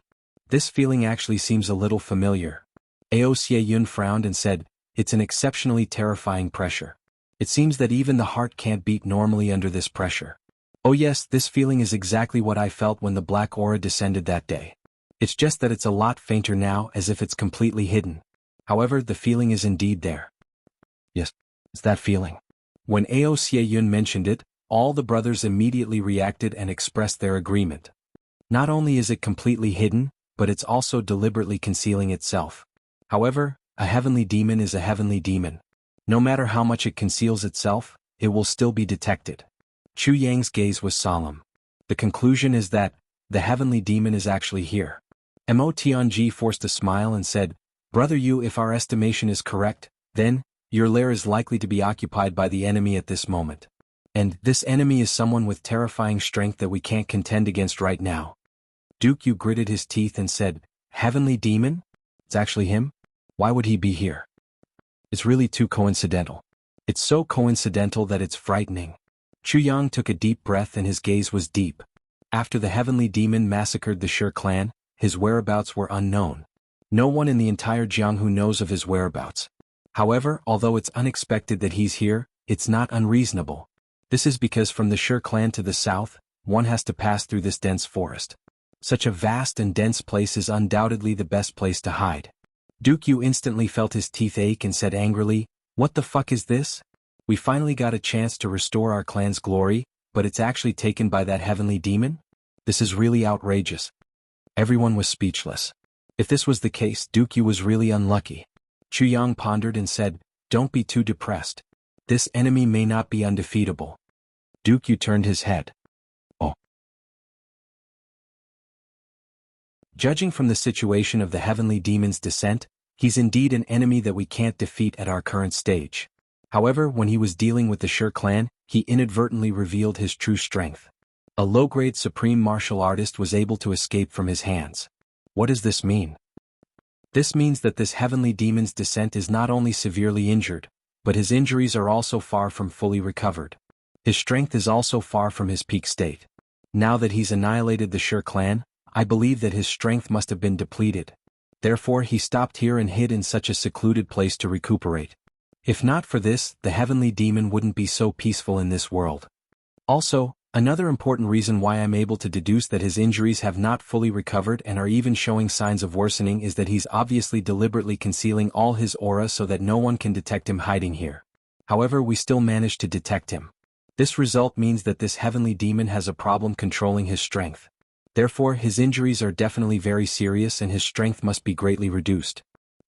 This feeling actually seems a little familiar. Aosie Yun frowned and said, "It's an exceptionally terrifying pressure. It seems that even the heart can't beat normally under this pressure." "Oh yes, this feeling is exactly what I felt when the black aura descended that day. It's just that it's a lot fainter now, as if it's completely hidden. However, the feeling is indeed there." "Yes, it's that feeling." When Aosie Yun mentioned it, all the brothers immediately reacted and expressed their agreement. Not only is it completely hidden, but it's also deliberately concealing itself. However, a heavenly demon is a heavenly demon. No matter how much it conceals itself, it will still be detected. Chuyang's gaze was solemn. The conclusion is that, the heavenly demon is actually here. Mo Tianji forced a smile and said, "Brother Yu, if our estimation is correct, then, your lair is likely to be occupied by the enemy at this moment. And this enemy is someone with terrifying strength that we can't contend against right now." Yu gritted his teeth and said, "Heavenly demon? It's actually him? Why would he be here? It's really too coincidental. It's so coincidental that it's frightening." Chuyang took a deep breath and his gaze was deep. After the heavenly demon massacred the Shi clan, his whereabouts were unknown. No one in the entire Jianghu knows of his whereabouts. However, although it's unexpected that he's here, it's not unreasonable. This is because from the Shi clan to the south, one has to pass through this dense forest. Such a vast and dense place is undoubtedly the best place to hide. Yu instantly felt his teeth ache and said angrily, "What the fuck is this? We finally got a chance to restore our clan's glory, but it's actually taken by that heavenly demon? This is really outrageous." Everyone was speechless. If this was the case, Yu was really unlucky. Chuyang pondered and said, "Don't be too depressed. This enemy may not be undefeatable." Yu turned his head. "Oh." Judging from the situation of the heavenly demon's descent, he's indeed an enemy that we can't defeat at our current stage. However, when he was dealing with the Sher clan, he inadvertently revealed his true strength. A low-grade supreme martial artist was able to escape from his hands. What does this mean? This means that this heavenly demon's descent is not only severely injured, but his injuries are also far from fully recovered. His strength is also far from his peak state. Now that he's annihilated the Sher clan, I believe that his strength must have been depleted. Therefore he stopped here and hid in such a secluded place to recuperate. If not for this, the heavenly demon wouldn't be so peaceful in this world. Also, another important reason why I'm able to deduce that his injuries have not fully recovered and are even showing signs of worsening is that he's obviously deliberately concealing all his aura so that no one can detect him hiding here. However, we still managed to detect him. This result means that this heavenly demon has a problem controlling his strength. Therefore, his injuries are definitely very serious and his strength must be greatly reduced.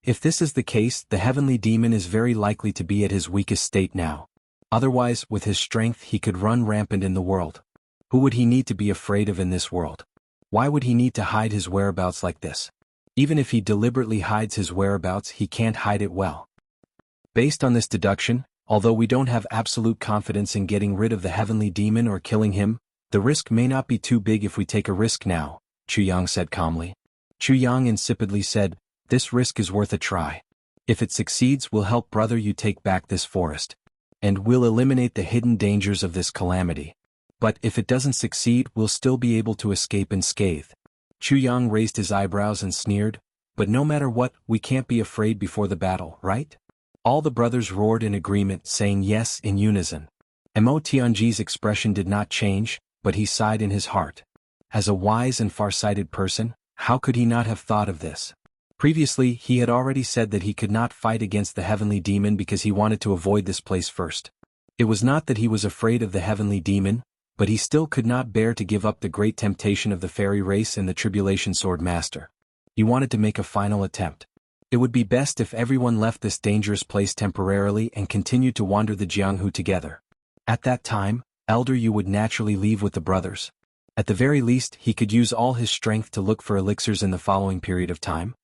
If this is the case, the heavenly demon is very likely to be at his weakest state now. Otherwise, with his strength he could run rampant in the world. Who would he need to be afraid of in this world? Why would he need to hide his whereabouts like this? Even if he deliberately hides his whereabouts, he can't hide it well. Based on this deduction, although we don't have absolute confidence in getting rid of the heavenly demon or killing him, the risk may not be too big if we take a risk now, Chuyang said calmly. Chuyang insipidly said, "This risk is worth a try. If it succeeds, we'll help brother you take back this forest. And we'll eliminate the hidden dangers of this calamity. But if it doesn't succeed, we'll still be able to escape unscathed." Chuyang raised his eyebrows and sneered, "But no matter what, we can't be afraid before the battle, right?" All the brothers roared in agreement, saying yes in unison. Mo Tianji's expression did not change, but he sighed in his heart. As a wise and far-sighted person, how could he not have thought of this? Previously, he had already said that he could not fight against the heavenly demon because he wanted to avoid this place first. It was not that he was afraid of the heavenly demon, but he still could not bear to give up the great temptation of the fairy race and the tribulation sword master. He wanted to make a final attempt. It would be best if everyone left this dangerous place temporarily and continued to wander the Jianghu together. At that time, Elder Yu would naturally leave with the brothers. At the very least, he could use all his strength to look for elixirs in the following period of time.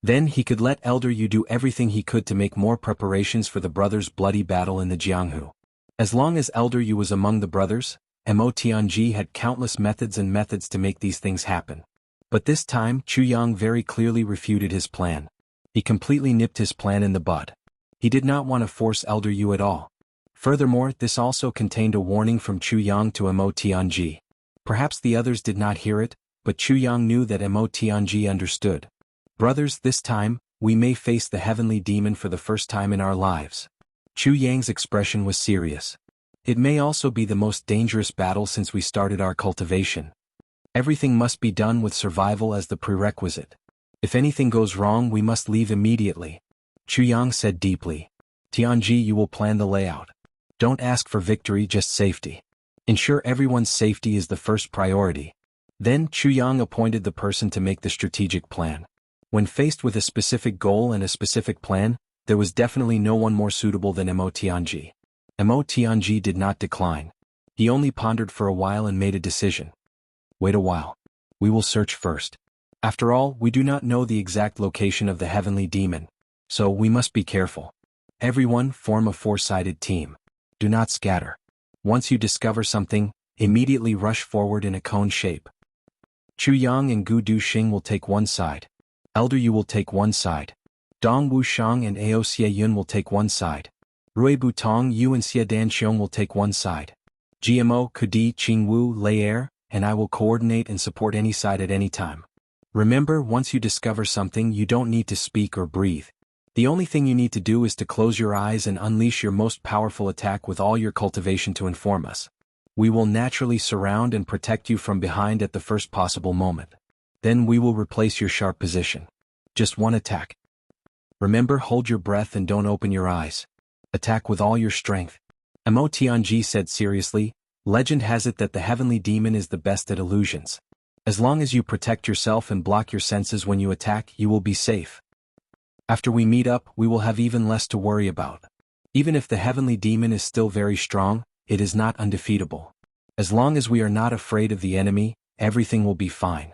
Then he could let Elder Yu do everything he could to make more preparations for the brothers' bloody battle in the Jianghu. As long as Elder Yu was among the brothers, Mo Tianji had countless methods to make these things happen. But this time, Chuyang very clearly refuted his plan. He completely nipped his plan in the bud. He did not want to force Elder Yu at all. Furthermore, this also contained a warning from Chuyang to Mo Tianji. Perhaps the others did not hear it, but Chuyang knew that Mo Tianji understood. "Brothers, this time, we may face the heavenly demon for the first time in our lives." Chuyang's expression was serious. "It may also be the most dangerous battle since we started our cultivation. Everything must be done with survival as the prerequisite. If anything goes wrong, we must leave immediately." Chuyang said deeply. "Tianji, you will plan the layout. Don't ask for victory, just safety. Ensure everyone's safety is the first priority." Then Chuyang appointed the person to make the strategic plan. When faced with a specific goal and a specific plan, there was definitely no one more suitable than Mo Tianji. Mo Tianji did not decline. He only pondered for a while and made a decision. "Wait a while. We will search first. After all, we do not know the exact location of the heavenly demon, so we must be careful. Everyone form a four-sided team. Do not scatter. Once you discover something, immediately rush forward in a cone shape. Chuyang and Gu Duxing will take one side. Elder Yu will take one side. Dong Wushang and Ao Xie Yun will take one side. Rui Butong Yu and Xie Danxiong will take one side. GMO, Kudi, Qingwu, Layer, and I will coordinate and support any side at any time. Remember, once you discover something, you don't need to speak or breathe. The only thing you need to do is to close your eyes and unleash your most powerful attack with all your cultivation to inform us. We will naturally surround and protect you from behind at the first possible moment. Then we will replace your sharp position. Just one attack. Remember, hold your breath and don't open your eyes. Attack with all your strength." Mo Tianji said seriously, "Legend has it that the heavenly demon is the best at illusions. As long as you protect yourself and block your senses when you attack, you will be safe. After we meet up, we will have even less to worry about. Even if the heavenly demon is still very strong, it is not undefeatable. As long as we are not afraid of the enemy, Everything will be fine.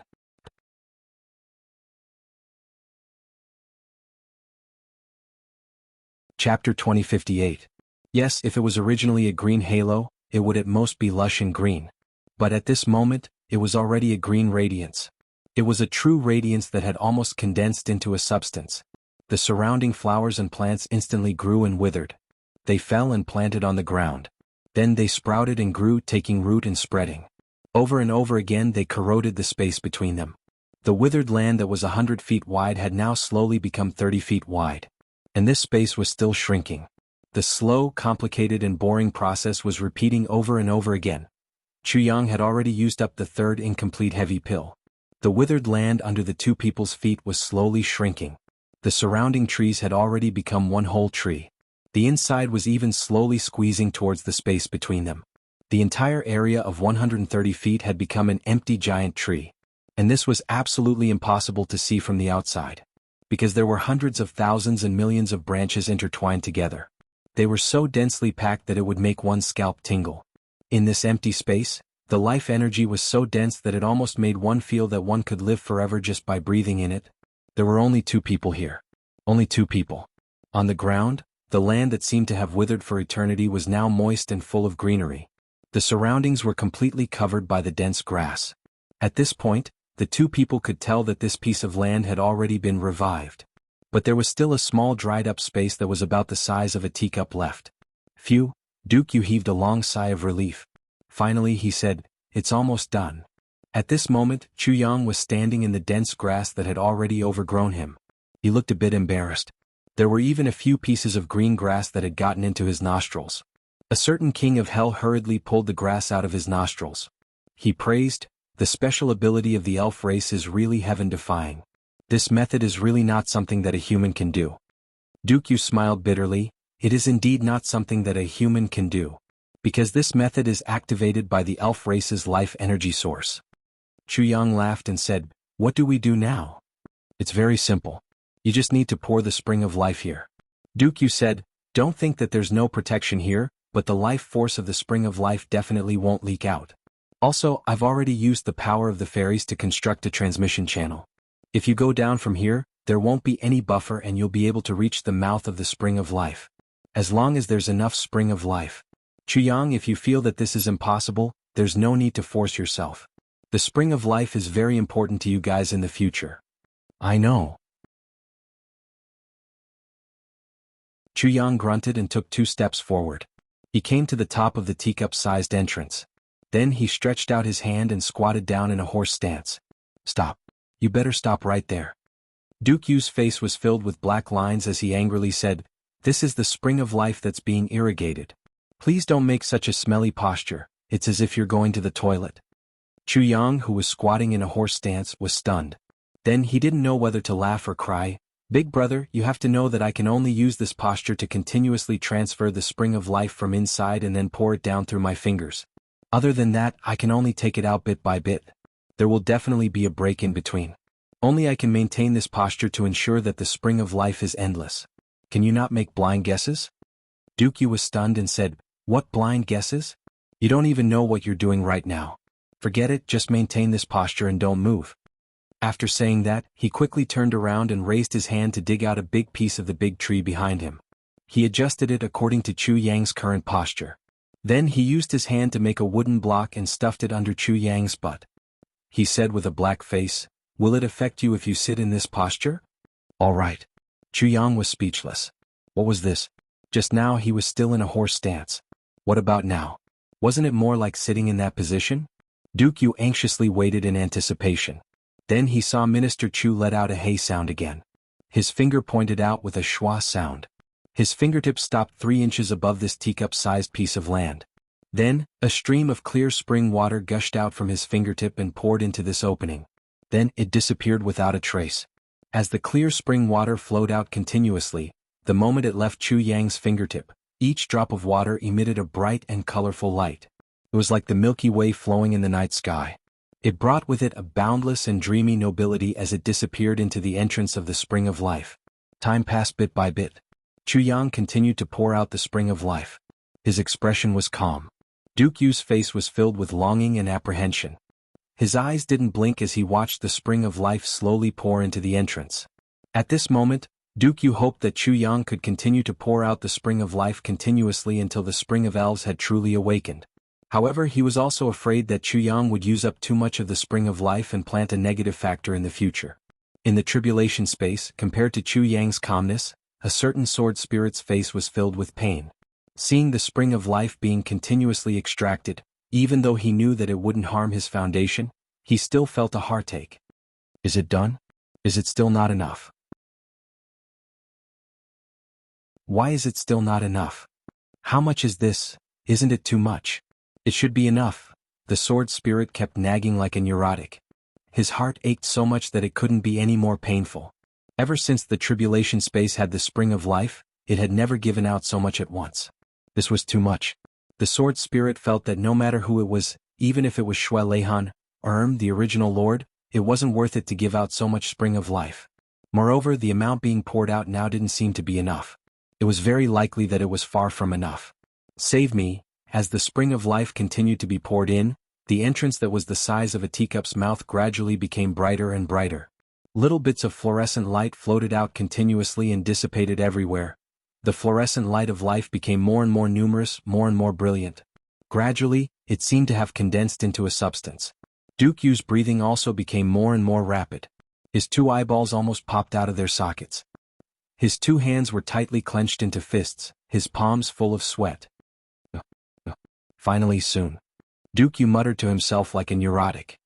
Chapter 2058. Yes, if it was originally a green halo, it would at most be lush and green. But at this moment, it was already a green radiance. It was a true radiance that had almost condensed into a substance. The surrounding flowers and plants instantly grew and withered. They fell and planted on the ground. Then they sprouted and grew, taking root and spreading. Over and over again they corroded the space between them. The withered land that was 100 feet wide had now slowly become 30 feet wide. And this space was still shrinking. The slow, complicated and boring process was repeating over and over again. Chuyang had already used up the third incomplete heavy pill. The withered land under the two people's feet was slowly shrinking. The surrounding trees had already become one whole tree. The inside was even slowly squeezing towards the space between them. The entire area of 130 feet had become an empty giant tree. And this was absolutely impossible to see from the outside. Because there were hundreds of thousands and millions of branches intertwined together. They were so densely packed that it would make one's scalp tingle. In this empty space, the life energy was so dense that it almost made one feel that one could live forever just by breathing in it. There were only two people here. Only two people. On the ground, the land that seemed to have withered for eternity was now moist and full of greenery. The surroundings were completely covered by the dense grass. At this point, the two people could tell that this piece of land had already been revived. But there was still a small dried-up space that was about the size of a teacup left. Phew, Yu heaved a long sigh of relief. Finally he said, "It's almost done." At this moment, Chuyang was standing in the dense grass that had already overgrown him. He looked a bit embarrassed. There were even a few pieces of green grass that had gotten into his nostrils. A certain king of hell hurriedly pulled the grass out of his nostrils. He praised, "The special ability of the elf race is really heaven-defying. This method is really not something that a human can do." Yu smiled bitterly. "It is indeed not something that a human can do. Because this method is activated by the elf race's life energy source." Chuyang laughed and said, "What do we do now?" "It's very simple. You just need to pour the spring of life here." Yu said, "Don't think that there's no protection here, but the life force of the spring of life definitely won't leak out. Also, I've already used the power of the fairies to construct a transmission channel. If you go down from here, there won't be any buffer and you'll be able to reach the mouth of the spring of life. As long as there's enough spring of life. Chuyang, if you feel that this is impossible, there's no need to force yourself. The spring of life is very important to you guys in the future." "I know." Chuyang grunted and took 2 steps forward. He came to the top of the teacup-sized entrance. Then he stretched out his hand and squatted down in a horse stance. "Stop. You better stop right there." Yu's face was filled with black lines as he angrily said, "This is the spring of life that's being irrigated. Please don't make such a smelly posture, it's as if you're going to the toilet." Chuyang, who was squatting in a horse stance, was stunned. Then he didn't know whether to laugh or cry. "Big brother, you have to know that I can only use this posture to continuously transfer the spring of life from inside and then pour it down through my fingers. Other than that, I can only take it out bit by bit. There will definitely be a break in between. Only I can maintain this posture to ensure that the spring of life is endless. Can you not make blind guesses?" Yu was stunned and said, "What blind guesses? You don't even know what you're doing right now. Forget it, just maintain this posture and don't move." After saying that, he quickly turned around and raised his hand to dig out a big piece of the big tree behind him. He adjusted it according to Chuyang's current posture. Then he used his hand to make a wooden block and stuffed it under Chuyang's butt. He said with a black face, "Will it affect you if you sit in this posture?" "All right." Chuyang was speechless. What was this? Just now he was still in a horse stance. What about now? Wasn't it more like sitting in that position? Yu anxiously waited in anticipation. Then he saw Minister Chu let out a hey sound again. His finger pointed out with a schwa sound. His fingertip stopped 3 inches above this teacup-sized piece of land. Then, a stream of clear spring water gushed out from his fingertip and poured into this opening. Then it disappeared without a trace. As the clear spring water flowed out continuously, the moment it left Chuyang's fingertip, each drop of water emitted a bright and colorful light. It was like the Milky Way flowing in the night sky. It brought with it a boundless and dreamy nobility as it disappeared into the entrance of the spring of life. Time passed bit by bit. Chuyang continued to pour out the spring of life. His expression was calm. Yu's face was filled with longing and apprehension. His eyes didn't blink as he watched the spring of life slowly pour into the entrance. At this moment, Duke Yu hoped that Chu Yang could continue to pour out the spring of life continuously until the spring of elves had truly awakened. However, he was also afraid that Chu Yang would use up too much of the spring of life and plant a negative factor in the future. In the tribulation space, compared to Chu Yang's calmness, a certain sword spirit's face was filled with pain. Seeing the spring of life being continuously extracted, even though he knew that it wouldn't harm his foundation, he still felt a heartache. Is it done? Is it still not enough? Why is it still not enough? How much is this? Isn't it too much? It should be enough. The sword spirit kept nagging like a neurotic. His heart ached so much that it couldn't be any more painful. Ever since the tribulation space had the spring of life, it had never given out so much at once. This was too much. The sword spirit felt that no matter who it was, even if it was Shui Leihan, or the original lord, it wasn't worth it to give out so much spring of life. Moreover, the amount being poured out now didn't seem to be enough. It was very likely that it was far from enough. Save me. As the spring of life continued to be poured in, the entrance that was the size of a teacup's mouth gradually became brighter and brighter. Little bits of fluorescent light floated out continuously and dissipated everywhere. The fluorescent light of life became more and more numerous, more and more brilliant. Gradually, it seemed to have condensed into a substance. Duke Yu's breathing also became more and more rapid. His two eyeballs almost popped out of their sockets. His two hands were tightly clenched into fists, his palms full of sweat. Finally soon. Duke Yu muttered to himself like a neurotic.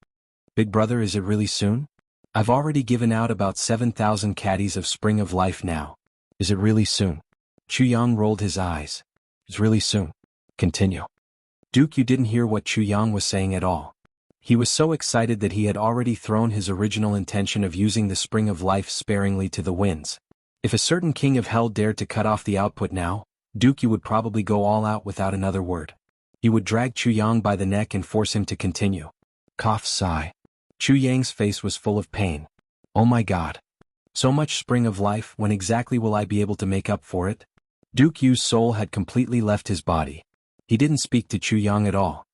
Big brother, is it really soon? I've already given out about 7,000 caddies of spring of life now. Is it really soon? Chu Yang rolled his eyes. It's really soon. Continue. Duke Yu didn't hear what Chu Yang was saying at all. He was so excited that he had already thrown his original intention of using the spring of life sparingly to the winds. If a certain king of hell dared to cut off the output now, Duke Yu would probably go all out without another word. He would drag Chu Yang by the neck and force him to continue. Cough, sigh. Chu Yang's face was full of pain. Oh my god. So much spring of life, when exactly will I be able to make up for it? Duke Yu's soul had completely left his body. He didn't speak to Chu Yang at all.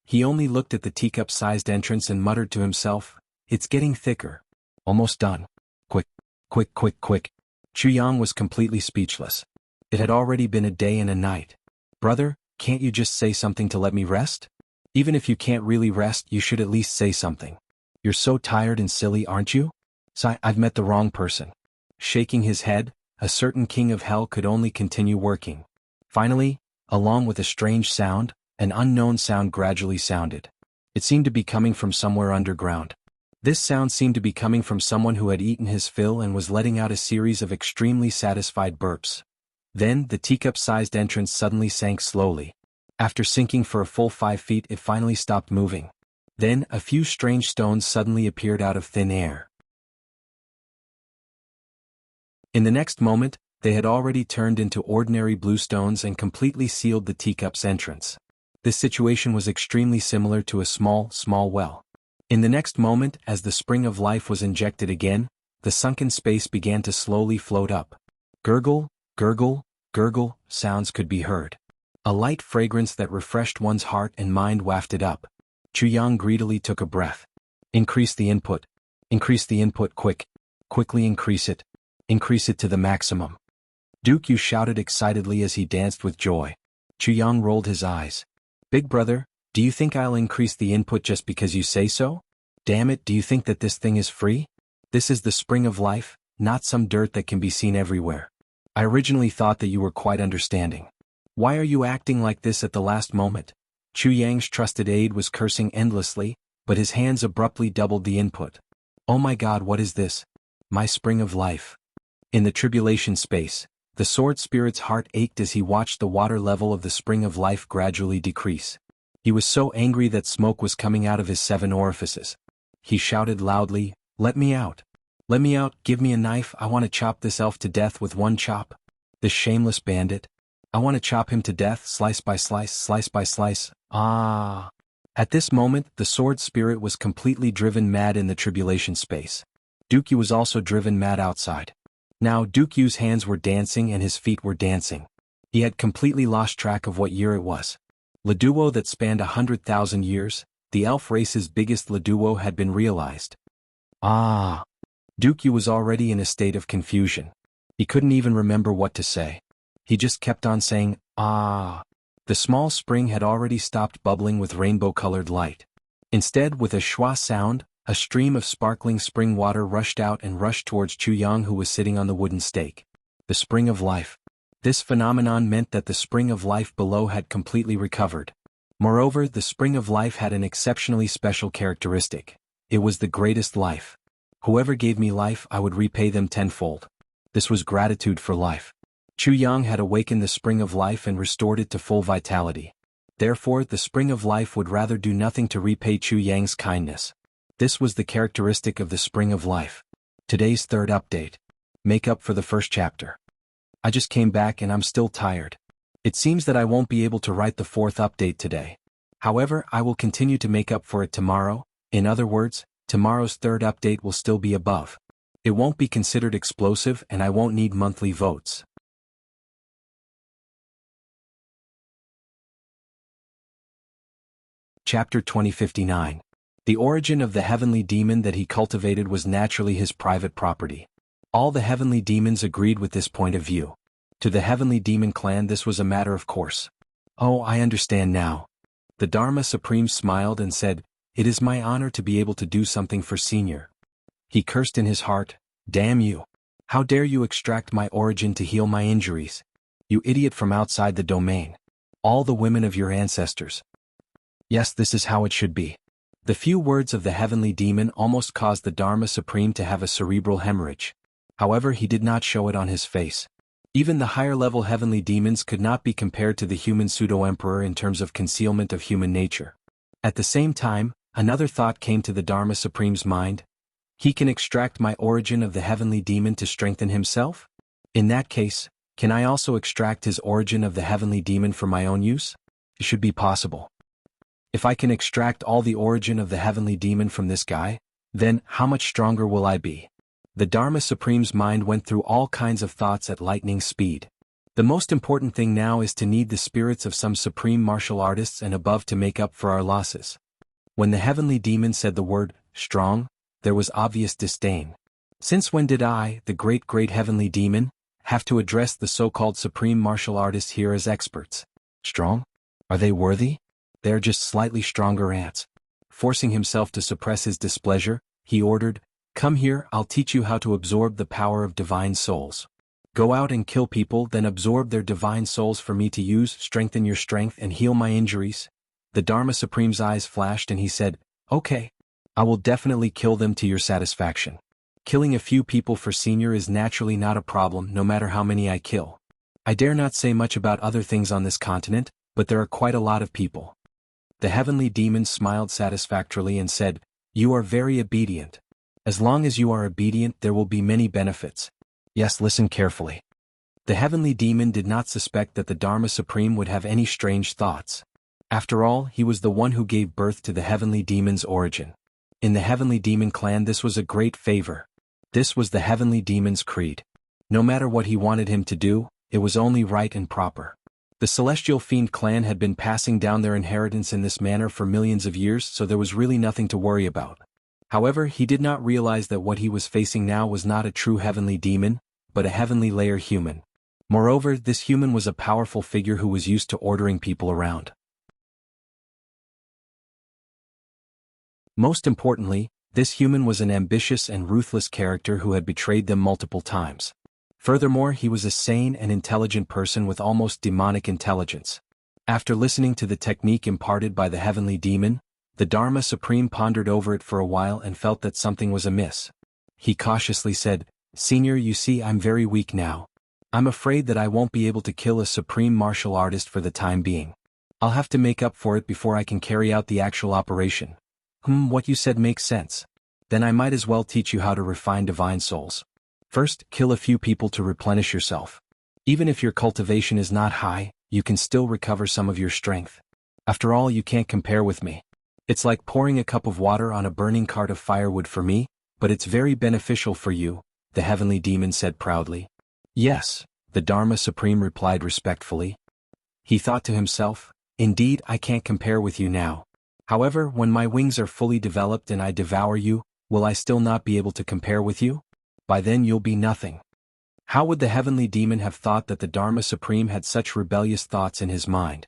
He only looked at the teacup-sized entrance and muttered to himself, it's getting thicker. Almost done. Quick, quick, quick, quick. Chu Yang was completely speechless. It had already been a day and a night. Brother, can't you just say something to let me rest? Even if you can't really rest, you should at least say something. You're so tired and silly, aren't you? Sigh, I've met the wrong person. Shaking his head, a certain king of hell could only continue working. Finally, along with a strange sound, an unknown sound gradually sounded. It seemed to be coming from somewhere underground. This sound seemed to be coming from someone who had eaten his fill and was letting out a series of extremely satisfied burps. Then, the teacup-sized entrance suddenly sank slowly. After sinking for a full 5 feet, it finally stopped moving. Then, a few strange stones suddenly appeared out of thin air. In the next moment, they had already turned into ordinary blue stones and completely sealed the teacup's entrance. This situation was extremely similar to a small well. In the next moment, as the spring of life was injected again, the sunken space began to slowly float up. Gurgle, gurgle, gurgle, sounds could be heard. A light fragrance that refreshed one's heart and mind wafted up. Chu Yang greedily took a breath. Increase the input. Increase the input quick. Quickly increase it. Increase it to the maximum. Duke Yu shouted excitedly as he danced with joy. Chu Yang rolled his eyes. Big brother, do you think I'll increase the input just because you say so? Damn it, do you think that this thing is free? This is the spring of life, not some dirt that can be seen everywhere. I originally thought that you were quite understanding. Why are you acting like this at the last moment? Chu Yang's trusted aide was cursing endlessly, but his hands abruptly doubled the input. Oh my god, what is this? My spring of life. In the tribulation space, the sword spirit's heart ached as he watched the water level of the spring of life gradually decrease. He was so angry that smoke was coming out of his 7 orifices. He shouted loudly, let me out. Let me out, give me a knife, I want to chop this elf to death with one chop. This shameless bandit. I want to chop him to death, slice by slice, slice by slice. Ah. At this moment, the sword spirit was completely driven mad in the tribulation space. Duke Yu was also driven mad outside. Now Duke Yu's hands were dancing and his feet were dancing. He had completely lost track of what year it was. Le duo that spanned 100,000 years, the elf race's biggest duo had been realized. Ah! Duke Yu was already in a state of confusion. He couldn't even remember what to say. He just kept on saying, ah. The small spring had already stopped bubbling with rainbow-colored light. Instead, with a schwa sound, a stream of sparkling spring water rushed out and rushed towards Jianghu, who was sitting on the wooden stake. The spring of life. This phenomenon meant that the spring of life below had completely recovered. Moreover, the spring of life had an exceptionally special characteristic. It was the greatest life. Whoever gave me life, I would repay them tenfold. This was gratitude for life. Jianghu had awakened the spring of life and restored it to full vitality. Therefore, the spring of life would rather do nothing to repay Jianghu's kindness. This was the characteristic of the spring of life. Today's third update. Make up for the first chapter. I just came back and I'm still tired. It seems that I won't be able to write the fourth update today. However, I will continue to make up for it tomorrow. In other words, tomorrow's third update will still be above. It won't be considered explosive and I won't need monthly votes. Chapter 2059. The origin of the heavenly demon that he cultivated was naturally his private property. All the heavenly demons agreed with this point of view. To the heavenly demon clan this was a matter of course. Oh, I understand now. The Dharma Supreme smiled and said, "It is my honor to be able to do something for Senior." He cursed in his heart, "Damn you. How dare you extract my origin to heal my injuries? You idiot from outside the domain. All the women of your ancestors. Yes, this is how it should be." The few words of the heavenly demon almost caused the Dharma Supreme to have a cerebral hemorrhage. However, he did not show it on his face. Even the higher-level heavenly demons could not be compared to the human pseudo-emperor in terms of concealment of human nature. At the same time, another thought came to the Dharma Supreme's mind. He can extract my origin of the heavenly demon to strengthen himself? In that case, can I also extract his origin of the heavenly demon for my own use? It should be possible. If I can extract all the origin of the heavenly demon from this guy, then how much stronger will I be? The Dharma Supreme's mind went through all kinds of thoughts at lightning speed. The most important thing now is to need the spirits of some supreme martial artists and above to make up for our losses. When the heavenly demon said the word, strong, there was obvious disdain. Since when did I, the great heavenly demon, have to address the so-called supreme martial artists here as experts? Strong? Are they worthy? They are just slightly stronger ants. Forcing himself to suppress his displeasure, he ordered, "Come here, I'll teach you how to absorb the power of divine souls. Go out and kill people, then absorb their divine souls for me to use, strengthen your strength and heal my injuries." The Dharma Supreme's eyes flashed and he said, "Okay. I will definitely kill them to your satisfaction. Killing a few people for Senior is naturally not a problem no matter how many I kill. I dare not say much about other things on this continent, but there are quite a lot of people." The heavenly demon smiled satisfactorily and said, "You are very obedient. As long as you are obedient there will be many benefits. Yes, listen carefully." The heavenly demon did not suspect that the Dharma Supreme would have any strange thoughts. After all, he was the one who gave birth to the heavenly demon's origin. In the heavenly demon clan this was a great favor. This was the heavenly demon's creed. No matter what he wanted him to do, it was only right and proper. The Celestial Fiend clan had been passing down their inheritance in this manner for millions of years, so there was really nothing to worry about. However, he did not realize that what he was facing now was not a true heavenly demon, but a heavenly layer human. Moreover, this human was a powerful figure who was used to ordering people around. Most importantly, this human was an ambitious and ruthless character who had betrayed them multiple times. Furthermore, he was a sane and intelligent person with almost demonic intelligence. After listening to the technique imparted by the heavenly demon, the Dharma Supreme pondered over it for a while and felt that something was amiss. He cautiously said, "Senior, you see I'm very weak now. I'm afraid that I won't be able to kill a supreme martial artist for the time being. I'll have to make up for it before I can carry out the actual operation." What you said makes sense. Then I might as well teach you how to refine divine souls. First, kill a few people to replenish yourself. Even if your cultivation is not high, you can still recover some of your strength. After all, you can't compare with me. It's like pouring a cup of water on a burning cart of firewood for me, but it's very beneficial for you, the heavenly demon said proudly. Yes, the Dharma Supreme replied respectfully. He thought to himself, indeed I can't compare with you now. However, when my wings are fully developed and I devour you, will I still not be able to compare with you? By then you'll be nothing. How would the heavenly demon have thought that the Dharma Supreme had such rebellious thoughts in his mind?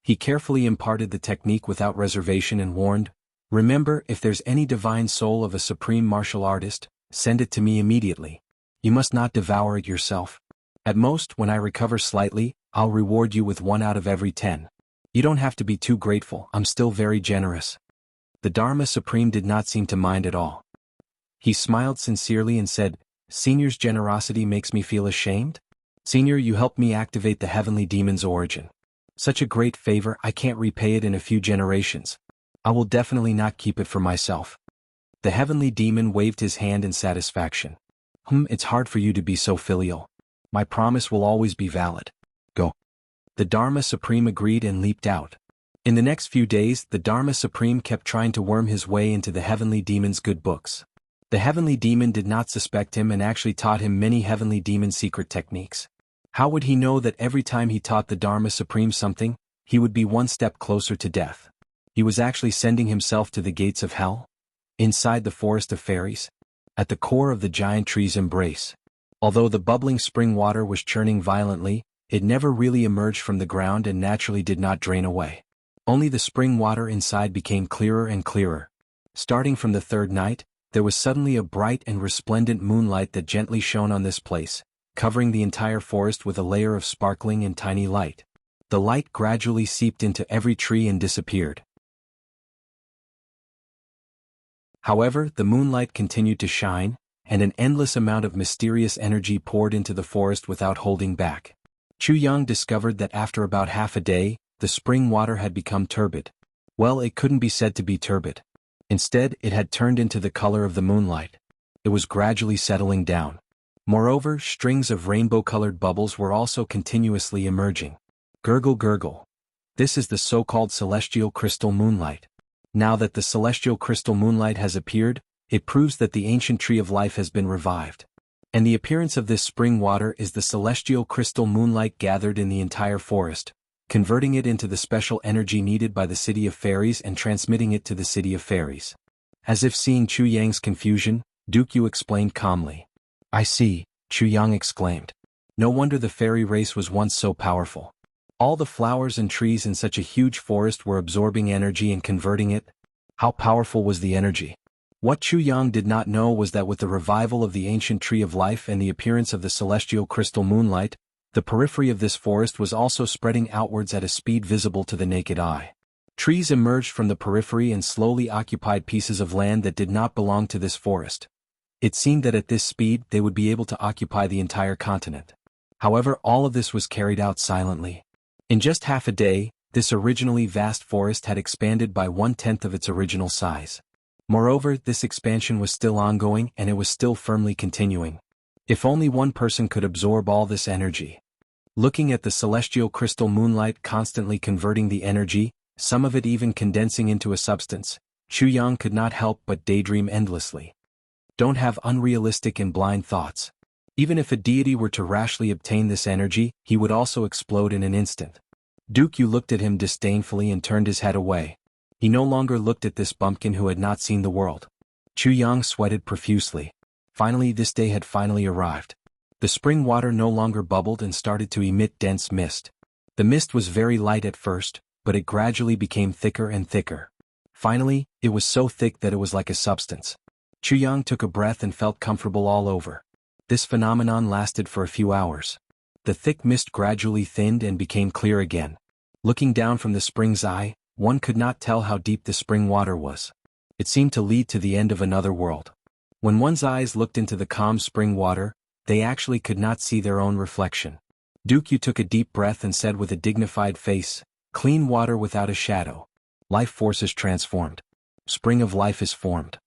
He carefully imparted the technique without reservation and warned, "Remember, if there's any divine soul of a supreme martial artist, send it to me immediately. You must not devour it yourself. At most, when I recover slightly, I'll reward you with 1 out of every 10. You don't have to be too grateful, I'm still very generous." The Dharma Supreme did not seem to mind at all. He smiled sincerely and said, "Senior's generosity makes me feel ashamed? Senior, you helped me activate the heavenly demon's origin. Such a great favor, I can't repay it in a few generations. I will definitely not keep it for myself." The heavenly demon waved his hand in satisfaction. It's hard for you to be so filial. My promise will always be valid. Go." The Dharma Supreme agreed and leaped out. In the next few days, the Dharma Supreme kept trying to worm his way into the heavenly demon's good books. The heavenly demon did not suspect him and actually taught him many heavenly demon secret techniques. How would he know that every time he taught the Dharma Supreme something, he would be one step closer to death? He was actually sending himself to the gates of hell? Inside the forest of fairies? At the core of the giant tree's embrace? Although the bubbling spring water was churning violently, it never really emerged from the ground and naturally did not drain away. Only the spring water inside became clearer and clearer. Starting from the third night, there was suddenly a bright and resplendent moonlight that gently shone on this place, covering the entire forest with a layer of sparkling and tiny light. The light gradually seeped into every tree and disappeared. However, the moonlight continued to shine, and an endless amount of mysterious energy poured into the forest without holding back. Chu Yang discovered that after about half a day, the spring water had become turbid. Well, it couldn't be said to be turbid. Instead, it had turned into the color of the moonlight. It was gradually settling down. Moreover, strings of rainbow-colored bubbles were also continuously emerging. Gurgle gurgle. This is the so-called celestial crystal moonlight. Now that the celestial crystal moonlight has appeared, it proves that the ancient tree of life has been revived. And the appearance of this spring water is the celestial crystal moonlight gathered in the entire forest, converting it into the special energy needed by the city of fairies and transmitting it to the city of fairies. As if seeing Chu Yang's confusion, Dukyu explained calmly. "I see," Chu Yang exclaimed. "No wonder the fairy race was once so powerful. All the flowers and trees in such a huge forest were absorbing energy and converting it. How powerful was the energy?" What Chu Yang did not know was that with the revival of the ancient tree of life and the appearance of the celestial crystal moonlight, the periphery of this forest was also spreading outwards at a speed visible to the naked eye. Trees emerged from the periphery and slowly occupied pieces of land that did not belong to this forest. It seemed that at this speed they would be able to occupy the entire continent. However, all of this was carried out silently. In just half a day, this originally vast forest had expanded by 1/10 of its original size. Moreover, this expansion was still ongoing and it was still firmly continuing. If only one person could absorb all this energy. Looking at the celestial crystal moonlight constantly converting the energy, some of it even condensing into a substance, Chu Yang could not help but daydream endlessly. Don't have unrealistic and blind thoughts. Even if a deity were to rashly obtain this energy, he would also explode in an instant. Dukyu looked at him disdainfully and turned his head away. He no longer looked at this bumpkin who had not seen the world. Chu Yang sweated profusely. Finally, this day had finally arrived. The spring water no longer bubbled and started to emit dense mist. The mist was very light at first, but it gradually became thicker and thicker. Finally, it was so thick that it was like a substance. Chu Yang took a breath and felt comfortable all over. This phenomenon lasted for a few hours. The thick mist gradually thinned and became clear again. Looking down from the spring's eye, one could not tell how deep the spring water was. It seemed to lead to the end of another world. When one's eyes looked into the calm spring water, they actually could not see their own reflection. Dukyu took a deep breath and said with a dignified face, "Clean water without a shadow. Life force is transformed. Spring of life is formed.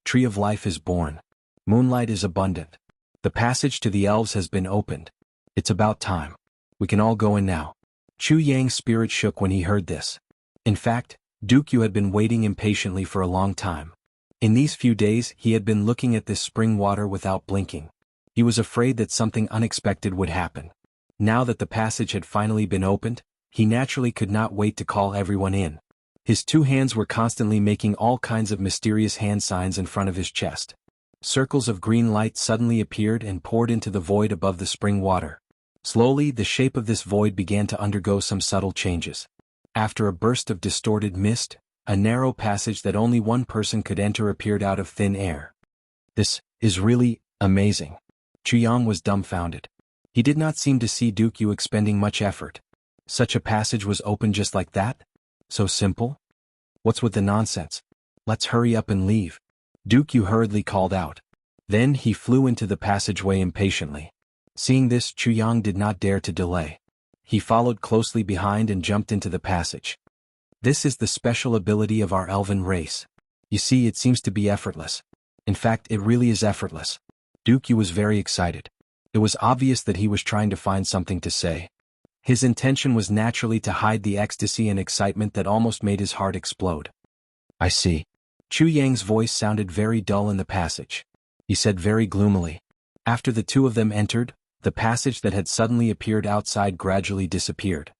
Tree of life is born. Moonlight is abundant. The passage to the elves has been opened. It's about time. We can all go in now." Chu Yang's spirit shook when he heard this. In fact, Dukyu had been waiting impatiently for a long time. In these few days he had been looking at this spring water without blinking. He was afraid that something unexpected would happen. Now that the passage had finally been opened, he naturally could not wait to call everyone in. His two hands were constantly making all kinds of mysterious hand signs in front of his chest. Circles of green light suddenly appeared and poured into the void above the spring water. Slowly, the shape of this void began to undergo some subtle changes. After a burst of distorted mist, a narrow passage that only one person could enter appeared out of thin air. This is really amazing. Chuyang was dumbfounded. He did not seem to see Duke Yu expending much effort. Such a passage was open just like that? So simple? What's with the nonsense? Let's hurry up and leave. Duke Yu hurriedly called out. Then he flew into the passageway impatiently. Seeing this, Chuyang did not dare to delay. He followed closely behind and jumped into the passage. This is the special ability of our elven race. You see, it seems to be effortless. In fact, it really is effortless. Duke Yu was very excited. It was obvious that he was trying to find something to say. His intention was naturally to hide the ecstasy and excitement that almost made his heart explode. I see. Chu Yang's voice sounded very dull in the passage. He said very gloomily. After the two of them entered, the passage that had suddenly appeared outside gradually disappeared.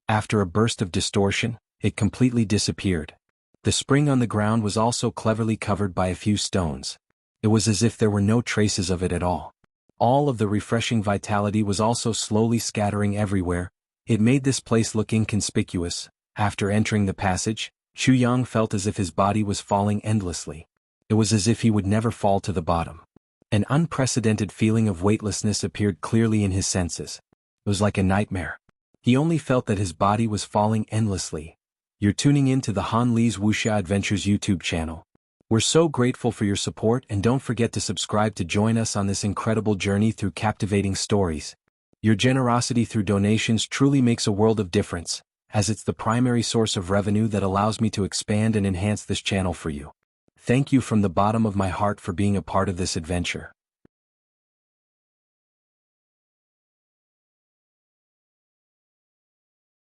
After a burst of distortion, it completely disappeared. The spring on the ground was also cleverly covered by a few stones. It was as if there were no traces of it at all. All of the refreshing vitality was also slowly scattering everywhere. It made this place look inconspicuous. After entering the passage, Chuyang felt as if his body was falling endlessly. It was as if he would never fall to the bottom. An unprecedented feeling of weightlessness appeared clearly in his senses. It was like a nightmare. He only felt that his body was falling endlessly. You're tuning in to the Han Li's Wuxia Adventures YouTube channel. We're so grateful for your support, and don't forget to subscribe to join us on this incredible journey through captivating stories. Your generosity through donations truly makes a world of difference, as it's the primary source of revenue that allows me to expand and enhance this channel for you. Thank you from the bottom of my heart for being a part of this adventure.